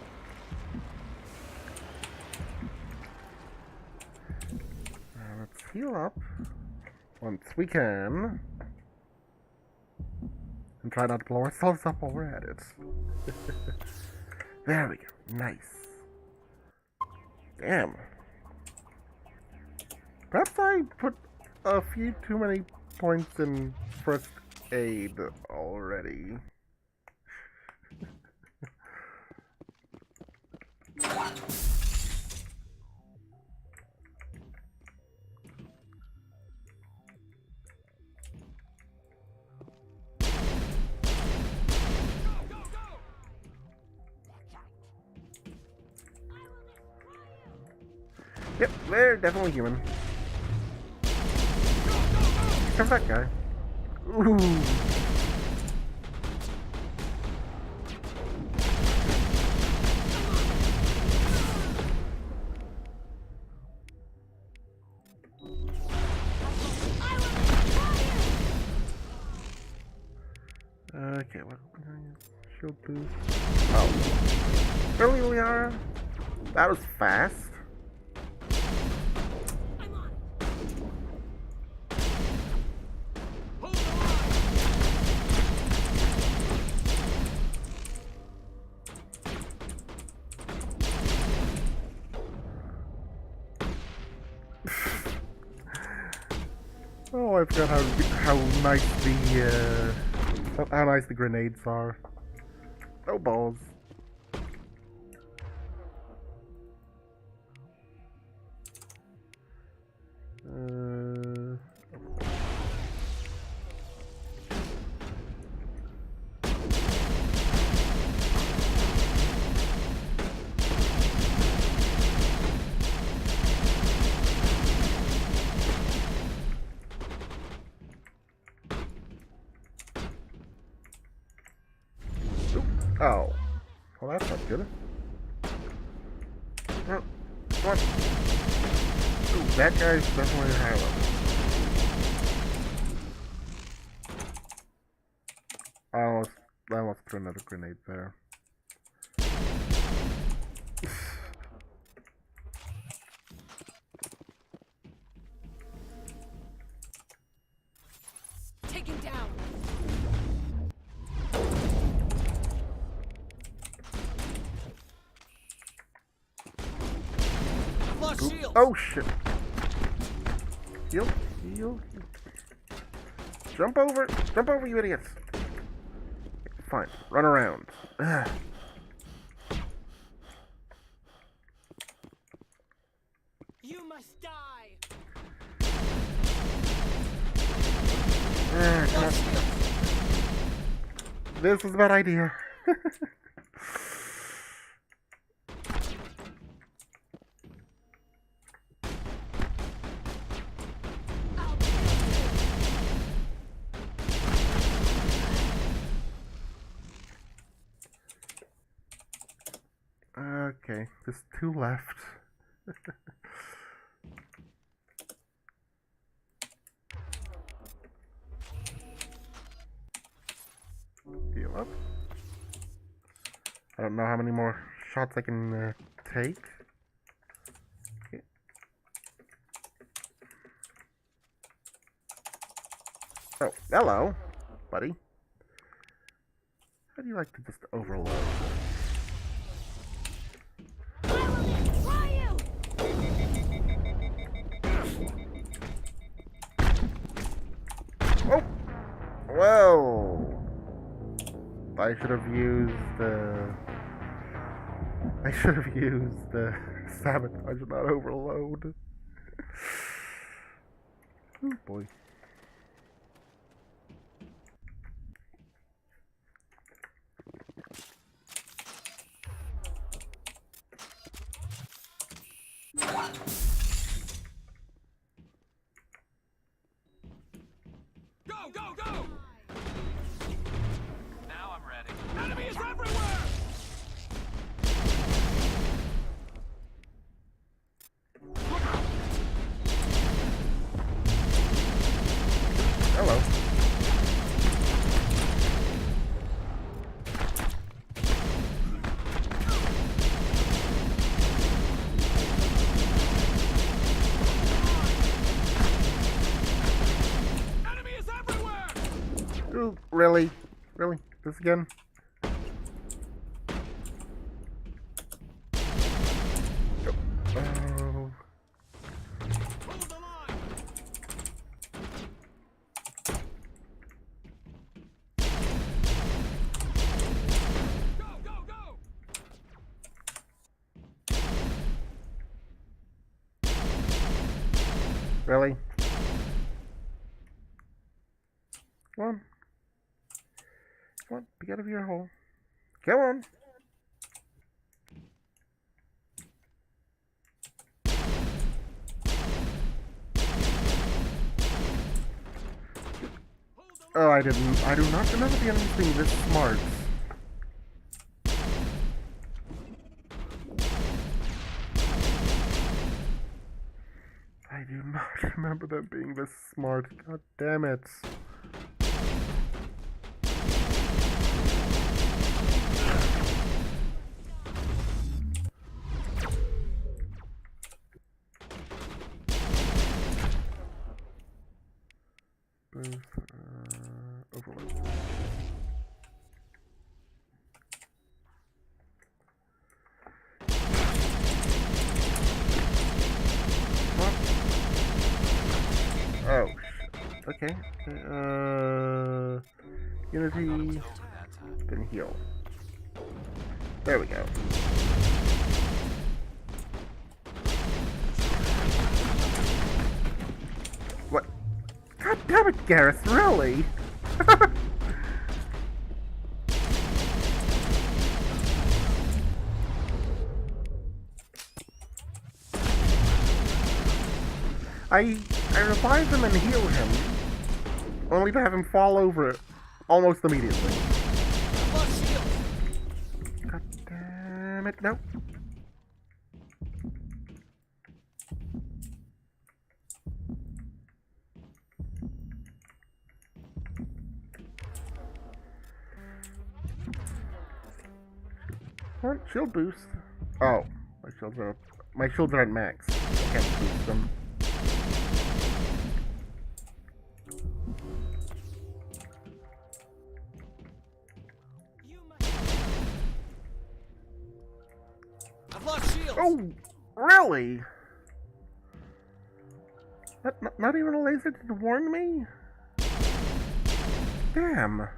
Let's heal up once we can. And try not to blow ourselves up while we're at it. There we go. Nice. Damn. Perhaps I put a few too many points in first aid already. Yep, they're definitely human. Here's that guy. Ooh. Okay, what? Shield boost. Oh. Really, Liara? That was fast. Oh, I forgot how nice the how nice the grenades are. Oh balls. Oh. Well, that's not good. Oh, what? Ooh, that guy's definitely high level. I almost threw another grenade there. lost shields. Oh shit. Heal, heal, heal. Jump over, you idiots. Fine, run around. Ugh. You must die. God. This is a bad idea. Okay, there's 2 left. Heal up. I don't know how many more shots I can take. Okay. Oh, hello, buddy. How do you like to just overload? Oh! Whoa! I should have used sabotage, not overload. Oh boy. Go, go, go! Now I'm ready. Enemies everywhere! Hello. Ooh, really? Really? This again? Oh. Really? Come on. Come on, be out of your hole. Come on. Oh, I do not remember the enemies being this smart. I do not remember them being this smart. God damn it. Overload. What? Oh, okay. Unity, then heal. There we go. What? God damn it, Garrus, really? I revive him and heal him, only to have him fall over it almost immediately. God damn it, no. What? Shield boost? Oh, my shields are at max. I can't boost them. I've lost shields. Oh, really? Not even a laser to warn me? Damn.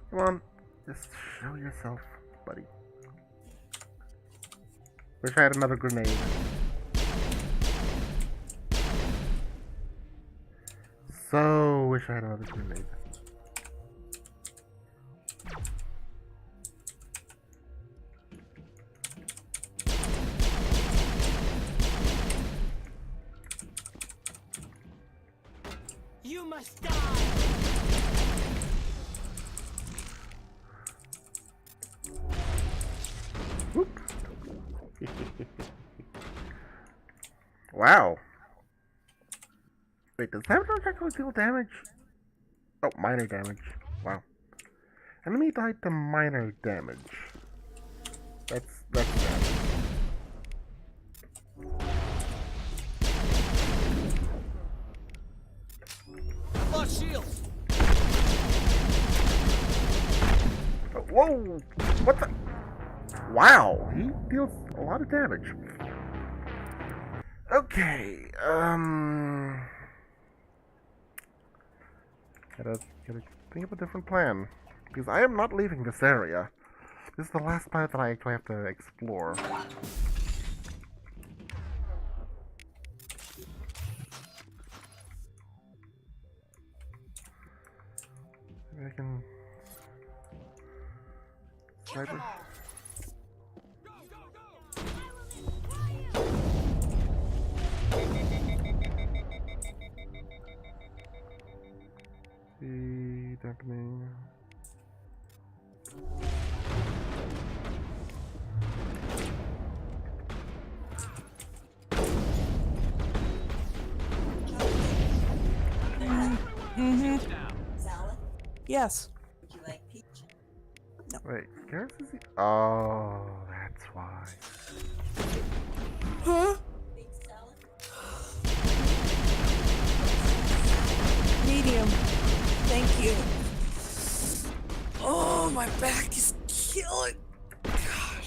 Come on, just show yourself, buddy. Wish I had another grenade. So wish I had another grenade. You must die! Whoop. Wow. Wait, does Sabotage actually deal damage? Oh, minor damage. Wow. Enemy died to minor damage. That's bad. Lost shield! Oh, whoa! What the? Wow, he deals a lot of damage. Okay, gotta think of a different plan. Because I am not leaving this area. This is the last part that I actually have to explore. Maybe I can... Sniper? Dampening. Salad? Yes. Would you like peach? No. Wait, Garrus is he? Oh, that's why. Huh? Medium. Thank you. Oh, my back is killing. God.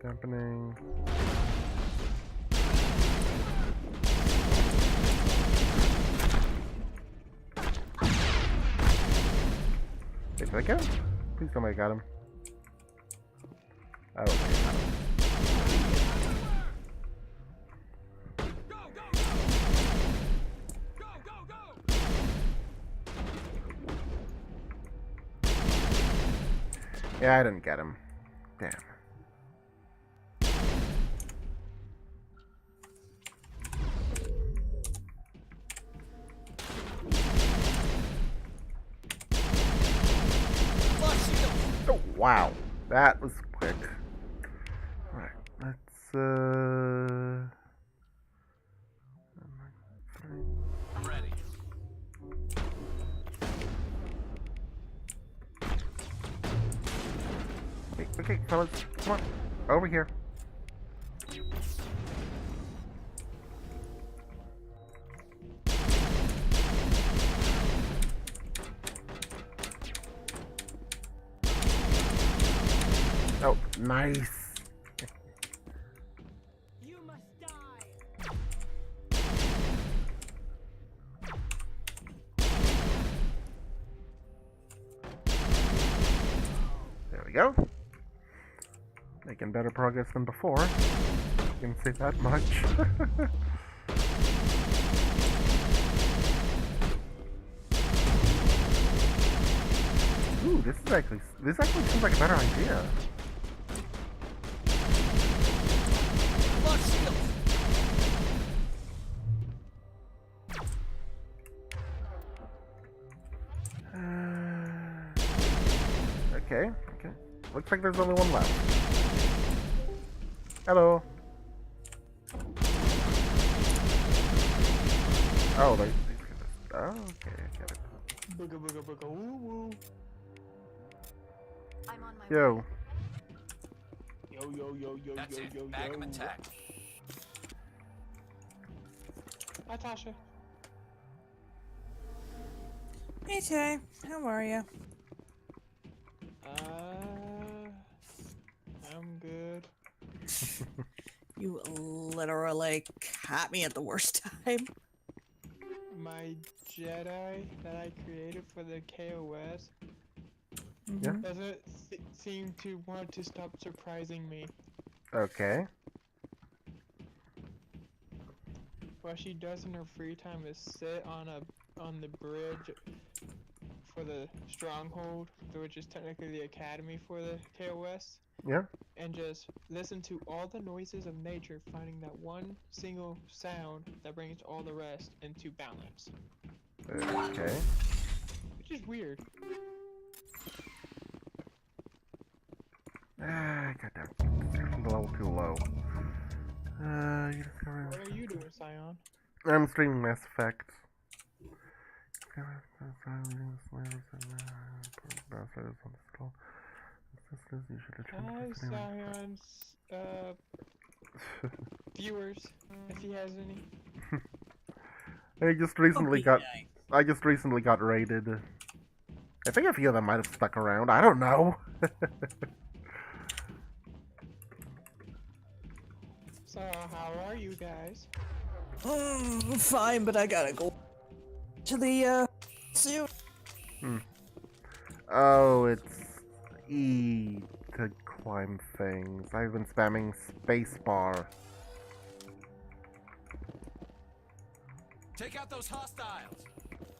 Dampening. Wait, did I get him? Please tell me I got him. I don't think I got him. Yeah, I didn't get him. Damn. Oh, wow. That was quick. Alright, let's, I'm ready. Okay, fellas, come on. Over here. Oh, nice. You must die! There we go. Making better progress than before. You can say that much. Ooh, this actually seems like a better idea. Lost shield! Okay, okay. Looks like there's only one left. Hello. Oh, they oh, okay, I get it. Booga booga booga woo woo. I'm on my Yo. Yo yo yo yo That's yo it. yo Bag yo. 'em intact. Hi Tasha. Hey Tay, how are you? I'm good. You literally caught me at the worst time. My Jedi that I created for the KOS Yeah. doesn't seem to want to stop surprising me. Okay. What she does in her free time is sit on the bridge for the stronghold, which is technically the academy for the KOS. Yeah. And just listen to all the noises of nature, finding that one single sound that brings all the rest into balance. Okay. Which is weird. Ah, goddamn. A little too low. You discover. What are you doing, Scion? I'm streaming Mass Effect. Hi, Scion's viewers, if he has any. I just recently got raided. I think a few of them might have stuck around. I don't know. So, how are you guys? Fine, but I gotta go to the zoo. Oh, it's E to climb things. I've been spamming spacebar. Take out those hostiles.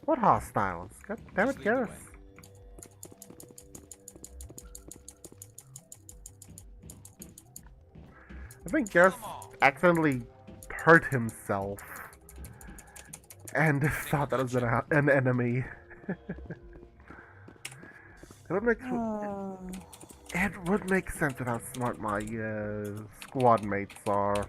What hostiles? God damn it, Garrus. I think Garrus accidentally hurt himself and thought that was an enemy. It would make sense with how smart my squad mates are.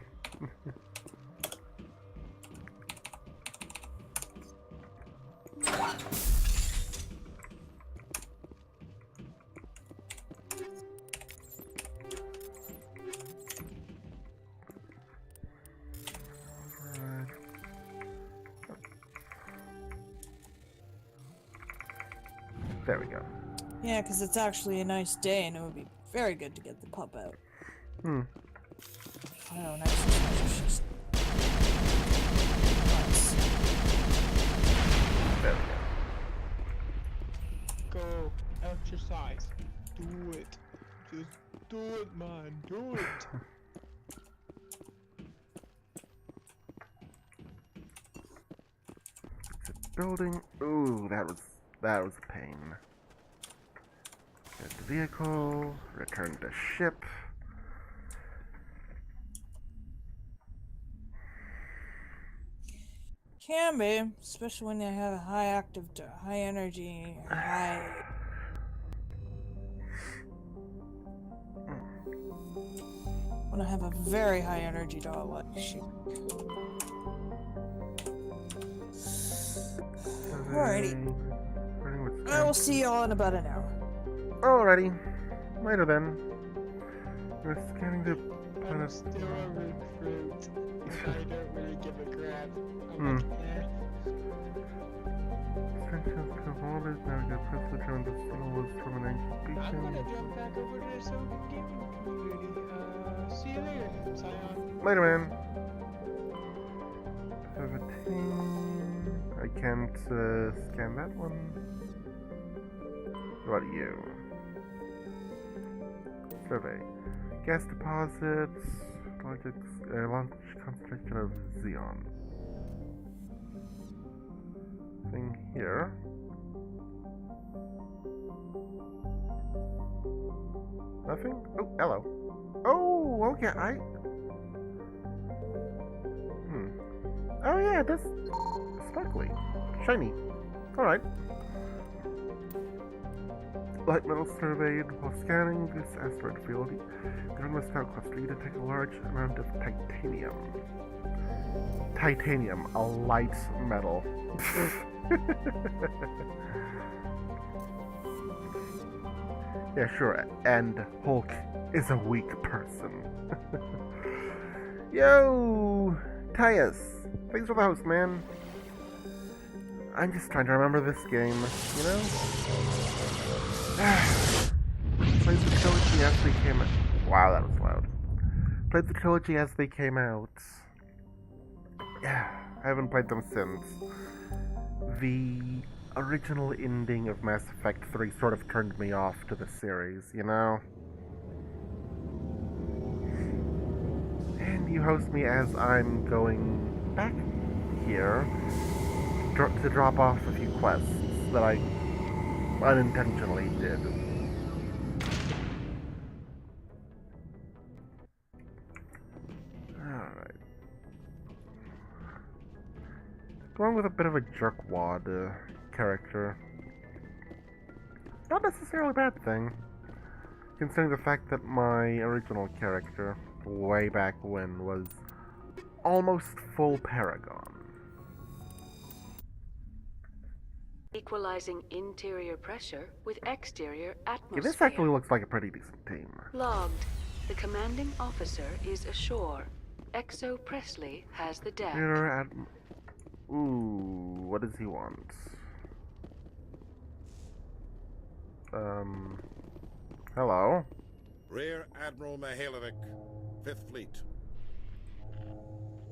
There we go. Yeah, because it's actually a nice day, and it would be very good to get the pup out. I don't know, nice. There we Go, exercise. Do it. Just do it, man. Do it. Building. Ooh, that was a pain. Get the vehicle. Return to ship. Can be, especially when you have a high active, high energy, high. When I have a very high energy dog, like shoot. Alrighty. I will see y'all in about an hour. Alrighty. Later then. We're scanning the I'm still a recruit. I don't really give a crap. I'm like, eh. I'm gonna jump back over to the Soviet gaming community. See you later, Scion. Later, man. 17. I can't scan that one. What about you? Survey. Gas deposits. Launch concentration of Xeon. Thing here. Nothing? Oh, hello. Oh, okay, Oh yeah, that's sparkly. Shiny. Alright. light metal surveyed. While scanning this asteroid field, the drone must now cluster. You detect a large amount of titanium. Titanium, a light metal. Yeah, sure, and Hulk is a weak person. Yo! Tyus! Thanks for the host, man. I'm just trying to remember this game, you know? Played the trilogy as they came out. Wow, that was loud. Played the trilogy as they came out. Yeah, I haven't played them since. The original ending of Mass Effect 3 sort of turned me off to the series, you know? And you host me as I'm going back here to drop off a few quests that I unintentionally did. Alright. Going with a bit of a jerkwad character. Not necessarily a bad thing, considering the fact that my original character, way back when, was almost full Paragon. Equalizing interior pressure with exterior atmosphere. Yeah, this actually looks like a pretty decent team. Logged. The commanding officer is ashore. Exo Presley has the deck. Ooh, what does he want? Hello? Rear Admiral Mihailovic, 5th Fleet.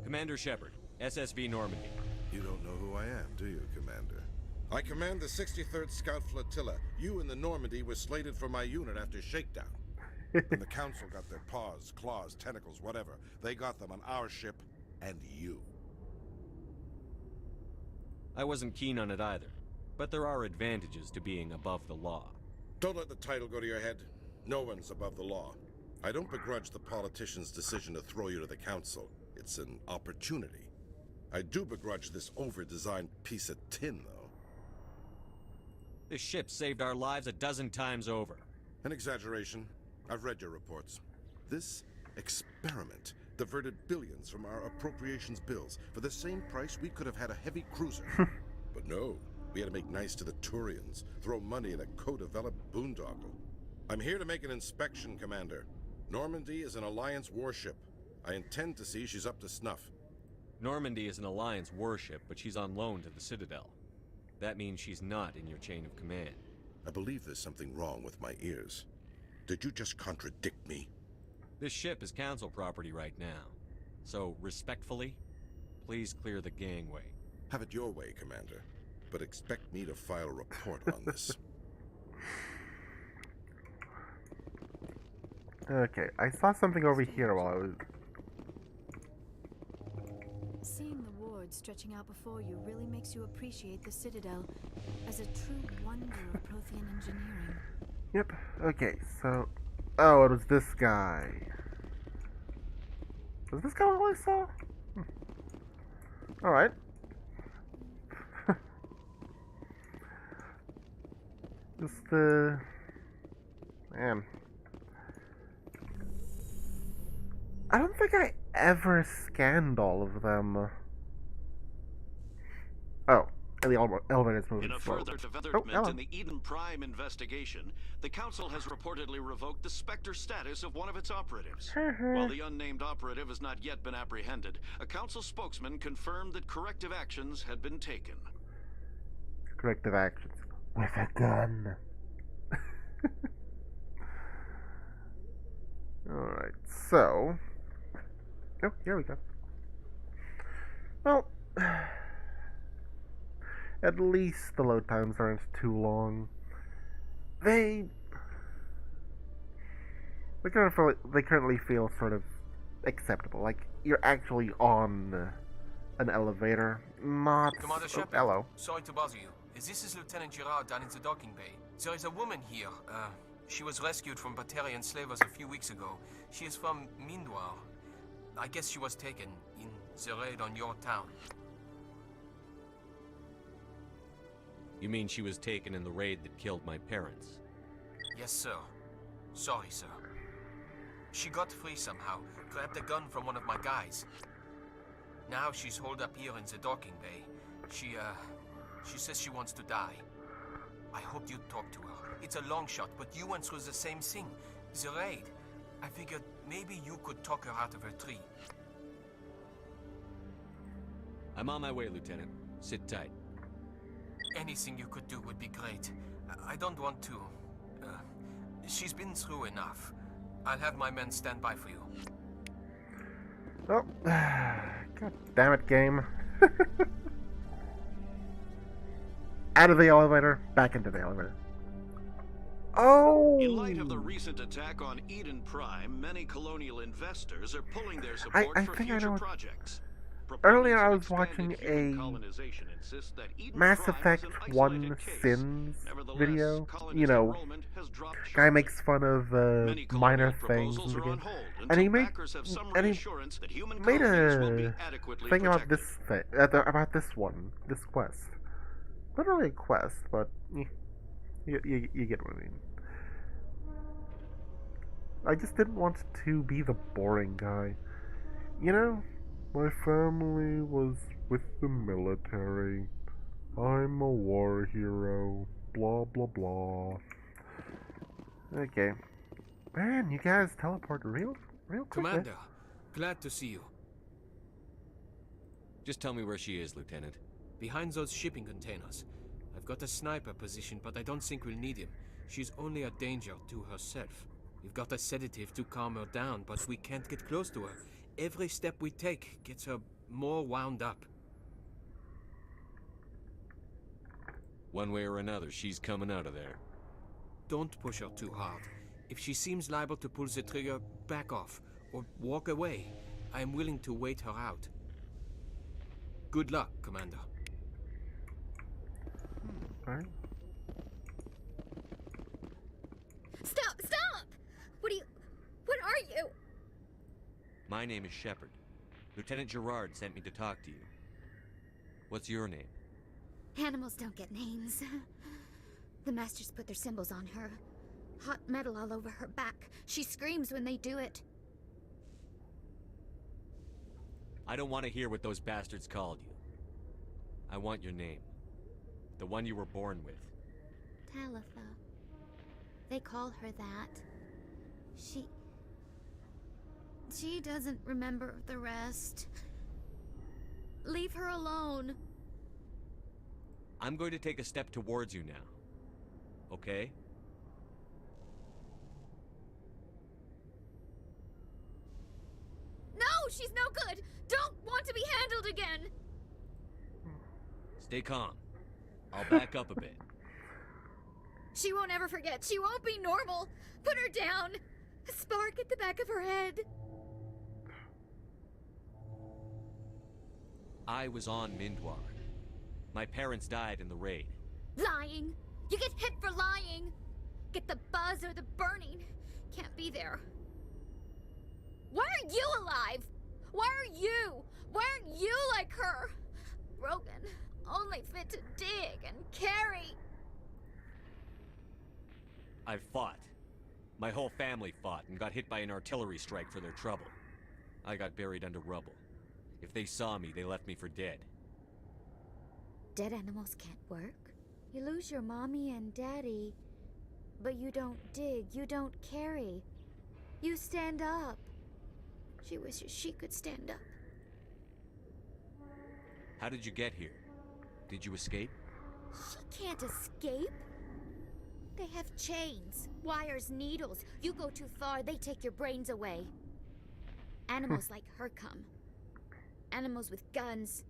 Commander Shepard, SSV Normandy. You don't know who I am, do you, Commander? I command the 63rd Scout Flotilla. You and the Normandy were slated for my unit after shakedown. When the Council got their paws, claws, tentacles, whatever, they got them on our ship and you. I wasn't keen on it either, but there are advantages to being above the law. Don't let the title go to your head. No one's above the law. I don't begrudge the politician's decision to throw you to the Council. It's an opportunity. I do begrudge this over-designed piece of tin, though. This ship saved our lives a dozen times over. An exaggeration. I've read your reports. This experiment diverted billions from our appropriations bills. For the same price, we could have had a heavy cruiser. But no, we had to make nice to the Turians, throw money at a co-developed boondoggle. I'm here to make an inspection, Commander. Normandy is an Alliance warship. I intend to see she's up to snuff. Normandy is an Alliance warship, but she's on loan to the Citadel. That means she's not in your chain of command. I believe there's something wrong with my ears. Did you just contradict me? This ship is Council property right now. So, respectfully, please clear the gangway. Have it your way, Commander. But expect me to file a report on this. Okay, I saw something over here while I was... Seeing the ward stretching out before you really makes you appreciate the Citadel as a true wonder of Prothean engineering. Yep, okay, so... Oh, it was this guy. Was this guy what I saw? Alright. Just, man. I don't think I ever scanned all of them. Oh, and the elevator's moving In a slow. further development hello. in the Eden Prime investigation, the Council has reportedly revoked the Spectre status of one of its operatives. While the unnamed operative has not yet been apprehended, a Council spokesman confirmed that corrective actions had been taken. Corrective actions. With a gun. Alright, so... Oh, here we go. Well... At least the load times aren't too long. They currently feel sort of acceptable. Like, you're actually on an elevator, not... Commander Shepard, hello. sorry to bother you. This is Lieutenant Girard down in the docking bay. There is a woman here. She was rescued from Batarian slavers a few weeks ago. She is from Mindoir. I guess she was taken in the raid on your town. You mean she was taken in the raid that killed my parents? Yes, sir. Sorry, sir. She got free somehow, grabbed a gun from one of my guys. Now she's holed up here in the docking bay. She says she wants to die. I hoped you'd talk to her. It's a long shot, but you went through the same thing. The raid. I figured maybe you could talk her out of her tree. I'm on my way, Lieutenant. Sit tight. Anything you could do would be great. I don't want to... she's been through enough. I'll have my men stand by for you. Oh, god damn it, game. Out of the elevator, back into the elevator. Oh! In light of the recent attack on Eden Prime, many colonial investors are pulling their support for future projects. Earlier I was watching a Mass Effect 1 Sins video. You know, guy makes fun of minor things in the game. And he made a thing about this one, this quest. Not really a quest, but you get what I mean. I just didn't want to be the boring guy. You know? My family was with the military. I'm a war hero. Blah, blah, blah. Okay. Man, you guys teleport real quick. Commander, glad to see you. Just tell me where she is, Lieutenant. Behind those shipping containers. I've got a sniper position, but I don't think we'll need him. She's only a danger to herself. We've got a sedative to calm her down, but we can't get close to her. Every step we take gets her more wound up. One way or another, she's coming out of there. Don't push her too hard. If she seems liable to pull the trigger, back off, or walk away. I am willing to wait her out. Good luck, Commander. Alright. Stop! Stop! What are you? My name is Shepard. Lieutenant Gerard sent me to talk to you. What's your name? Animals don't get names. The Masters put their symbols on her. Hot metal all over her back. She screams when they do it. I don't want to hear what those bastards called you. I want your name. The one you were born with. Talitha. They call her that. She doesn't remember the rest. Leave her alone. I'm going to take a step towards you now. Okay? No, she's no good. Don't want to be handled again. Stay calm. I'll back up a bit. She won't ever forget. She won't be normal. Put her down. A spark at the back of her head. I was on Mindwar. My parents died in the raid. Lying. You get hit for lying. Get the buzz or the burning. Can't be there. Why are you alive? Why are you? Why aren't you like her? Rogan, only fit to dig and carry. I've fought. My whole family fought and got hit by an artillery strike for their trouble. I got buried under rubble. If they saw me, they left me for dead. Dead animals can't work. You lose your mommy and daddy, but you don't dig, you don't carry. You stand up. She wishes she could stand up. How did you get here? Did you escape? She can't escape. They have chains, wires, needles. You go too far, they take your brains away. Animals like her come. Animals with guns.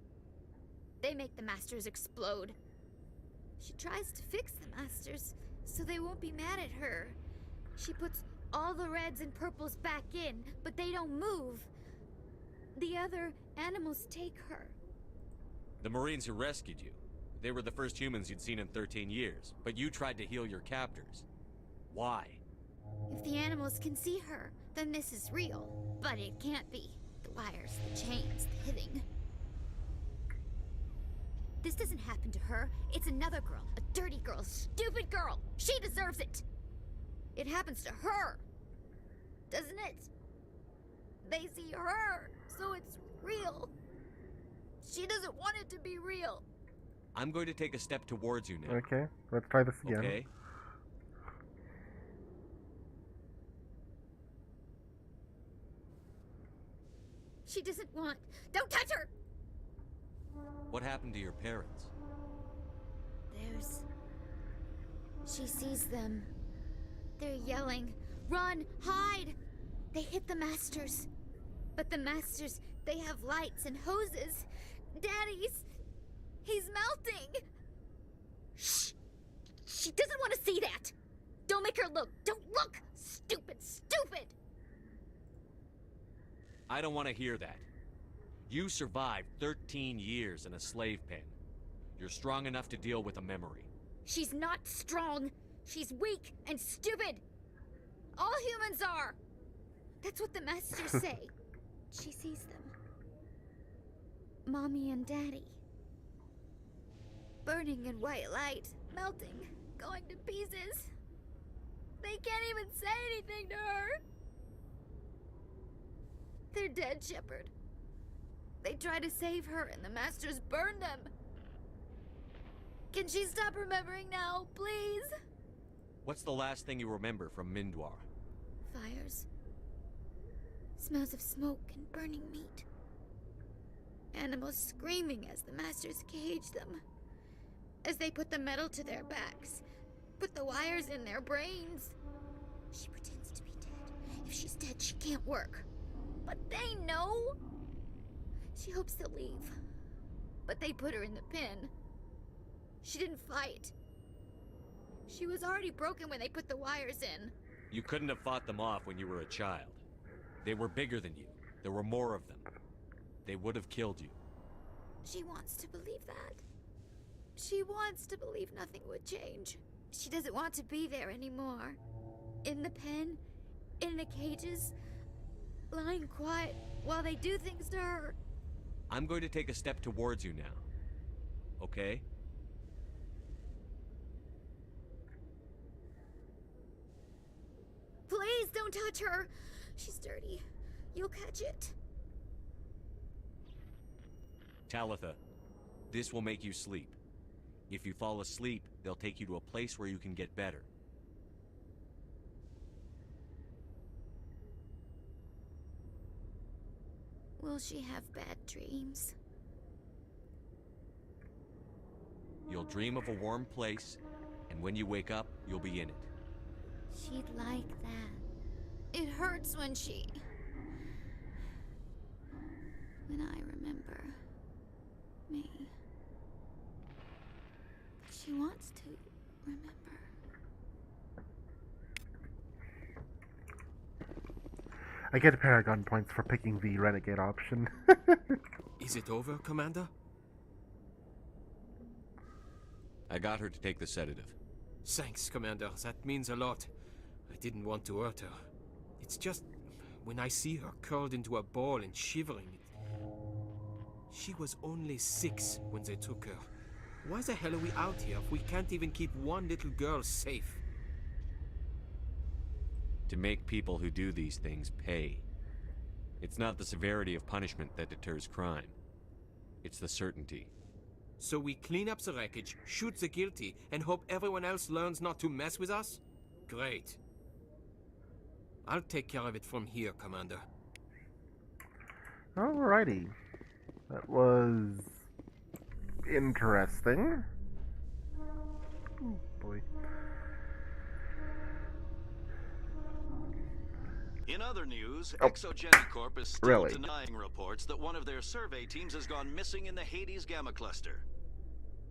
They make the Masters explode. She tries to fix the Masters so they won't be mad at her. She puts all the reds and purples back in, but they don't move. The other animals take her. The Marines who rescued you. They were the first humans you'd seen in 13 years, but you tried to heal your captors. Why? If the animals can see her, then this is real. But it can't be. The wires, the chains, the hitting. This doesn't happen to her. It's another girl. A dirty girl. Stupid girl. She deserves it. it happens to her. Doesn't it? They see her, so it's real. She doesn't want it to be real. I'm going to take a step towards you now. Okay, let's try this again. Okay? She doesn't want. Don't touch her! What happened to your parents? She sees them. They're yelling, "Run! Hide!" They hit the masters. But the masters, they have lights and hoses. He's melting! Shh! She doesn't want to see that! Don't make her look! Don't look! Stupid! Stupid! I don't want to hear that. You survived 13 years in a slave pen. You're strong enough to deal with a memory. She's not strong. She's weak and stupid. All humans are. That's what the masters say. She sees them. Mommy and Daddy. Burning in white light, melting, going to pieces. They can't even say anything to her. They're dead, Shepard. They try to save her and the masters burn them. Can she stop remembering now, please? What's the last thing you remember from Mindwar? Fires. Smells of smoke and burning meat. Animals screaming as the masters cage them. As they put the metal to their backs. Put the wires in their brains. She pretends to be dead. If she's dead, she can't work. But they know. She hopes they'll leave. But they put her in the pen. She didn't fight. She was already broken when they put the wires in. You couldn't have fought them off when you were a child. They were bigger than you. There were more of them. They would have killed you. She wants to believe that. She wants to believe nothing would change. She doesn't want to be there anymore. In the pen, in the cages, lying quiet while they do things to her. I'm going to take a step towards you now. Okay? Please don't touch her. She's dirty. You'll catch it. Talitha, this will make you sleep. If you fall asleep, they'll take you to a place where you can get better. Will she have bad dreams? You'll dream of a warm place, and when you wake up, you'll be in it. She'd like that. It hurts when I remember me. She wants to remember. I get Paragon points for picking the Renegade option. Is it over, Commander? I got her to take the sedative. Thanks, Commander. That means a lot. I didn't want to hurt her. It's just, when I see her curled into a ball and shivering. She was only 6 when they took her. Why the hell are we out here if we can't even keep one little girl safe? To make people who do these things pay. It's not the severity of punishment that deters crime. It's the certainty. So we clean up the wreckage, shoot the guilty, and hope everyone else learns not to mess with us? Great. I'll take care of it from here, Commander. Alrighty. That was interesting. Oh boy. In other news, ExoGenicorp is still really? denying reports that one of their survey teams has gone missing in the Hades Gamma Cluster.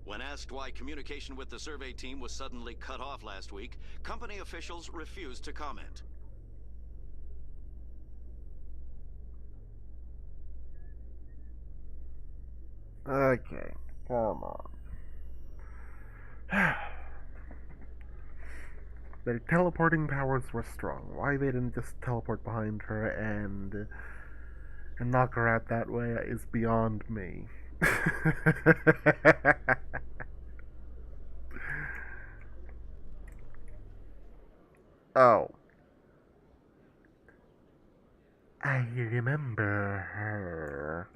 When asked why communication with the survey team was suddenly cut off last week, company officials refused to comment. Okay, come on. Their teleporting powers were strong. Why they didn't just teleport behind her and knock her out that way is beyond me. Oh. I remember her.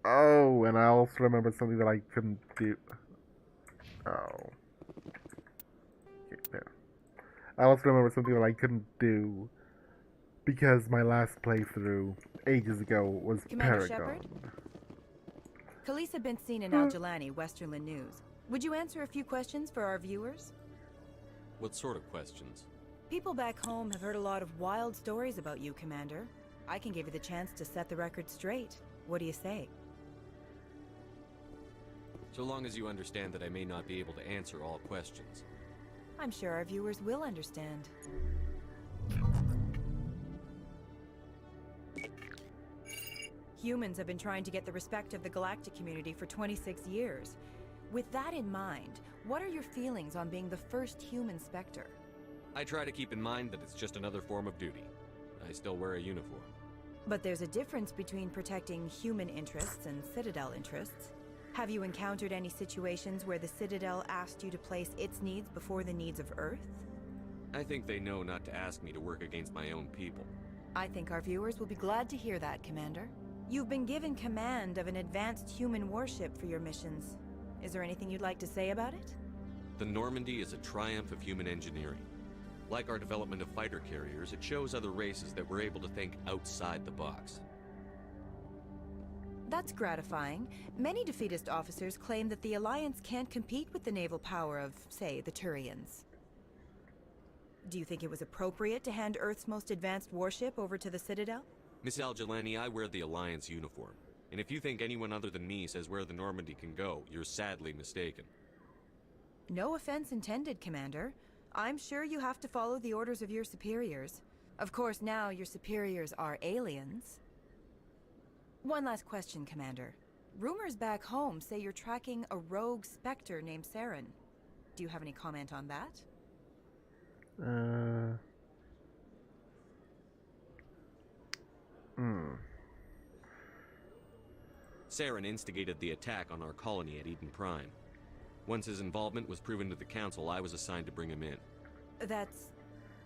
Oh, and I also remember something that I couldn't do. Oh. Okay, there. I also remember something that I couldn't do because my last playthrough ages ago was Commander Paragon. Shepard? Khalees had been seen in Al-Jalani, Westerland News. Would you answer a few questions for our viewers? What sort of questions? People back home have heard a lot of wild stories about you, Commander. I can give you the chance to set the record straight. What do you say? So long as you understand that I may not be able to answer all questions. I'm sure our viewers will understand. Humans have been trying to get the respect of the galactic community for 26 years. With that in mind, what are your feelings on being the first human Spectre? I try to keep in mind that it's just another form of duty. I still wear a uniform. But there's a difference between protecting human interests and Citadel interests. Have you encountered any situations where the Citadel asked you to place its needs before the needs of Earth? I think they know not to ask me to work against my own people. I think our viewers will be glad to hear that, Commander. You've been given command of an advanced human warship for your missions. Is there anything you'd like to say about it? The Normandy is a triumph of human engineering. Like our development of fighter carriers, it shows other races that we're able to think outside the box. That's gratifying. Many defeatist officers claim that the Alliance can't compete with the naval power of, say, the Turians. Do you think it was appropriate to hand Earth's most advanced warship over to the Citadel? Miss Al-Jalani, I wear the Alliance uniform. And if you think anyone other than me says where the Normandy can go, you're sadly mistaken. No offense intended, Commander. I'm sure you have to follow the orders of your superiors. Of course, now your superiors are aliens. One last question, Commander. Rumors back home say you're tracking a rogue Spectre named Saren. Do you have any comment on that? Saren instigated the attack on our colony at Eden Prime. Once his involvement was proven to the Council, I was assigned to bring him in. That's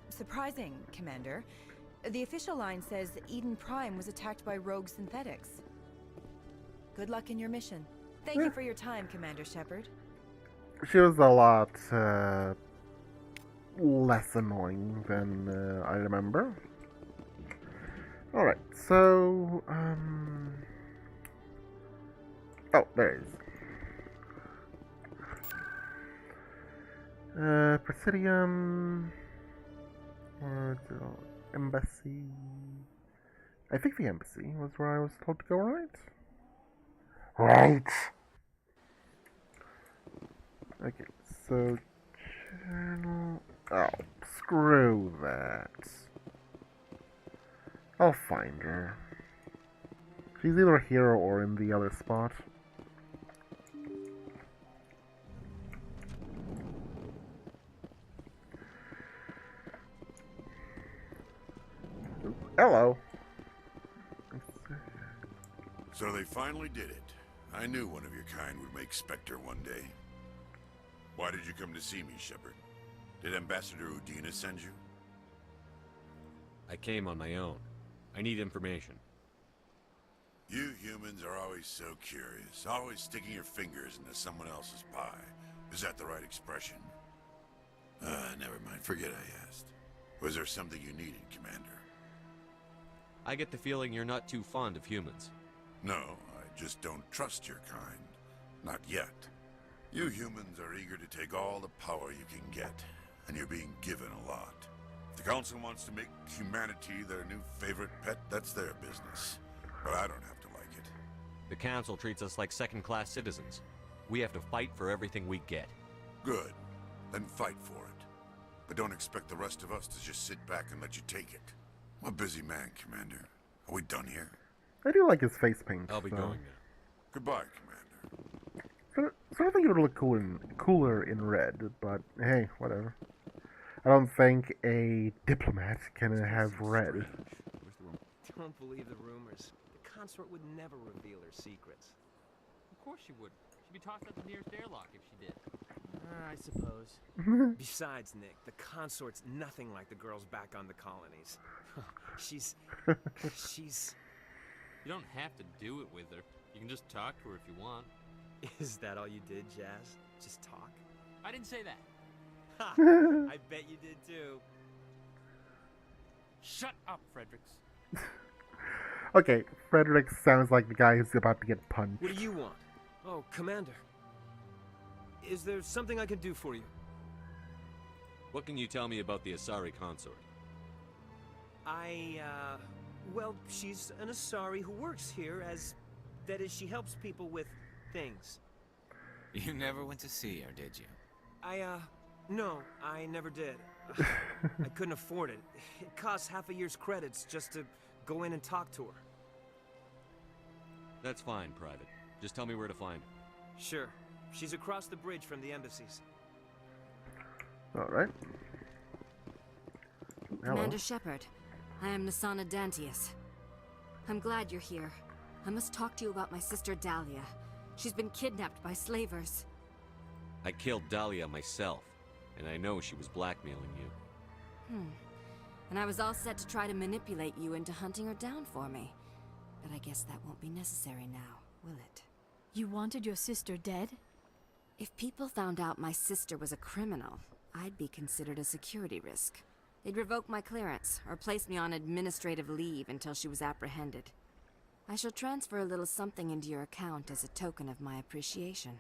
surprising, Commander. The official line says Eden Prime was attacked by rogue synthetics. Good luck in your mission. Thank you for your time, Commander Shepard. She was a lot less annoying than I remember. Alright, so... Oh, there it is. Presidium... Or the embassy... I think the embassy was where I was told to go, right? Right! Okay, so... Channel... Oh, screw that. I'll find her. She's either here or in the other spot. Hello. So they finally did it. I knew one of your kind would make Spectre one day. Why did you come to see me, Shepard? Did Ambassador Udina send you? I came on my own. I need information. You humans are always so curious, always sticking your fingers into someone else's pie. Is that the right expression? Never mind. Forget I asked. Was there something you needed, Commander? I get the feeling you're not too fond of humans. No, I just don't trust your kind. Not yet. You humans are eager to take all the power you can get, and you're being given a lot. If the Council wants to make humanity their new favorite pet, that's their business. But I don't have to like it. The Council treats us like second-class citizens. We have to fight for everything we get. Good. Then fight for it. But don't expect the rest of us to just sit back and let you take it. I'm a busy man, Commander. Are we done here? I do like his face paint. I'll be so. going now. Goodbye, Commander. So I think it would look cooler in red, but hey, whatever. I don't think a diplomat can have red. Don't believe the rumors. The consort would never reveal her secrets. Of course she would. She'd be tossed out the nearest airlock if she did. I suppose. Besides, Nick, the consort's nothing like the girls back on the colonies. she's... You don't have to do it with her. You can just talk to her if you want. Is that all you did, Jazz? Just talk? I didn't say that. Ha! I bet you did too. Shut up, Fredericks. Okay, Frederick sounds like the guy who's about to get punched. What do you want? Oh, Commander. Is there something I can do for you? What can you tell me about the Asari consort? Well, she's an Asari who works here as... That is, she helps people with things. You never went to see her, did you? No, I never did. I couldn't afford it. It costs half a year's credits just to go in and talk to her. That's fine, Private. Just tell me where to find her. Sure. She's across the bridge from the embassies. Alright. Commander Shepard, I am Nasana Dantius. I'm glad you're here. I must talk to you about my sister Dahlia. She's been kidnapped by slavers. I killed Dahlia myself, and I know she was blackmailing you. And I was all set to try to manipulate you into hunting her down for me. But I guess that won't be necessary now, will it? You wanted your sister dead? If people found out my sister was a criminal, I'd be considered a security risk. They'd revoke my clearance, or place me on administrative leave until she was apprehended. I shall transfer a little something into your account as a token of my appreciation.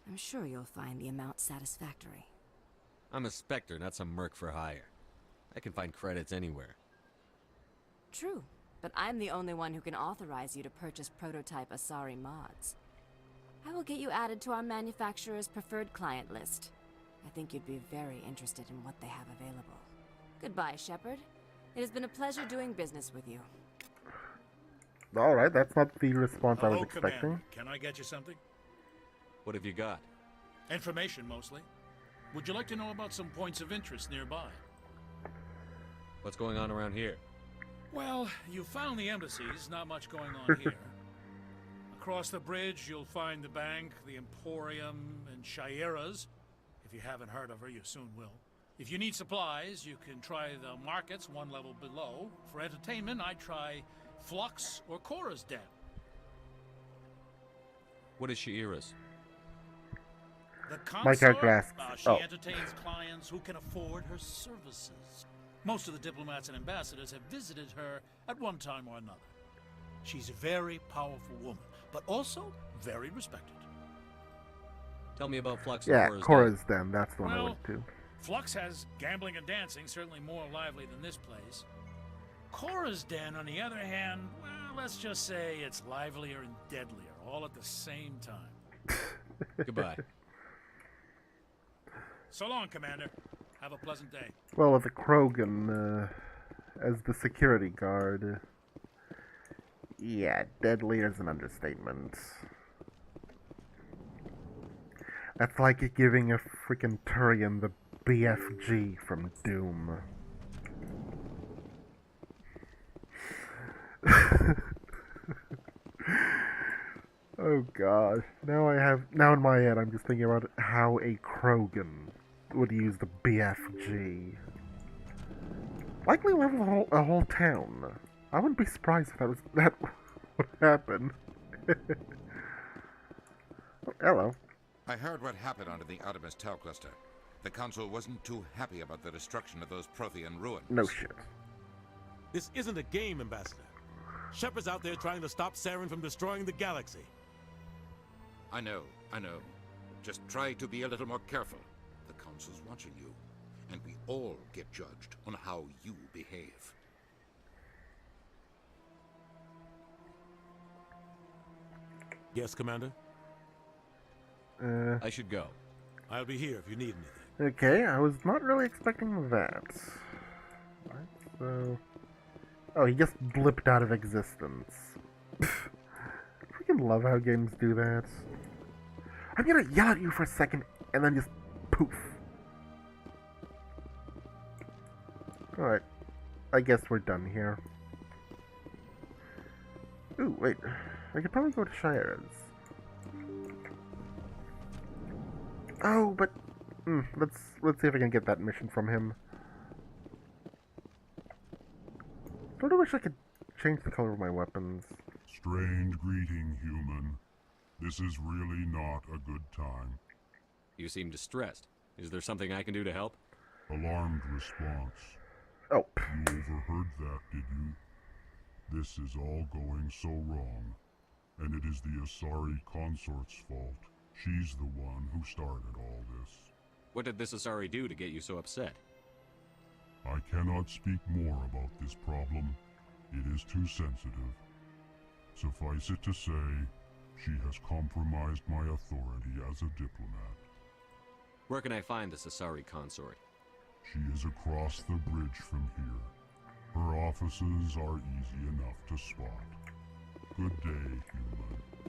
I'm sure you'll find the amount satisfactory. I'm a Spectre, not some merc for hire. I can find credits anywhere. True, but I'm the only one who can authorize you to purchase prototype Asari mods. I will get you added to our manufacturer's preferred client list. I think you'd be very interested in what they have available. Goodbye, Shepard. It has been a pleasure doing business with you. Alright, that's not the response I was expecting. Commander. Can I get you something? What have you got? Information, mostly. Would you like to know about some points of interest nearby? What's going on around here? Well, you found the embassies, not much going on here. Across the bridge, you'll find the bank, the Emporium, and Shaira's. If you haven't heard of her, you soon will. If you need supplies, you can try the markets one level below. For entertainment, I'd try Flux or Cora's Den. What is Shaira's? The My character consort, asks, she entertains clients who can afford her services. Most of the diplomats and ambassadors have visited her at one time or another. She's a very powerful woman, but also very respected. Tell me about Flux Yeah, and Cora's Den. That's the one I Well, went to. Flux has gambling and dancing, certainly more lively than this place. Cora's Den, on the other hand, well, let's just say it's livelier and deadlier, all at the same time. Goodbye. So long, Commander. Have a pleasant day. Well, with a Krogan as the security guard. Yeah, deadlier is an understatement. That's like giving a freaking Turian the BFG from Doom. Oh god. Now in my head I'm just thinking about how a Krogan would use the BFG. Likely level a whole town. I wouldn't be surprised if that would happen. Oh, hello. I heard what happened under the Artemis Tau cluster. The Council wasn't too happy about the destruction of those Prothean ruins. No shit. This isn't a game, Ambassador. Shepard's out there trying to stop Saren from destroying the galaxy. I know. Just try to be a little more careful. The Council's watching you, and we all get judged on how you behave. Yes, Commander? I should go. I'll be here if you need anything. Okay, I was not really expecting that. Right, so... Oh, he just blipped out of existence. Freaking love how games do that. I'm gonna yell at you for a second, and then just poof. Alright. I guess we're done here. Ooh, wait. I could probably go to Shire's. Oh, but Let's see if I can get that mission from him. Don't I wish I could change the color of my weapons? Strange greeting, human. This is really not a good time. You seem distressed. Is there something I can do to help? Alarmed response. Oh. You overheard that, did you? This is all going so wrong. And it is the Asari consort's fault. She's the one who started all this. What did this Asari do to get you so upset? I cannot speak more about this problem. It is too sensitive. Suffice it to say, she has compromised my authority as a diplomat. Where can I find this Asari consort? She is across the bridge from here. Her offices are easy enough to spot. Good day,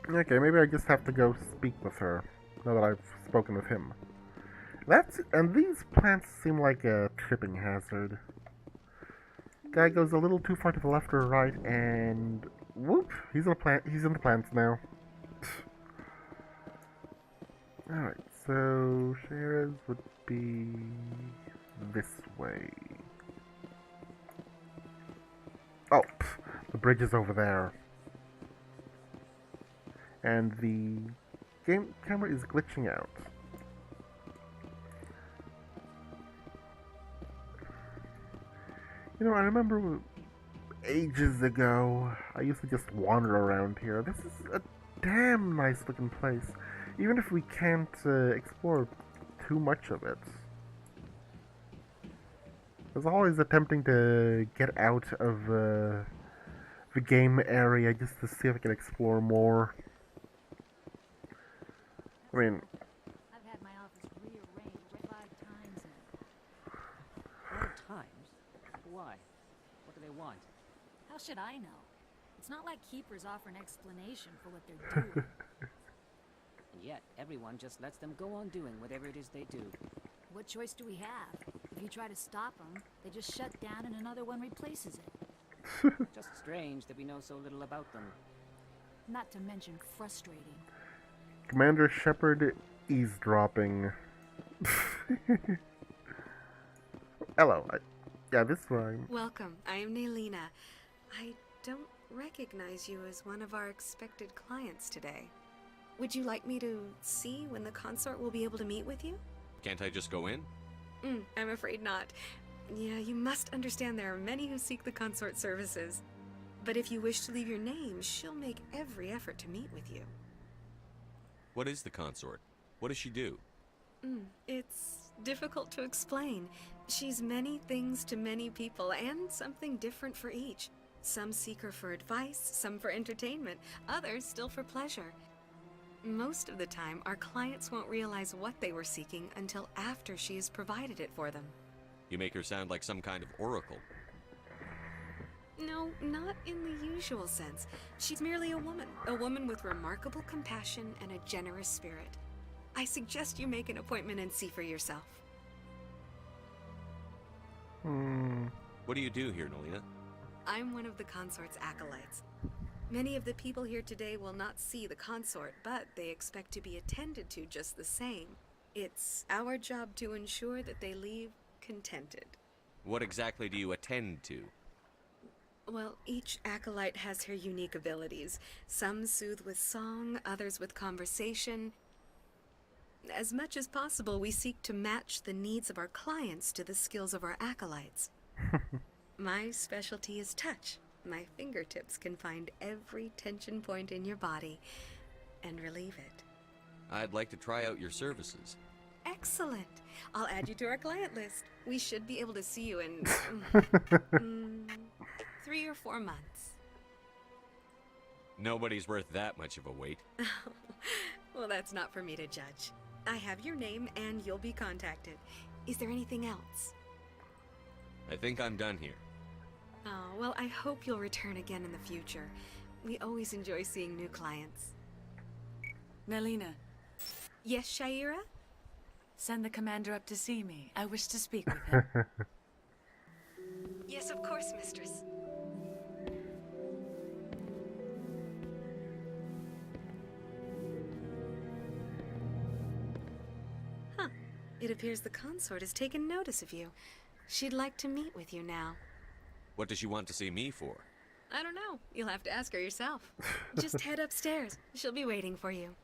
human. Okay, maybe I just have to go speak with her, now that I've spoken with him. And these plants seem like a tripping hazard. Guy goes a little too far to the left or right, and whoop, he's in the plants now. Alright, so Shara's would be this way. Oh, the bridge is over there. And the game camera is glitching out. You know, I remember ages ago, I used to just wander around here. This is a damn nice looking place, even if we can't explore too much of it. I was always attempting to get out of the game area just to see if I can explore more. I mean, I've had my office rearranged 5 times now. 5 times? Why? What do they want? How should I know? It's not like keepers offer an explanation for what they're doing. And yet, everyone just lets them go on doing whatever it is they do. What choice do we have? If you try to stop them, they just shut down and another one replaces it. Just strange that we know so little about them. Not to mention frustrating. Commander Shepard eavesdropping. Hello. Yeah, this one. Welcome. I am Nelina. I don't recognize you as one of our expected clients today. Would you like me to see when the consort will be able to meet with you? Can't I just go in? I'm afraid not. Yeah, you must understand there are many who seek the consort services. But if you wish to leave your name, she'll make every effort to meet with you. What is the consort? What does she do? It's difficult to explain. She's many things to many people, and something different for each. Some seek her for advice, some for entertainment, others still for pleasure. Most of the time, our clients won't realize what they were seeking until after she has provided it for them. You make her sound like some kind of oracle. No, not in the usual sense. She's merely a woman with remarkable compassion and a generous spirit. I suggest you make an appointment and see for yourself. What do you do here, Nelina? I'm one of the consort's acolytes. Many of the people here today will not see the consort, but they expect to be attended to just the same. It's our job to ensure that they leave contented. What exactly do you attend to? Well, each acolyte has her unique abilities. Some soothe with song, others with conversation. As much as possible, we seek to match the needs of our clients to the skills of our acolytes. My specialty is touch. My fingertips can find every tension point in your body and relieve it. I'd like to try out your services. Excellent. I'll add you to our client list. We should be able to see you in 3 or 4 months. Nobody's worth that much of a wait. Well, that's not for me to judge. I have your name and you'll be contacted. Is there anything else? I think I'm done here. Oh, well, I hope you'll return again in the future. We always enjoy seeing new clients. Nelina. Yes, Shaira? Send the commander up to see me. I wish to speak with him. Yes, of course, mistress. It appears the consort has taken notice of you. She'd like to meet with you now. What does she want to see me for? I don't know. You'll have to ask her yourself. Just head upstairs. She'll be waiting for you.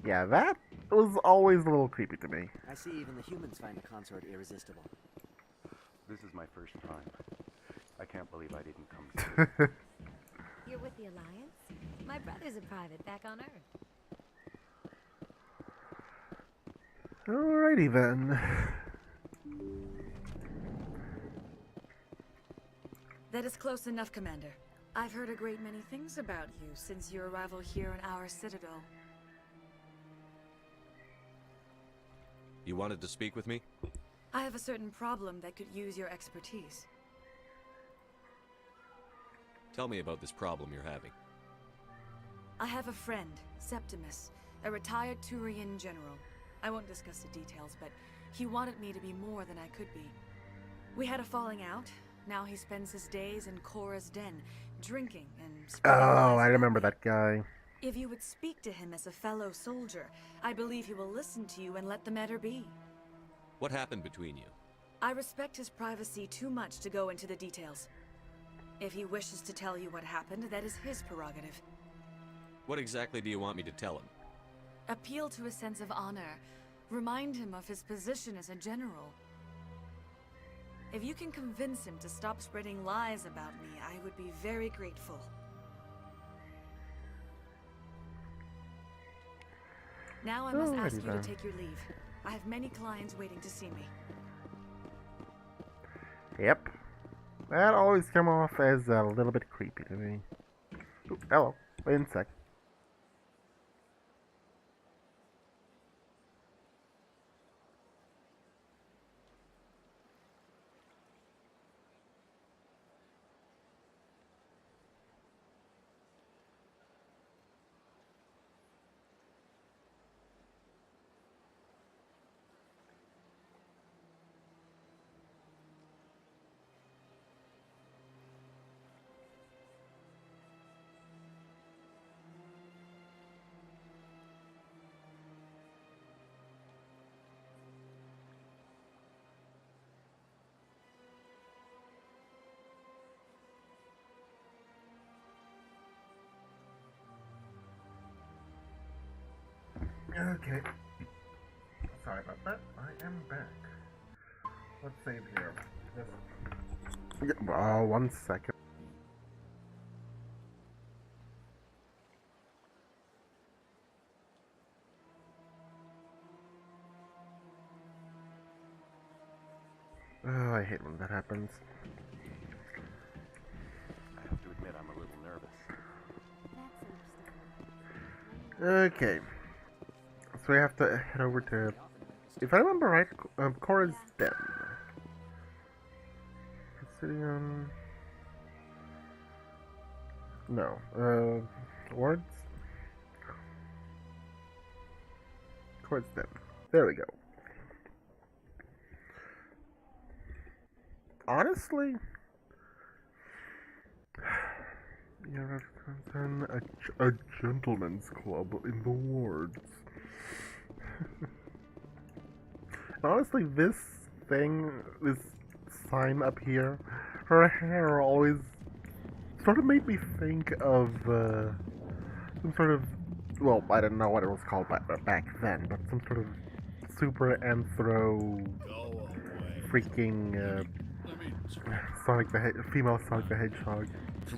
Yeah, that was always a little creepy to me. I see even the humans find the consort irresistible. This is my first time. I can't believe I didn't come through. You're with the Alliance? My brother's a private back on Earth. Alrighty then. That is close enough, Commander. I've heard a great many things about you since your arrival here in our citadel. You wanted to speak with me? I have a certain problem that could use your expertise. Tell me about this problem you're having. I have a friend, Septimus, a retired Turian general. I won't discuss the details, but he wanted me to be more than I could be. We had a falling out. Now he spends his days in Cora's den, drinking and spreading lies I about remember me. that guy. If you would speak to him as a fellow soldier, I believe he will listen to you and let the matter be. What happened between you? I respect his privacy too much to go into the details. If he wishes to tell you what happened, that is his prerogative. What exactly do you want me to tell him? Appeal to his sense of honor. Remind him of his position as a general. If you can convince him to stop spreading lies about me, I would be very grateful. Now I must ask you to take your leave. I have many clients waiting to see me. Yep. That always come off as a little bit creepy to me. Ooh, hello. Insect. Okay. Sorry about that. I am back. Let's save here. Oh, 1 second. Oh, I hate when that happens. I have to admit I'm a little nervous. Okay. So we have to head over to, if I remember right, Cora's den. Obsidian. No. Wards? Cora's den. There we go. Honestly, yeah, a gentleman's club in the wards. Honestly, this thing, this sign up here, her hair always sort of made me think of some sort of, well, I don't know what it was called back then, but some sort of super anthro freaking Sonic the female Sonic the Hedgehog.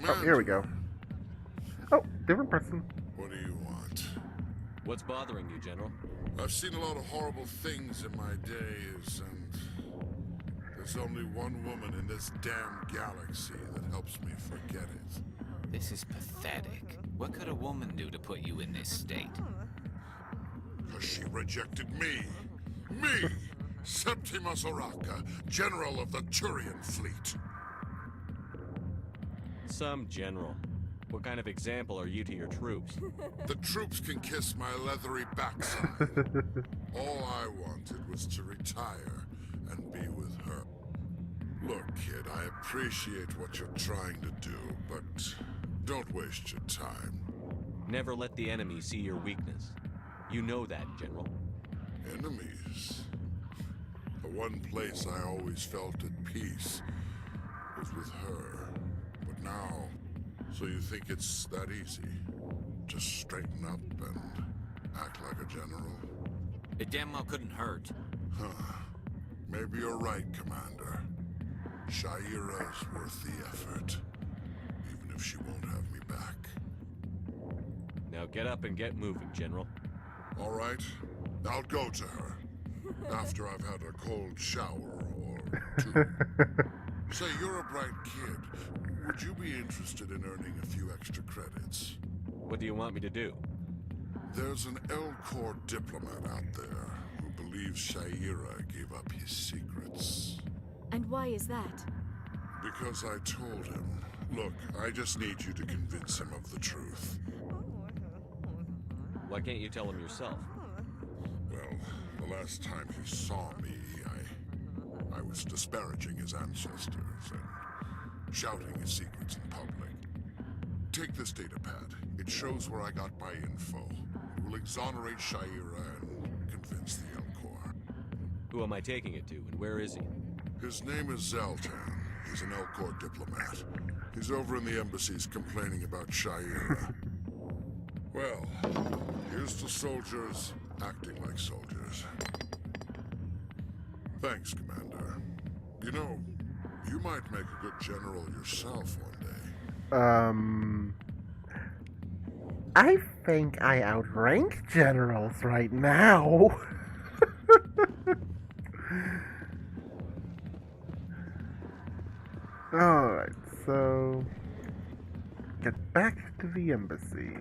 Oh, here we go. Oh, different person. What do you want? What's bothering you, General? I've seen a lot of horrible things in my days, and there's only one woman in this damn galaxy that helps me forget it. This is pathetic. What could a woman do to put you in this state? Because she rejected me. Me! Septimus Oraka, General of the Turian Fleet. Some general. What kind of example are you to your troops? The troops can kiss my leathery backside. All I wanted was to retire and be with her. Look, kid, I appreciate what you're trying to do, but don't waste your time. Never let the enemy see your weakness. You know that, General. Enemies? The one place I always felt at peace was with her. But now, so you think it's that easy? Just straighten up and act like a general? It damn well couldn't hurt. Huh. Maybe you're right, Commander. Shaira's worth the effort. Even if she won't have me back. Now get up and get moving, General. All right. I'll go to her. After I've had a cold shower or two. Say, you're a bright kid. Would you be interested in earning a few extra credits? What do you want me to do? There's an Elcor diplomat out there who believes Shaira gave up his secrets. And why is that? Because I told him. Look, I just need you to convince him of the truth. Why can't you tell him yourself? Well, the last time he saw me, I was disparaging his ancestors and shouting his secrets in public. Take this data pad. It shows where I got my info. It will exonerate Shaira and convince the Elcor. Who am I taking it to, and where is he? His name is Zaltan. He's an Elcor diplomat. He's over in the embassies complaining about Shaira. Well, here's to soldiers acting like soldiers. Thanks, Commander. You know, you might make a good general yourself one day. I think I outrank generals right now. Alright, so get back to the embassy.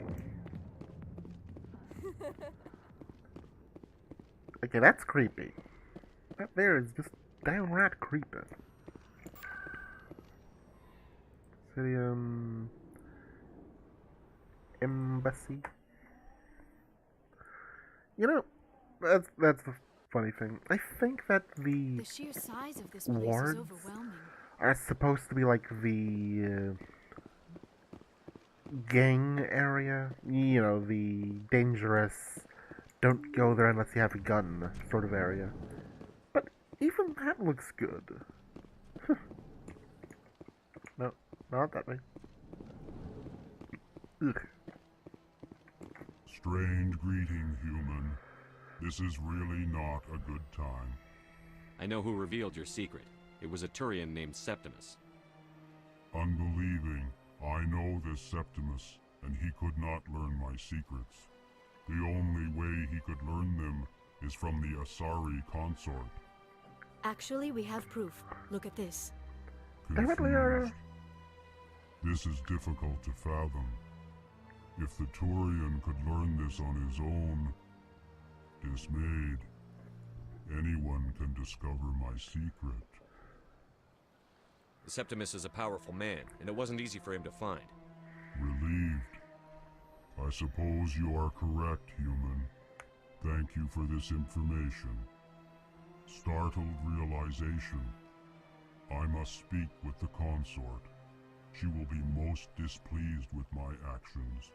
Okay, that's creepy. That there is just downright creepy. City, embassy. You know, that's the funny thing. I think that The sheer size of this place wards is overwhelming. are supposed to be like the gang area. You know, the dangerous, don't go there unless you have a gun sort of area. But even that looks good. No, not that way. Ugh. Strange greeting, human. This is really not a good time. I know who revealed your secret. It was a Turian named Septimus. Unbelieving, I know this Septimus, and he could not learn my secrets. The only way he could learn them is from the Asari consort. Actually, we have proof. Look at this. Confused. This is difficult to fathom. If the Turian could learn this on his own, dismayed, anyone can discover my secret. Septimus is a powerful man, and it wasn't easy for him to find. Relieved. I suppose you are correct, human. Thank you for this information. Startled realization. I must speak with the consort. She will be most displeased with my actions.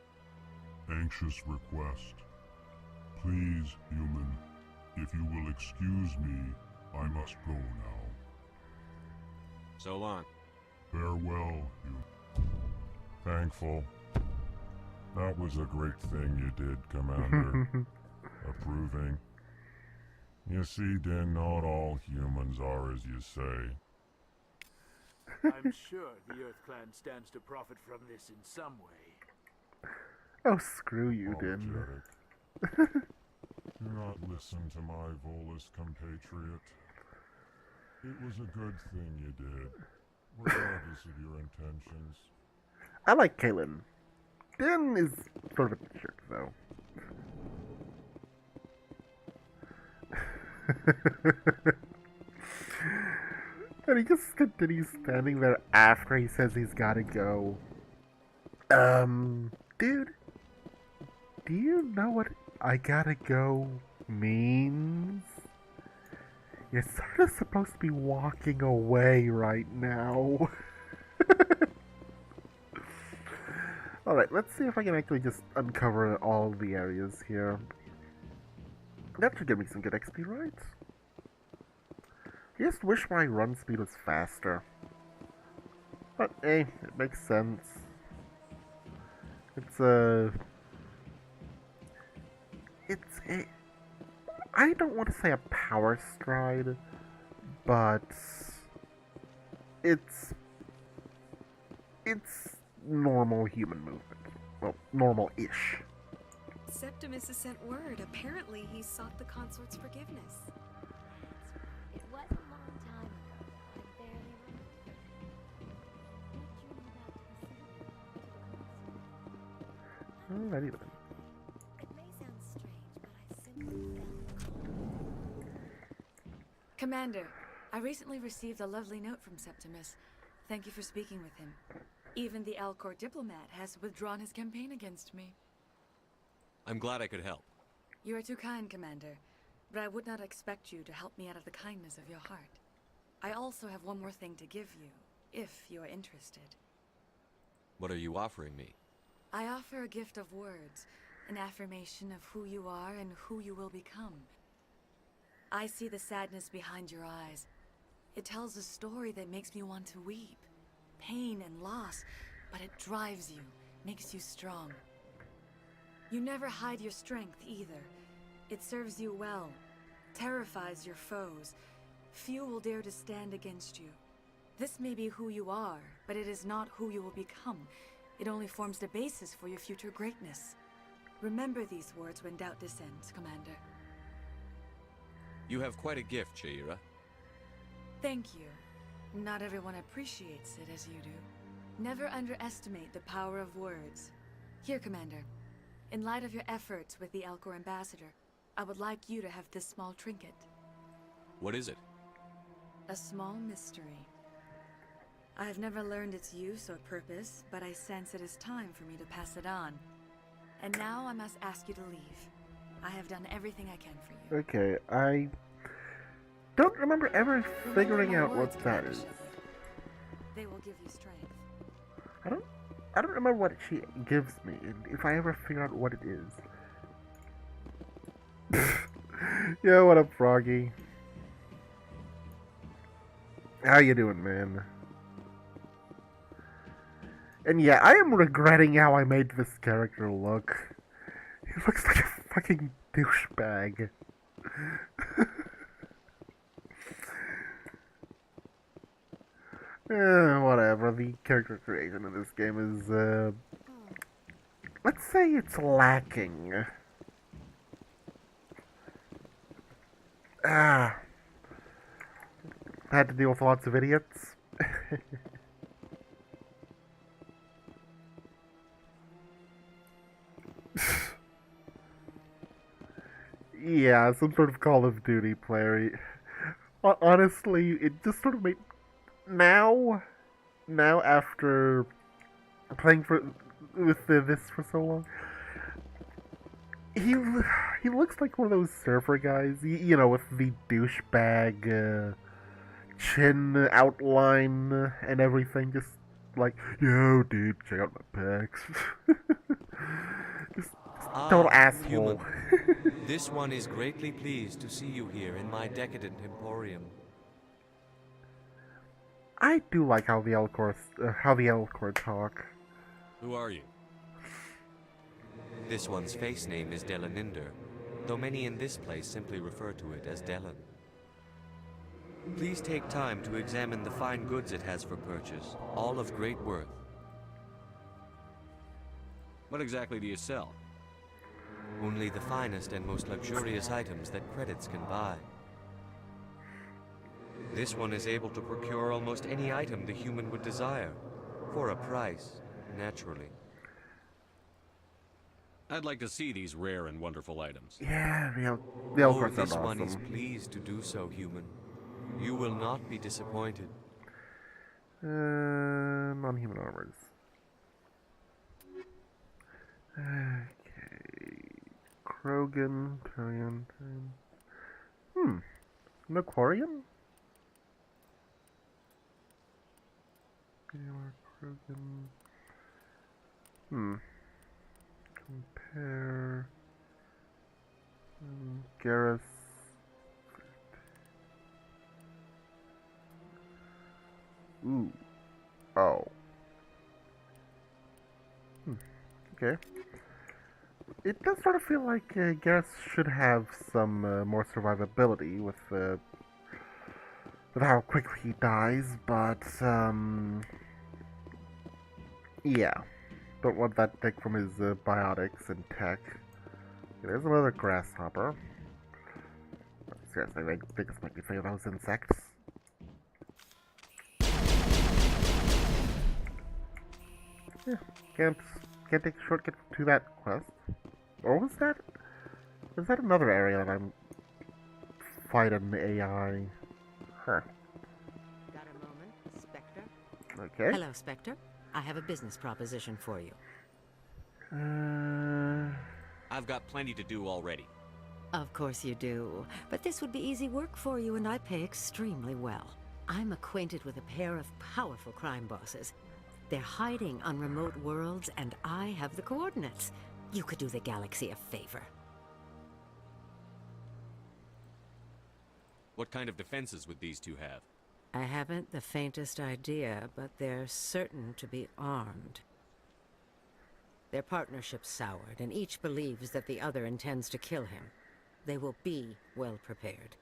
Anxious request. Please, human, if you will excuse me, I must go now. So long. Farewell, human. Thankful. That was a great thing you did, Commander. Approving. You see, Din, not all humans are as you say. I'm sure the Earth Clan stands to profit from this in some way. Oh, screw you, Din. Do not listen to my Volus compatriot. It was a good thing you did, regardless of your intentions. I like Kalen. Din is sort of a jerk, though. And he just continues standing there after he says he's gotta go. Dude, do you know what I gotta go means? You're sort of supposed to be walking away right now. Alright, let's see if I can actually just uncover all the areas here. That should give me some good XP, right? I just wish my run speed was faster. But, hey, it makes sense. It's a... I don't want to say a power stride, but... It's normal human movement. Well, normal-ish. Septimus has sent word. Apparently, he sought the consort's forgiveness. It was a long time ago. I barely remember. Alrighty then. It may sound strange, but I simply felt Commander, I recently received a lovely note from Septimus. Thank you for speaking with him. Even the Alcor diplomat has withdrawn his campaign against me. I'm glad I could help. You are too kind, Commander, but I would not expect you to help me out of the kindness of your heart. I also have one more thing to give you, if you are interested. What are you offering me? I offer a gift of words, an affirmation of who you are and who you will become. I see the sadness behind your eyes. It tells a story that makes me want to weep. Pain and loss, but it drives you, makes you strong. You never hide your strength either. It serves you well, terrifies your foes. Few will dare to stand against you. This may be who you are, but it is not who you will become. It only forms the basis for your future greatness. Remember these words when doubt descends, Commander. You have quite a gift, Shaira. Thank you. Not everyone appreciates it as you do. Never underestimate the power of words. Here, Commander. In light of your efforts with the Alcor ambassador, I would like you to have this small trinket. What is it? A small mystery. I have never learned its use or purpose, but I sense it is time for me to pass it on. And now I must ask you to leave. I have done everything I can for you. Okay, I don't remember ever figuring out what that is. They will give you strength. I don't remember what she gives me, and if I ever figure out what it is. Yeah, what up, Froggy? How you doing, man? And yeah, I am regretting how I made this character look. He looks like a fucking douchebag. Whatever, the character creation in this game is, let's say it's lacking. I had to deal with lots of idiots. Yeah, some sort of Call of Duty player. Honestly, it just sort of made... Now after playing with this for so long, he looks like one of those surfer guys, you know, with the douchebag chin outline and everything, just like, yo, dude, check out my pecs. just total asshole. Human. This one is greatly pleased to see you here in my decadent emporium. I do like how the Alcor talk. Who are you? This one's face name is Delaninder, though many in this place simply refer to it as Delan. Please take time to examine the fine goods it has for purchase, all of great worth. What exactly do you sell? Only the finest and most luxurious items that credits can buy. This one is able to procure almost any item the human would desire, for a price, naturally. I'd like to see these rare and wonderful items. Yeah, the Alcor this sound one is awesome. pleased to do so, human. You will not be disappointed. Non-human armors. Okay. Krogan, Turian. No Quarian? Krogan. Compare. Garrus. Ooh. Oh. Okay. It does sort of feel like Garrus should have some more survivability with how quickly he dies, but yeah. Don't want that to take from his biotics and tech. Okay, there's another grasshopper. Seriously, I think this might be three of those insects. Yeah, can't take a shortcut to that quest. Or was that? Is that another area that I'm fighting AI? Huh. Got a moment, Spectre? Okay. Hello, Spectre. I have a business proposition for you. I've got plenty to do already. Of course you do. But this would be easy work for you, and I pay extremely well. I'm acquainted with a pair of powerful crime bosses. They're hiding on remote worlds, and I have the coordinates. You could do the galaxy a favor. What kind of defenses would these two have? I haven't the faintest idea, but they're certain to be armed. Their partnership's soured, and each believes that the other intends to kill him. They will be well prepared.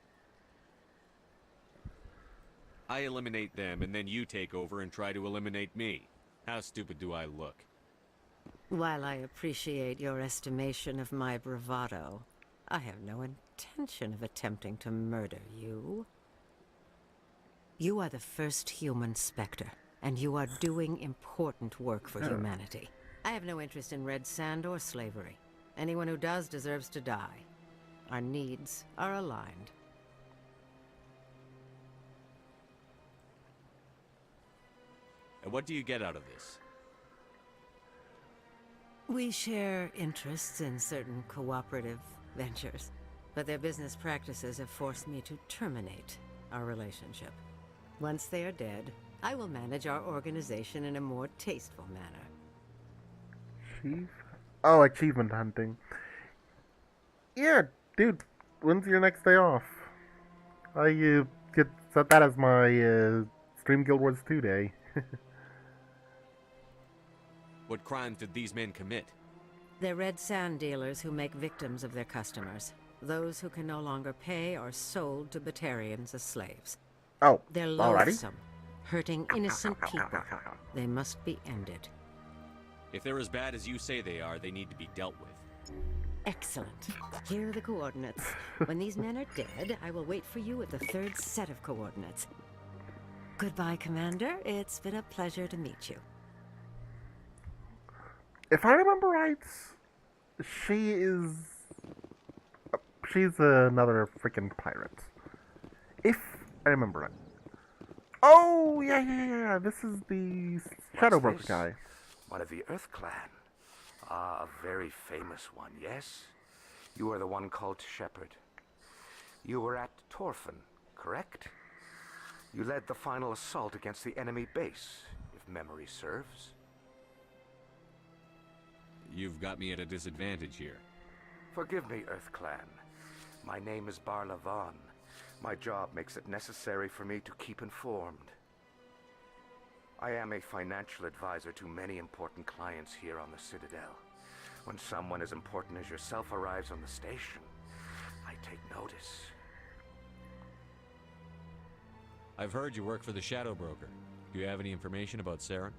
I eliminate them, and then you take over and try to eliminate me. How stupid do I look? While I appreciate your estimation of my bravado, I have no intention of attempting to murder you. You are the first human Spectre, and you are doing important work for humanity. I have no interest in red sand or slavery. Anyone who does deserves to die. Our needs are aligned. And what do you get out of this? We share interests in certain cooperative ventures, but their business practices have forced me to terminate our relationship. Once they are dead, I will manage our organization in a more tasteful manner. Oh, achievement hunting. Yeah, dude, when's your next day off? I could set that as my Stream Guild Wars 2 day. What crimes did these men commit? They're red sand dealers who make victims of their customers. Those who can no longer pay are sold to Batarians as slaves. Oh, they're alrighty. loathsome, hurting innocent people. They must be ended. If they're as bad as you say they are, they need to be dealt with. Excellent. Here are the coordinates. When these men are dead, I will wait for you at the third set of coordinates. Goodbye, Commander. It's been a pleasure to meet you. If I remember right, she's another freaking pirate. If I remember right. Oh, yeah. This is the Shadow Broker guy. One of the Earth Clan. Ah, a very famous one, yes? You are the one called Shepard. You were at Torfin, correct? You led the final assault against the enemy base, if memory serves. You've got me at a disadvantage here. Forgive me, Earth Clan. My name is Barla Vaughn. My job makes it necessary for me to keep informed. I am a financial advisor to many important clients here on the Citadel. When someone as important as yourself arrives on the station, I take notice. I've heard you work for the Shadow Broker. Do you have any information about Saren?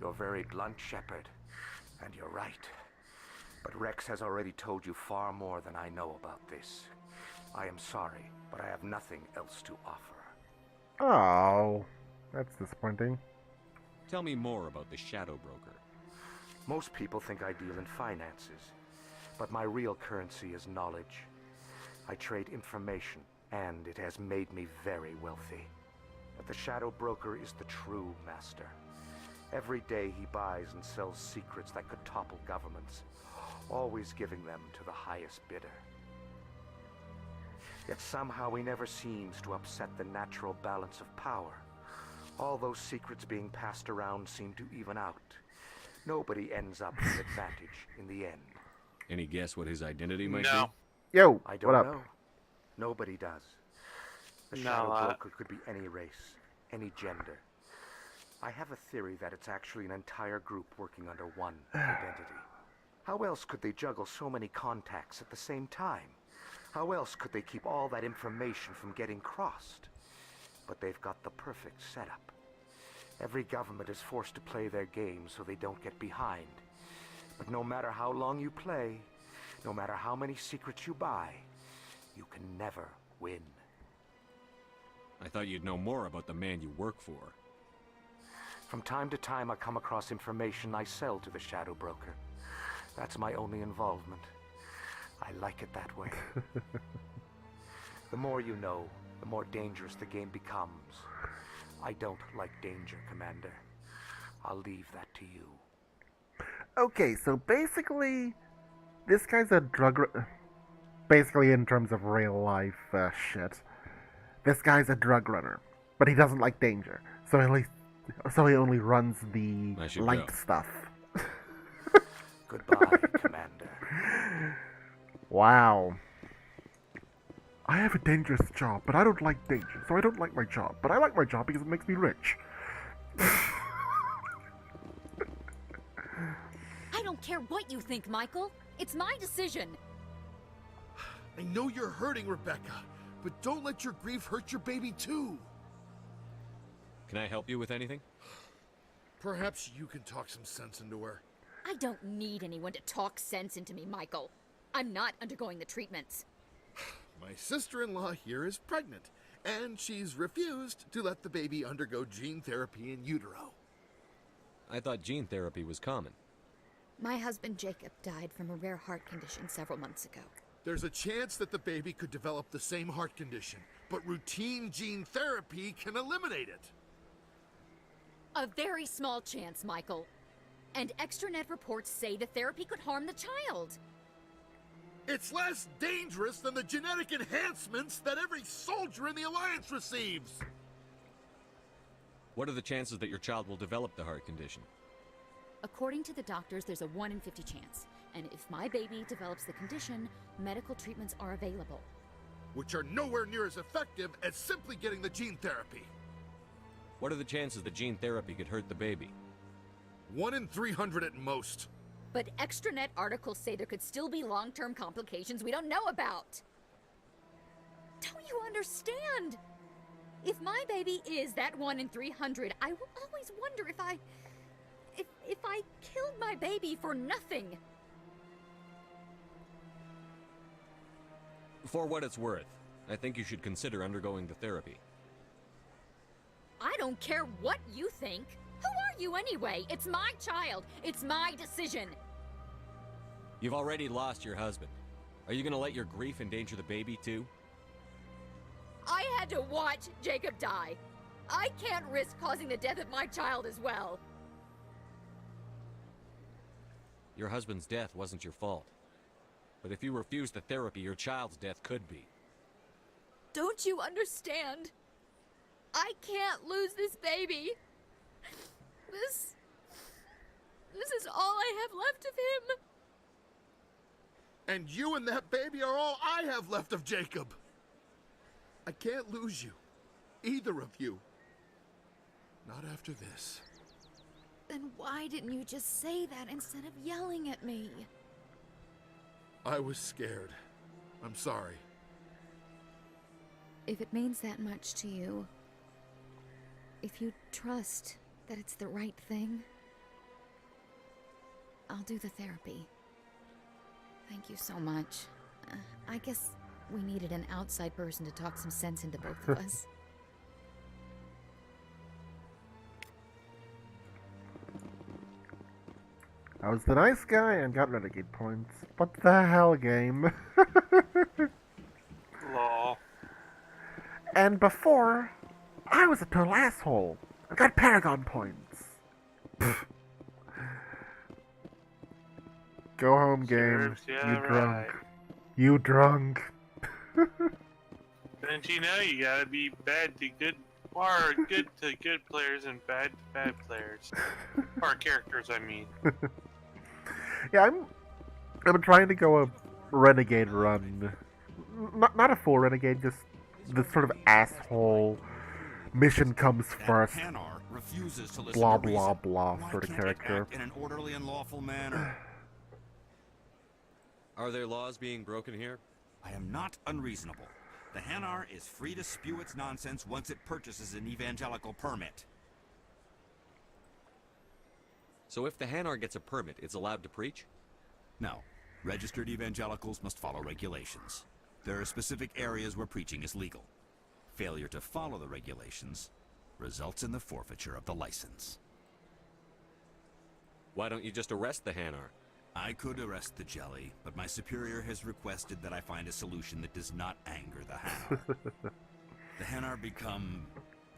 You're very blunt, Shepard. And you're right. But Rex has already told you far more than I know about this. I am sorry, but I have nothing else to offer. Oh, that's disappointing. Tell me more about the Shadow Broker. Most people think I deal in finances, but my real currency is knowledge. I trade information, and it has made me very wealthy. But the Shadow Broker is the true master. Every day he buys and sells secrets that could topple governments, always giving them to the highest bidder. Yet somehow he never seems to upset the natural balance of power. All those secrets being passed around seem to even out. Nobody ends up with advantage in the end. Any guess what his identity might No. Yo, I don't what up? know. Nobody does. The No, Shadow Broker could be any race, any gender. I have a theory that it's actually an entire group working under one identity. How else could they juggle so many contacts at the same time? How else could they keep all that information from getting crossed? But they've got the perfect setup. Every government is forced to play their game so they don't get behind. But no matter how long you play, no matter how many secrets you buy, you can never win. I thought you'd know more about the man you work for. From time to time, I come across information I sell to the Shadow Broker. That's my only involvement. I like it that way. The more you know, the more dangerous the game becomes. I don't like danger, Commander. I'll leave that to you. Okay, so basically, this guy's a basically, in terms of real life shit, this guy's a drug runner, but he doesn't like danger, so he only runs the light go. stuff. Goodbye, Commander. Wow. I have a dangerous job, but I don't like danger, so I don't like my job. But I like my job because it makes me rich. I don't care what you think, Michael. It's my decision. I know you're hurting, Rebecca, but don't let your grief hurt your baby too. Can I help you with anything? Perhaps you can talk some sense into her. I don't need anyone to talk sense into me, Michael. I'm not undergoing the treatments. My sister-in-law here is pregnant, and she's refused to let the baby undergo gene therapy in utero. I thought gene therapy was common. My husband Jacob died from a rare heart condition several months ago. There's a chance that the baby could develop the same heart condition, but routine gene therapy can eliminate it. A very small chance, Michael. And extranet reports say the therapy could harm the child. It's less dangerous than the genetic enhancements that every soldier in the Alliance receives. What are the chances that your child will develop the heart condition? According to the doctors, there's a 1 in 50 chance. And if my baby develops the condition, medical treatments are available. Which are nowhere near as effective as simply getting the gene therapy. What are the chances that gene therapy could hurt the baby? 1 in 300 at most. But extranet articles say there could still be long-term complications we don't know about. Don't you understand? If my baby is that 1 in 300, I will always wonder if I killed my baby for nothing. For what it's worth, I think you should consider undergoing the therapy. I don't care what you think. Who are you anyway? It's my child. It's my decision. You've already lost your husband. Are you going to let your grief endanger the baby too? I had to watch Jacob die. I can't risk causing the death of my child as well. Your husband's death wasn't your fault. But if you refuse the therapy, your child's death could be. Don't you understand? I can't lose this baby. This is all I have left of him. And you and that baby are all I have left of Jacob. I can't lose you. Either of you. Not after this. Then why didn't you just say that instead of yelling at me? I was scared. I'm sorry. If it means that much to you, if you trust that it's the right thing, I'll do the therapy. Thank you so much. I guess we needed an outside person to talk some sense into both of us. I was the nice guy and got renegade points. What the hell, game? Lol. And before, I was a total asshole. I got Paragon points. Go home, game. Serves ya You drunk. right. You drunk. Don't you know you gotta be bad to good, or good to good players and bad to bad players. Or characters, I mean. Yeah, I've been trying to go a renegade run. Not a full renegade, just the sort of asshole mission comes first. Refuses to listen Blah to blah reason. blah Why sort of can't it character. act in an orderly and lawful manner? Are there laws being broken here? I am not unreasonable. The Hanar is free to spew its nonsense once it purchases an evangelical permit. So if the Hanar gets a permit, it's allowed to preach? No. Registered evangelicals must follow regulations. There are specific areas where preaching is legal. Failure to follow the regulations results in the forfeiture of the license. Why don't you just arrest the Hanar? I could arrest the jelly, but my superior has requested that I find a solution that does not anger the Hanar. The Hanar become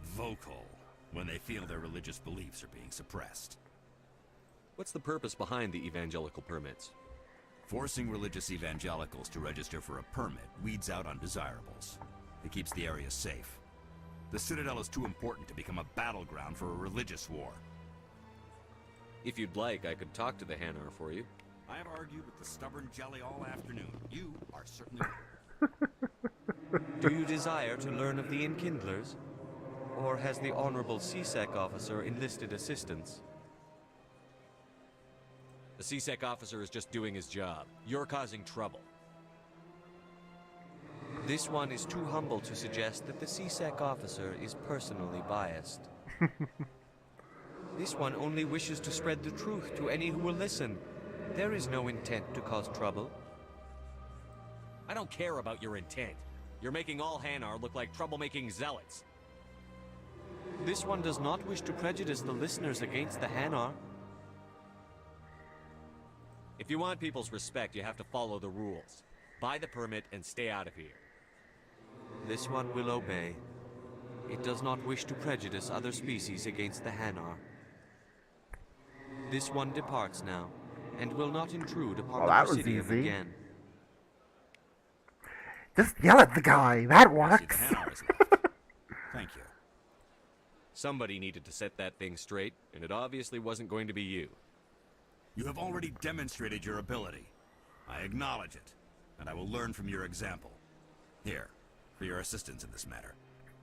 vocal when they feel their religious beliefs are being suppressed. What's the purpose behind the evangelical permits? Forcing religious evangelicals to register for a permit weeds out undesirables. It keeps the area safe. The Citadel is too important to become a battleground for a religious war. If you'd like, I could talk to the Hanar for you. I have argued with the stubborn jelly all afternoon. You are certainly... Do you desire to learn of the Enkindlers? Or has the Honorable CSEC officer enlisted assistance? The CSEC officer is just doing his job. You're causing trouble. This one is too humble to suggest that the CSEC officer is personally biased. This one only wishes to spread the truth to any who will listen. There is no intent to cause trouble. I don't care about your intent. You're making all Hanar look like troublemaking zealots. This one does not wish to prejudice the listeners against the Hanar. If you want people's respect, you have to follow the rules. Buy the permit and stay out of here. This one will obey. It does not wish to prejudice other species against the Hanar. This one departs now, and will not intrude upon the Presidium again. Just yell at the guy. That works. Thank you. Somebody needed to set that thing straight, and it obviously wasn't going to be you. You have already demonstrated your ability. I acknowledge it, and I will learn from your example. Here, for your assistance in this matter.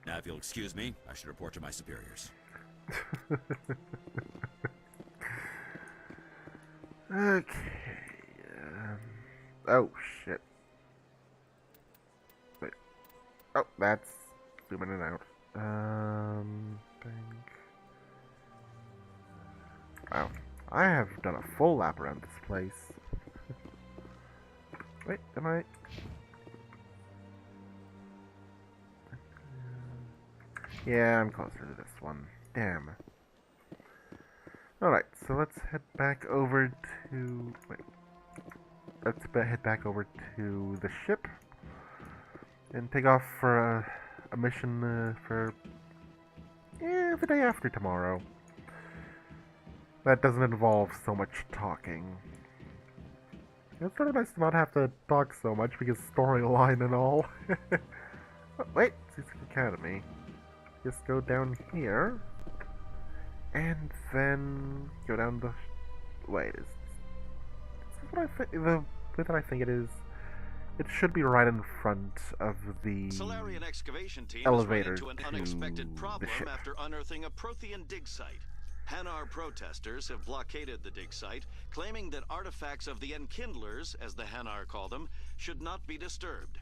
Now, if you'll excuse me, I should report to my superiors. Okay. Oh, shit. Wait. Oh, that's zooming it out. Bank. Wow. I have done a full lap around this place. Wait, am I? Yeah, I'm closer to this one. Damn. Alright, so let's head back over to... Wait. Let's head back over to the ship. And take off for a mission for... Yeah, the day after tomorrow. That doesn't involve so much talking. It's sort of nice to not have to talk so much because storyline and all. Oh, wait, it's Academy. Just go down here. And then go down the... Wait, is this what I think? The way that I think it is, it should be right in front of the Solarian excavation team elevator is running into an unexpected problem after unearthing a Prothean dig site. Hanar protesters have blockaded the dig site, claiming that artifacts of the Enkindlers, as the Hanar call them, should not be disturbed.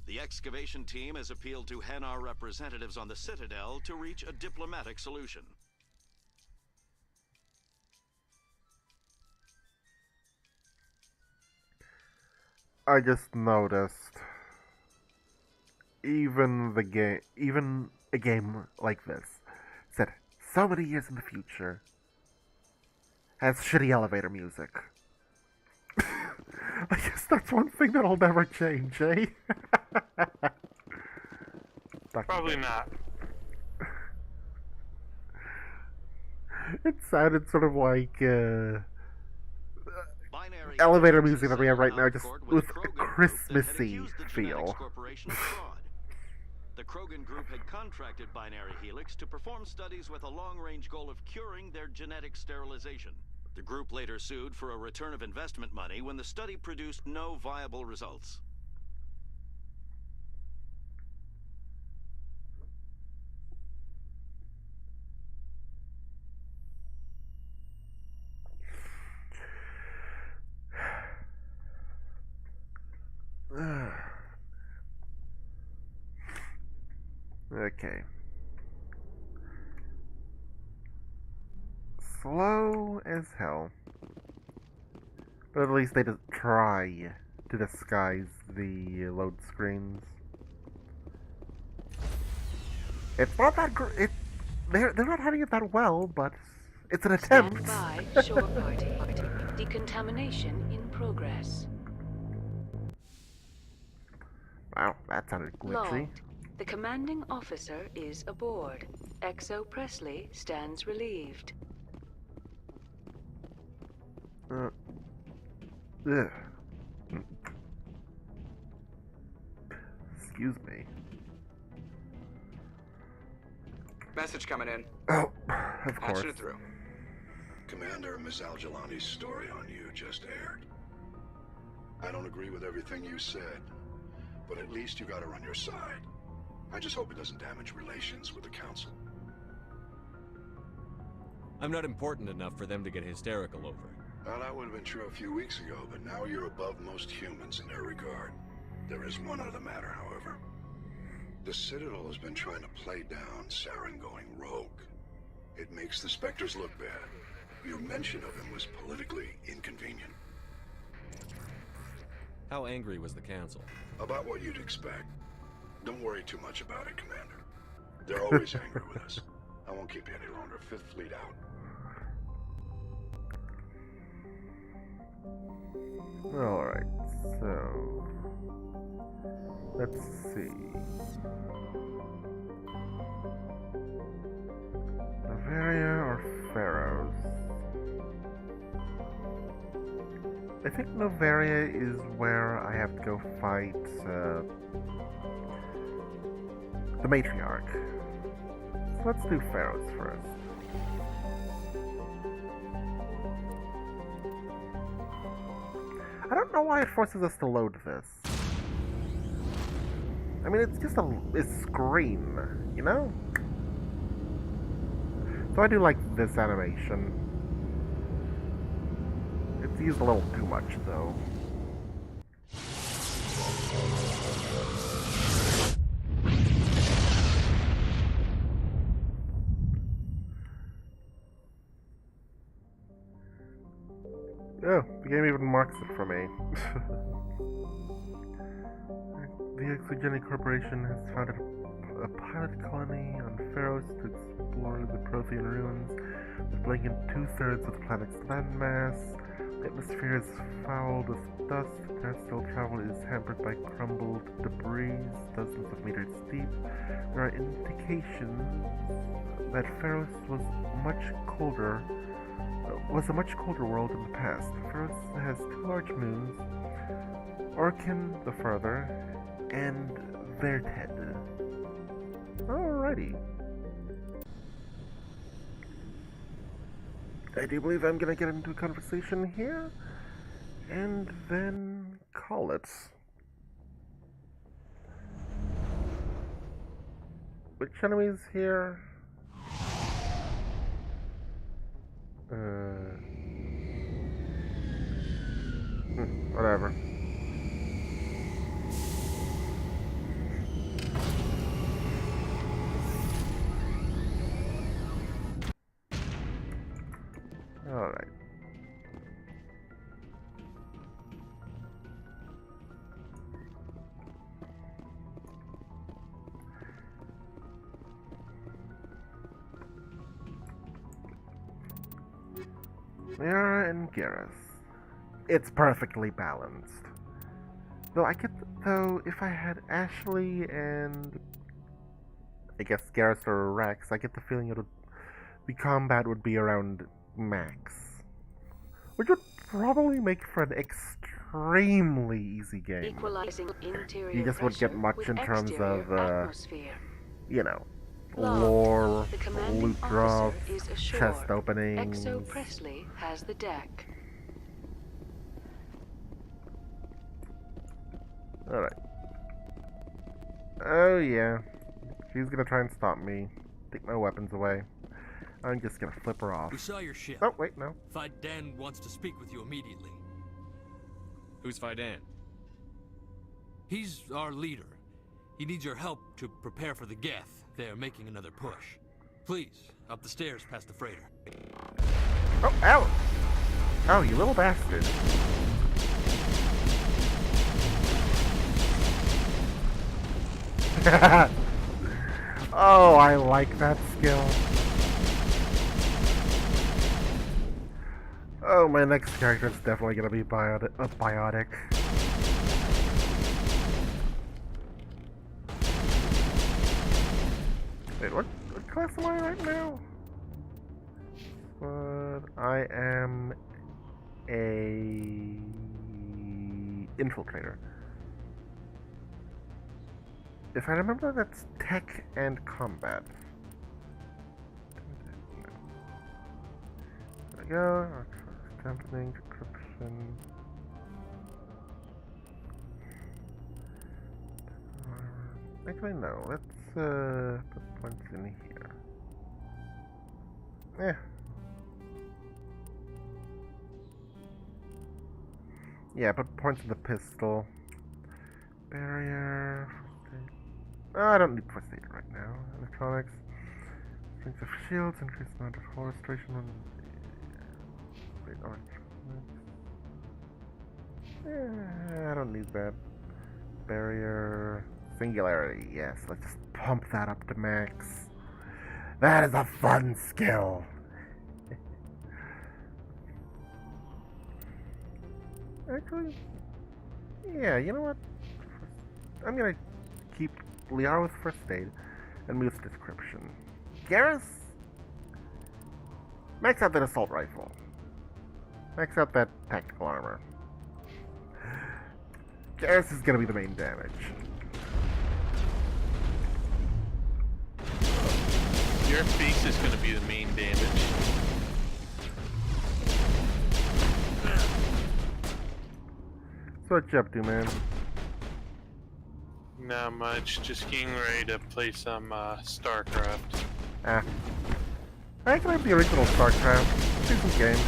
The excavation team has appealed to Hanar representatives on the Citadel to reach a diplomatic solution. I just noticed even a game like this, set so many years in the future, has shitty elevator music. I guess that's one thing that'll never change, eh? Probably not. It sounded sort of like elevator music that we have right now, just with a Christmassy feel. The Krogan group had contracted Binary Helix to perform studies with a long-range goal of curing their genetic sterilization. The group later sued for a return of investment money when the study produced no viable results. Okay. Slow as hell. But at least they just try to disguise the load screens. It's not that they're not having it that well, but it's an attempt. Stand by, shore party. Decontamination in progress. Wow, that sounded glitchy. Logged. The commanding officer is aboard. XO Presley stands relieved. Ugh. Excuse me. Message coming in. Oh, of course. Patching it through. Commander, Miss Al-Jalani's story on you just aired. I don't agree with everything you said, but at least you got her on your side. I just hope it doesn't damage relations with the Council. I'm not important enough for them to get hysterical over. Well, that would have been true a few weeks ago, but now you're above most humans in their regard. There is one other matter, however. The Citadel has been trying to play down Saren going rogue. It makes the Spectres look bad. Your mention of him was politically inconvenient. How angry was the Council? About what you'd expect. Don't worry too much about it, Commander. They're always angry with us. I won't keep you any longer. Fifth Fleet out. Alright, so... let's see... Novaria or Pharaohs? I think Novaria is where I have to go fight, the Matriarch. So let's do Pharaohs first. I don't know why it forces us to load this. I mean, it's just a screen, you know? So I do like this animation. It's used a little too much, though. Oh, the game even marks it for me. The Exogenic Corporation has founded a pilot colony on Pharos to explore the Prothean ruins, with blanket 2/3 of the planet's landmass. The atmosphere is fouled with dust. Terrestrial travel is hampered by crumbled debris, dozens of meters deep. There are indications that Pharos was a much colder world in the past. Pharos has 2 large moons, Orkin the Further, and Verted. Alrighty. I do believe I'm gonna get into a conversation here, and then call it. Which enemies here? Whatever. Alright. Liara and Garrus. It's perfectly balanced. Though if I had Ashley and I guess Garrus or Rex, I get the feeling the combat would be around max. Which would probably make for an extremely easy game. Equalizing interior You just wouldn't get much in terms of, atmosphere. you know, lore, The commanding loot drops, officer is ashore. chest openings. XO Presley has the deck. Alright. Oh yeah. She's gonna try and stop me. Take my weapons away. I'm just gonna flip her off. We saw your ship. Oh, wait, no. Fidan wants to speak with you immediately. Who's Fidan? He's our leader. He needs your help to prepare for the Geth. They're making another push. Please, up the stairs past the freighter. Oh, ow! Oh, you little bastard. Oh, I like that skill. Oh, my next character is definitely gonna be biotic. Wait, what class am I right now? I am a infiltrator. If I remember, that's tech and combat. There we go. Dampening, decryption. Actually, no. Let's put points in here. Yeah. Yeah, put points in the pistol. Barrier. Oh, I don't need first aid right now. Electronics. Strength of shields, increased amount of hull restoration on. Wait, I don't need that. Barrier. Singularity, yes. Let's just pump that up to max. That is a fun skill. Actually, yeah, you know what? I'm gonna keep Liara with first aid and move to description. Garrus, max out that assault rifle. Max out that tactical armor. Garrus is gonna be the main damage. Your face is going to be the main damage. So what you up to, man? Not much. Just getting ready to play some StarCraft. Ah. I actually have the original StarCraft. Decent game.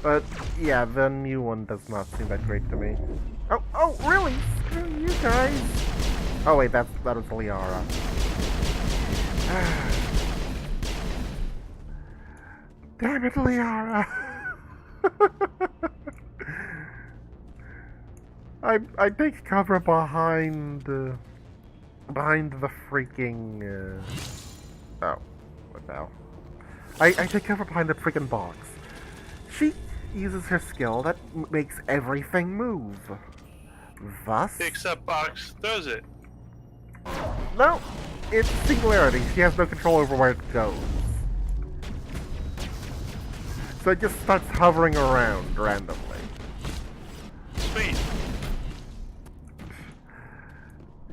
But, yeah, the new one does not seem that great to me. Oh, really? Screw you guys! Oh wait, that was Liara. Damn it, Liara! I take cover behind the freaking oh, what the hell? I take cover behind the freaking box. She uses her skill that makes everything move. Thus, Picks up box, throws it. no, it's singularity. She has no control over where it goes. So it just starts hovering around randomly. Sweet.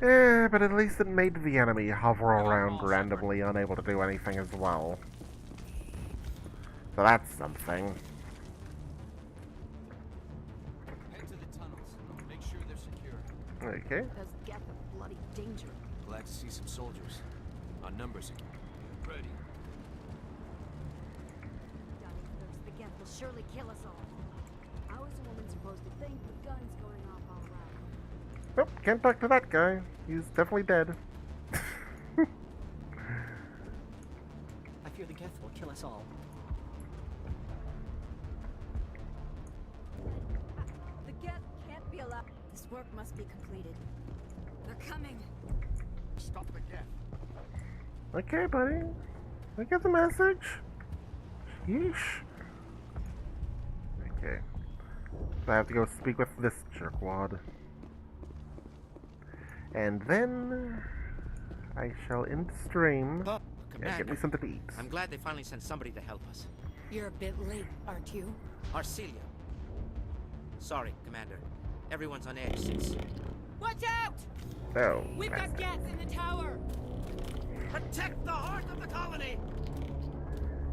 But at least it made the enemy hover around randomly, unable to do anything as well. So that's something. Head to the tunnels. Make sure they're secure. Okay. Those Geth are bloody danger. Glad to see some soldiers. Our numbers again. Ready. The Geth will surely kill us all. How is a woman supposed to think with guns going off all around? Nope, can't talk to that guy. He's definitely dead. I fear the Geth will kill us all. The Geth can't be allowed. This work must be completed. They're coming. Stop the Geth. Okay, buddy. I get the message. Yeesh. Okay. So I have to go speak with this jerkwad. And then I shall end the stream and get me something to eat. I'm glad they finally sent somebody to help us. You're a bit late, aren't you? Arcelia. Sorry, Commander. Everyone's on edge since... Watch out! Oh, We've got Geth in the tower! Protect the heart of the colony!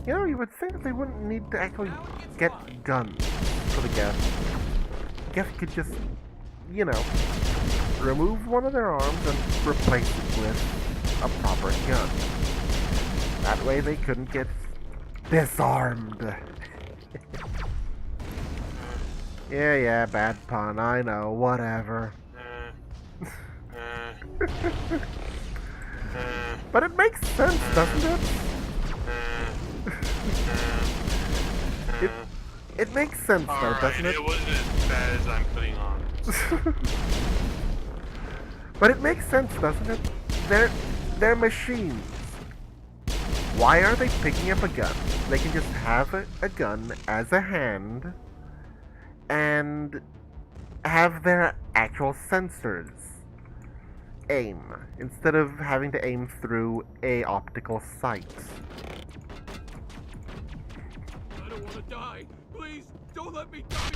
You know, you would think they wouldn't need to actually get guns for the Geth. Geth could just, you know, remove one of their arms and replace it with a proper gun. That way they couldn't get disarmed. Yeah, bad pun, I know, whatever. But it makes sense, doesn't it? It makes sense though, doesn't it? It wasn't as bad as I'm putting on. But it makes sense, doesn't it? They're machines. Why are they picking up a gun? They can just have a gun as a hand and have their actual sensors aim instead of having to aim through a optical sight. I don't want to die. Please, don't let me die.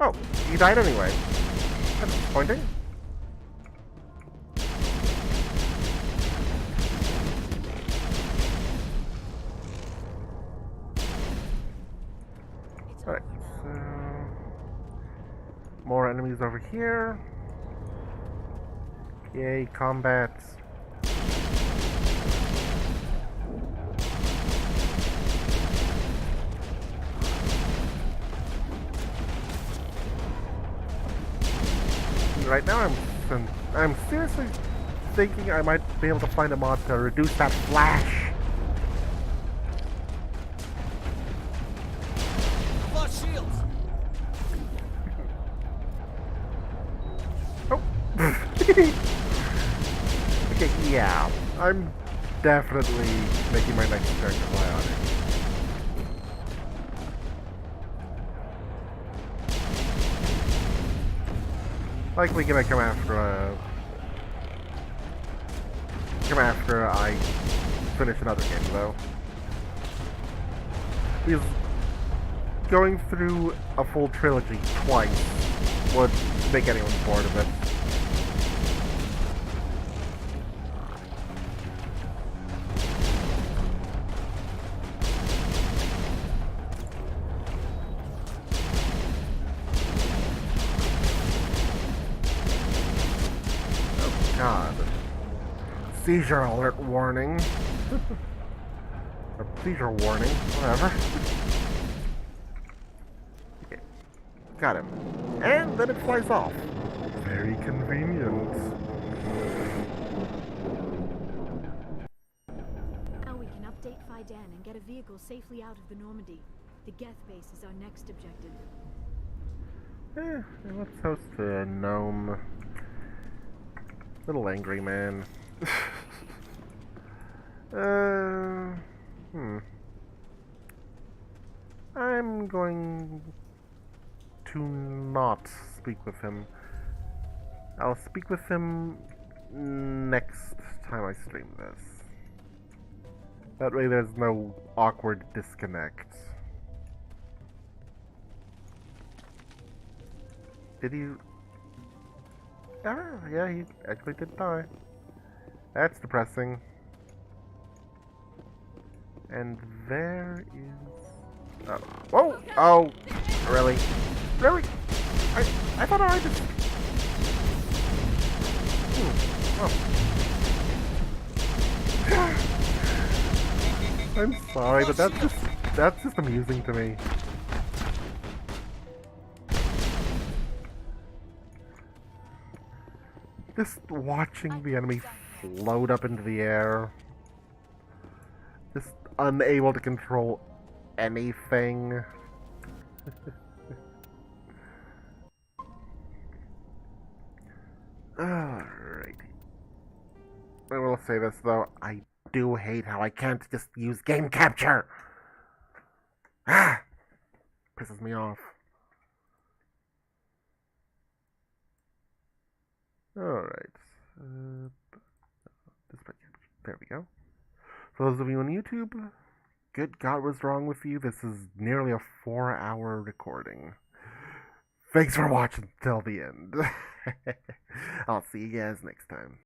Oh, he died anyway. That's disappointing. Alright, so... more enemies over here. Yay, combat. Right now I'm seriously thinking I might be able to find a mod to reduce that flash. Lost shields! Oh. Okay, yeah. I'm definitely making my next character bionic. Likely gonna come after I finish another game though. Because going through a full trilogy twice would make anyone bored of it. God. Seizure alert warning. Or seizure warning, whatever. Okay. Got him. And then it flies off. Very convenient. Now we can update Fidan and get a vehicle safely out of the Normandy. The Geth base is our next objective. Let's host a gnome. Little angry man. I'm going to not speak with him. I'll speak with him next time I stream this. That way there's no awkward disconnect. Did he... yeah, he actually did die. That's depressing. And there is... oh. Whoa! Oh! Really? Really? I thought I just... Oh. I'm sorry, but that's just amusing to me. Just watching the enemy float up into the air. Just unable to control anything. Alrighty. I will say this though, I do hate how I can't just use game capture! Ah! Pisses me off. Alright. There we go. For those of you on YouTube, good God was wrong with you? This is nearly a 4-hour recording. Thanks for watching till the end. I'll see you guys next time.